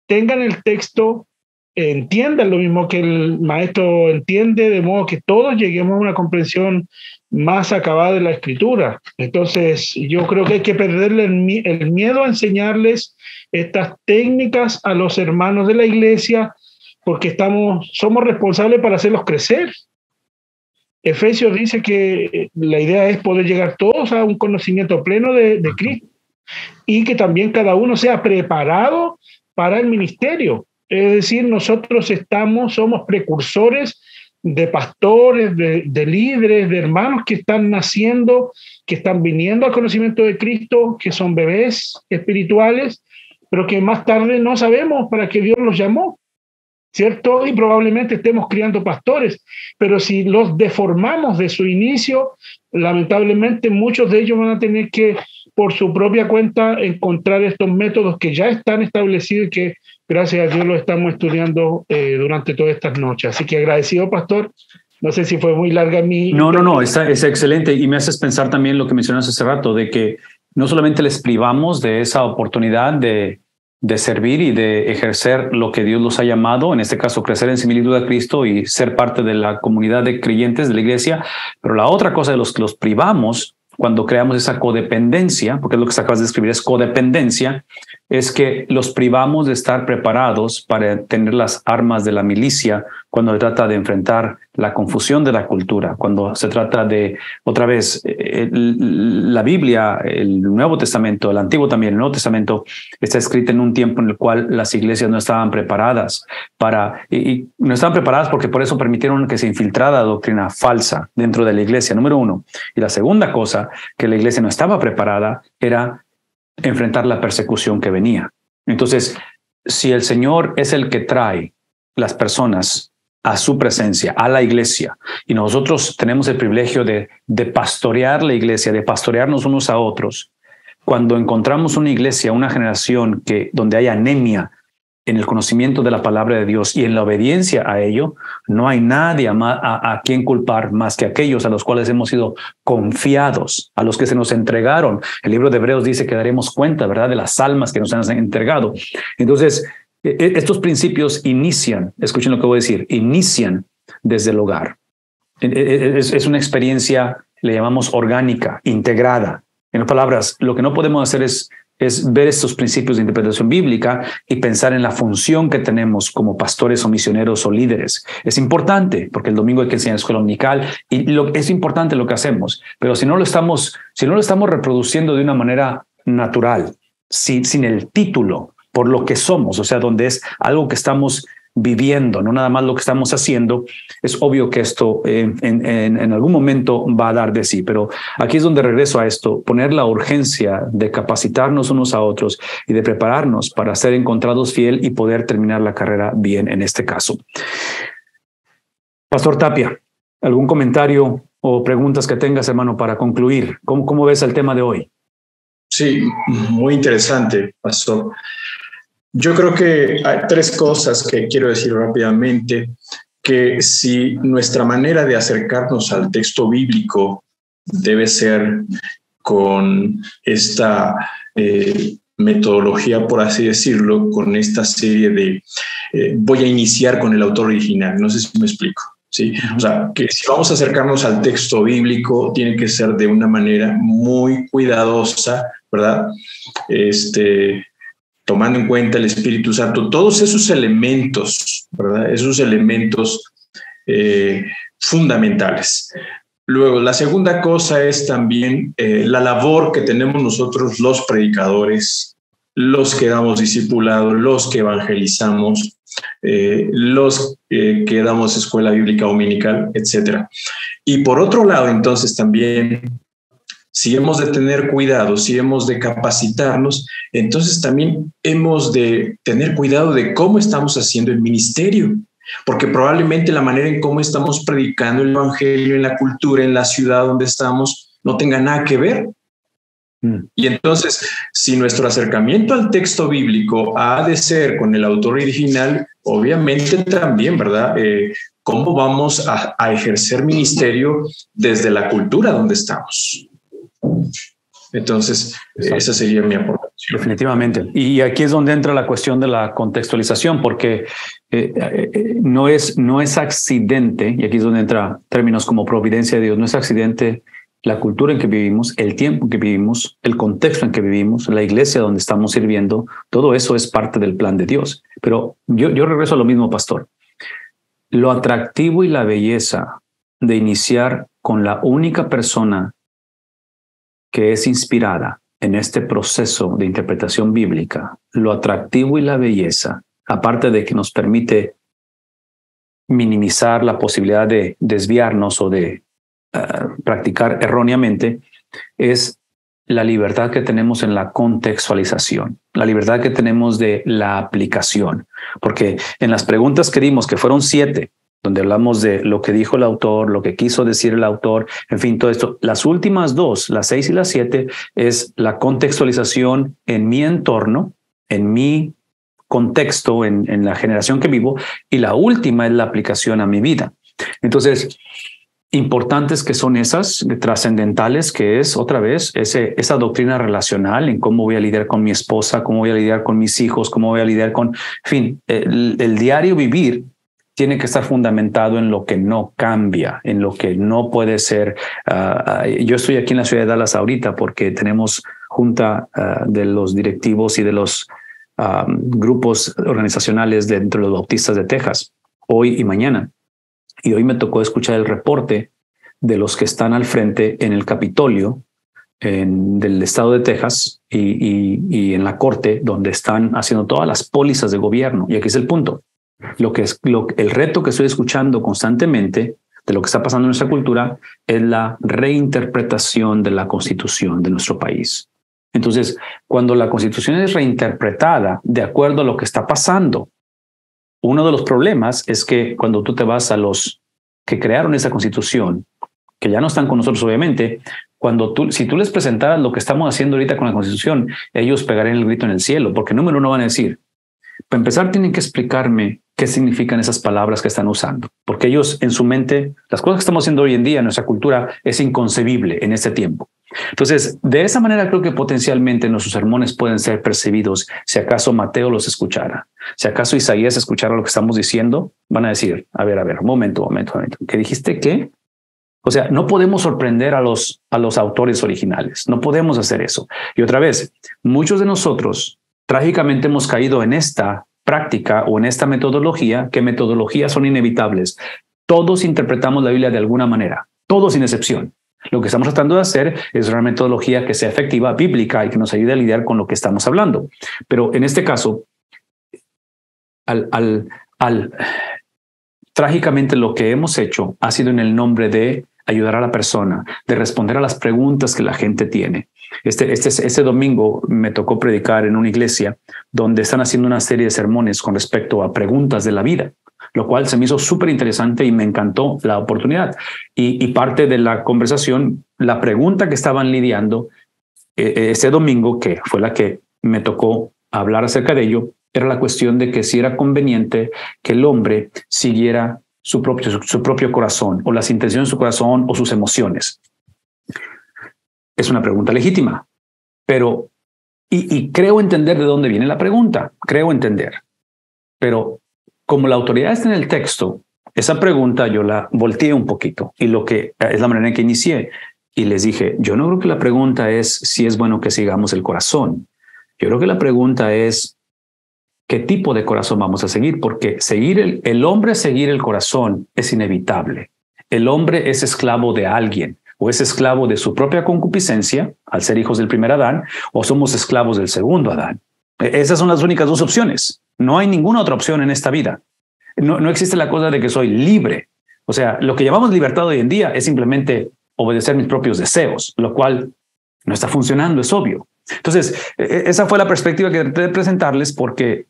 tengan el texto, entiendan lo mismo que el maestro entiende, de modo que todos lleguemos a una comprensión más acabada de la escritura. Entonces yo creo que hay que perderle el miedo a enseñarles estas técnicas a los hermanos de la iglesia, porque somos responsables para hacerlos crecer. Efesios dice que la idea es poder llegar todos a un conocimiento pleno de Cristo y que también cada uno sea preparado para el ministerio. Es decir, nosotros somos precursores de pastores, de líderes, de hermanos que están naciendo, que están viniendo al conocimiento de Cristo, que son bebés espirituales, pero que más tarde no sabemos para qué Dios los llamó, ¿cierto? Y probablemente estemos criando pastores, pero si los deformamos de su inicio, lamentablemente muchos de ellos van a tener que, por su propia cuenta, encontrar estos métodos que ya están establecidos y que, gracias a Dios, los estamos estudiando durante todas estas noches. Así que agradecido, pastor. No sé si fue muy larga mi... No, es excelente. Y me haces pensar también lo que mencionaste hace rato, de que no solamente les privamos de esa oportunidad de servir y de ejercer lo que Dios los ha llamado, en este caso crecer en similitud a Cristo y ser parte de la comunidad de creyentes de la iglesia, pero la otra cosa de los que los privamos cuando creamos esa codependencia, porque es lo que acabas de escribir, es codependencia, es que los privamos de estar preparados para tener las armas de la milicia cuando se trata de enfrentar la confusión de la cultura, cuando se trata de, otra vez, la Biblia, el Nuevo Testamento, el Antiguo también, el Nuevo Testamento, está escrito en un tiempo en el cual las iglesias no estaban preparadas y no estaban preparadas porque por eso permitieron que se infiltrara doctrina falsa dentro de la iglesia, número uno. Y la segunda cosa, que la iglesia no estaba preparada, era enfrentar la persecución que venía. Entonces, si el Señor es el que trae las personas a su presencia, a la iglesia, y nosotros tenemos el privilegio de pastorear la iglesia, de pastorearnos unos a otros, cuando encontramos una iglesia, una generación donde hay anemia en el conocimiento de la palabra de Dios y en la obediencia a ello, no hay nadie a quien culpar más que aquellos a los cuales hemos sido confiados, a los que se nos entregaron. El libro de Hebreos dice que daremos cuenta, ¿verdad?, de las almas que nos han entregado. Entonces, estos principios inician, escuchen lo que voy a decir, inician desde el hogar. Es una experiencia, le llamamos orgánica, integrada. En otras palabras, lo que no podemos hacer es ver estos principios de interpretación bíblica y pensar en la función que tenemos como pastores o misioneros o líderes. Es importante, porque el domingo hay que enseñar escuela dominical y es importante lo que hacemos, pero si no lo estamos reproduciendo de una manera natural, sin el título, por lo que somos, o sea, donde es algo que estamos viviendo, no nada más lo que estamos haciendo, es obvio que esto en algún momento va a dar de sí. Pero aquí es donde regreso a esto, poner la urgencia de capacitarnos unos a otros y de prepararnos para ser encontrados fiel y poder terminar la carrera bien en este caso. Pastor Tapia, ¿algún comentario o preguntas que tengas, hermano, para concluir? ¿Cómo ves el tema de hoy? Sí, muy interesante, pastor. Yo creo que hay 3 cosas que quiero decir rápidamente, que si nuestra manera de acercarnos al texto bíblico debe ser con esta metodología, por así decirlo, con esta serie de voy a iniciar con el autor original, no sé si me explico. Sí, o sea, que si vamos a acercarnos al texto bíblico, tiene que ser de una manera muy cuidadosa, ¿verdad? tomando en cuenta el Espíritu Santo, todos esos elementos, ¿verdad? Esos elementos fundamentales. Luego, la segunda cosa es también la labor que tenemos nosotros los predicadores, los que damos discipulado, los que evangelizamos, los que damos escuela bíblica dominical, etc. Y por otro lado, entonces también, si hemos de tener cuidado, si hemos de capacitarnos, entonces también hemos de tener cuidado de cómo estamos haciendo el ministerio, porque probablemente la manera en cómo estamos predicando el evangelio en la cultura, en la ciudad donde estamos, no tenga nada que ver. Y entonces, si nuestro acercamiento al texto bíblico ha de ser con el autor original, obviamente también, ¿verdad? ¿Cómo vamos a ejercer ministerio desde la cultura donde estamos? Entonces, esa sería mi aportación. Definitivamente. Y aquí es donde entra la cuestión de la contextualización, porque no es accidente, y aquí es donde entra términos como providencia de Dios, no es accidente la cultura en que vivimos, el tiempo en que vivimos, el contexto en que vivimos, la iglesia donde estamos sirviendo, todo eso es parte del plan de Dios. Pero yo regreso a lo mismo, pastor. Lo atractivo y la belleza de iniciar con la única persona que es inspirada en este proceso de interpretación bíblica, lo atractivo y la belleza, aparte de que nos permite minimizar la posibilidad de desviarnos o de practicar erróneamente, es la libertad que tenemos en la contextualización, la libertad que tenemos de la aplicación. Porque en las preguntas que dimos, que fueron 7, donde hablamos de lo que dijo el autor, lo que quiso decir el autor, en fin, todo esto. Las últimas 2, las 6 y las 7, es la contextualización en mi entorno, en mi contexto, en la generación que vivo, y la última es la aplicación a mi vida. Entonces, importantes que son esas, trascendentales, que es otra vez esa doctrina relacional en cómo voy a lidiar con mi esposa, cómo voy a lidiar con mis hijos, cómo voy a lidiar con, en fin, el diario vivir tiene que estar fundamentado en lo que no cambia, en lo que no puede ser. Yo estoy aquí en la ciudad de Dallas ahorita porque tenemos junta de los directivos y de los grupos organizacionales dentro de los bautistas de Texas, hoy y mañana. Y hoy me tocó escuchar el reporte de los que están al frente en el Capitolio del estado de Texas y en la corte, donde están haciendo todas las pólizas de gobierno. Y aquí es el punto. El reto que estoy escuchando constantemente de lo que está pasando en nuestra cultura es la reinterpretación de la Constitución de nuestro país. Entonces, cuando la Constitución es reinterpretada de acuerdo a lo que está pasando, uno de los problemas es que cuando tú te vas a los que crearon esa Constitución, que ya no están con nosotros obviamente, si tú les presentaras lo que estamos haciendo ahorita con la Constitución, ellos pegarían el grito en el cielo, porque número uno van a decir, para empezar tienen que explicarme qué significan esas palabras que están usando, porque ellos en su mente, las cosas que estamos haciendo hoy en día en nuestra cultura es inconcebible en este tiempo. Entonces, de esa manera creo que potencialmente nuestros sermones pueden ser percibidos. Si acaso Mateo los escuchara, si acaso Isaías escuchara lo que estamos diciendo, van a decir, a ver, momento. ¿Qué dijiste qué? O sea, no podemos sorprender a los autores originales. No podemos hacer eso. Y otra vez, muchos de nosotros trágicamente hemos caído en esta práctica o en esta metodología, que metodologías son inevitables. Todos interpretamos la Biblia de alguna manera, todos sin excepción. Lo que estamos tratando de hacer es una metodología que sea efectiva, bíblica y que nos ayude a lidiar con lo que estamos hablando. Pero en este caso, trágicamente lo que hemos hecho ha sido en el nombre de ayudar a la persona, de responder a las preguntas que la gente tiene. Este domingo me tocó predicar en una iglesia donde están haciendo una serie de sermones con respecto a preguntas de la vida, lo cual se me hizo súper interesante y me encantó la oportunidad. Y parte de la conversación, la pregunta que estaban lidiando ese domingo, que fue la que me tocó hablar acerca de ello, era la cuestión de que si era conveniente que el hombre siguiera su propio corazón o las intenciones de su corazón o sus emociones. Es una pregunta legítima, pero y creo entender de dónde viene la pregunta, pero como la autoridad está en el texto, esa pregunta yo la volteé un poquito y lo que es la manera en que inicié y les dije, yo no creo que la pregunta es si es bueno que sigamos el corazón. Yo creo que la pregunta es qué tipo de corazón vamos a seguir, porque seguir el hombre seguir el corazón es inevitable. El hombre es esclavo de alguien, o es esclavo de su propia concupiscencia, al ser hijos del primer Adán, o somos esclavos del segundo Adán. Esas son las únicas dos opciones. No hay ninguna otra opción en esta vida. No existe la cosa de que soy libre. O sea, lo que llamamos libertad hoy en día es simplemente obedecer mis propios deseos, lo cual no está funcionando, es obvio. Entonces, esa fue la perspectiva que traté de presentarles porque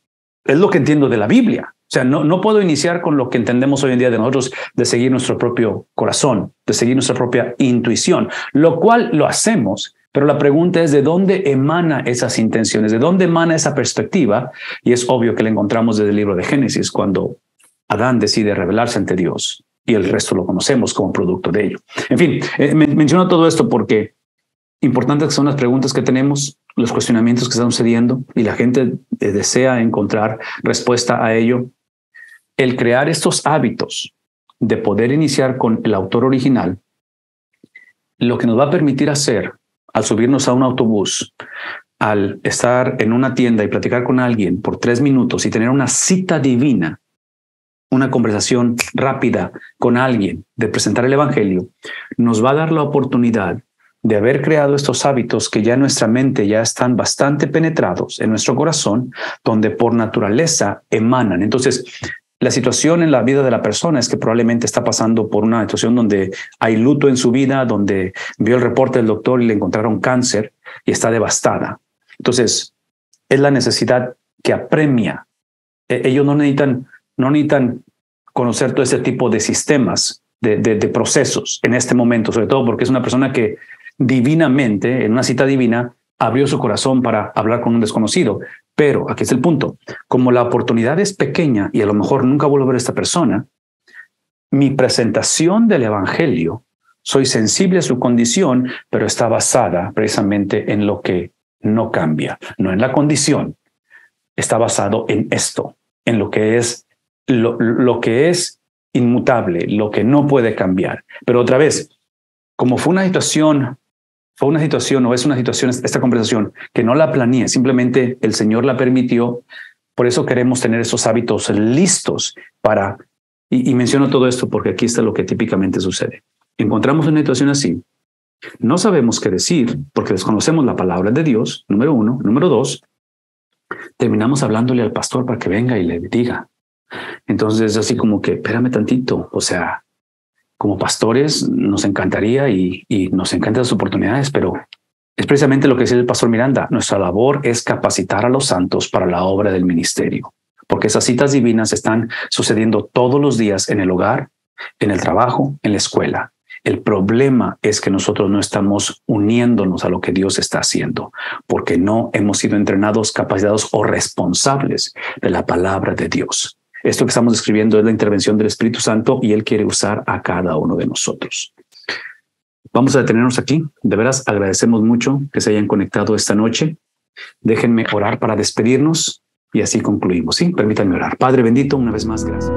es lo que entiendo de la Biblia. O sea, no puedo iniciar con lo que entendemos hoy en día de nosotros, de seguir nuestro propio corazón, de seguir nuestra propia intuición, lo cual lo hacemos, pero la pregunta es de dónde emana esas intenciones, de dónde emana esa perspectiva, y es obvio que la encontramos desde el libro de Génesis, cuando Adán decide rebelarse ante Dios, y el resto lo conocemos como producto de ello. En fin, menciono todo esto porque importantes son las preguntas que tenemos, los cuestionamientos que están sucediendo, y la gente desea encontrar respuesta a ello. El crear estos hábitos de poder iniciar con el autor original, lo que nos va a permitir hacer al subirnos a un autobús, al estar en una tienda y platicar con alguien por 3 minutos y tener una cita divina, una conversación rápida con alguien, de presentar el evangelio, nos va a dar la oportunidad de haber creado estos hábitos que ya en nuestra mente ya están bastante penetrados en nuestro corazón, donde por naturaleza emanan. Entonces, la situación en la vida de la persona es que probablemente está pasando por una situación donde hay luto en su vida, donde vio el reporte del doctor y le encontraron cáncer y está devastada. Entonces, es la necesidad que apremia. Ellos no necesitan conocer todo este tipo de sistemas, de procesos en este momento, sobre todo porque es una persona que divinamente, en una cita divina, abrió su corazón para hablar con un desconocido. Pero aquí es el punto. Como la oportunidad es pequeña y a lo mejor nunca vuelvo a ver a esta persona, mi presentación del evangelio, soy sensible a su condición, pero está basada precisamente en lo que no cambia, no en la condición. Está basado en esto, en lo que es lo que es inmutable, lo que no puede cambiar. Pero otra vez, como fue una situación o es una situación, esta conversación, que no la planeé, simplemente el Señor la permitió. Por eso queremos tener esos hábitos listos para, y menciono todo esto porque aquí está lo que típicamente sucede. Encontramos una situación así, no sabemos qué decir porque desconocemos la palabra de Dios, número 1. Número 2, terminamos hablándole al pastor para que venga y le diga. Entonces, así como que, espérame tantito, o sea, como pastores nos encantaría y nos encantan las oportunidades, pero es precisamente lo que decía el pastor Miranda. Nuestra labor es capacitar a los santos para la obra del ministerio, porque esas citas divinas están sucediendo todos los días en el hogar, en el trabajo, en la escuela. El problema es que nosotros no estamos uniéndonos a lo que Dios está haciendo, porque no hemos sido entrenados, capacitados o responsables de la palabra de Dios. Esto que estamos describiendo es la intervención del Espíritu Santo y Él quiere usar a cada uno de nosotros. Vamos a detenernos aquí. De veras, agradecemos mucho que se hayan conectado esta noche. Déjenme orar para despedirnos y así concluimos. Sí, permítanme orar. Padre bendito, una vez más, gracias.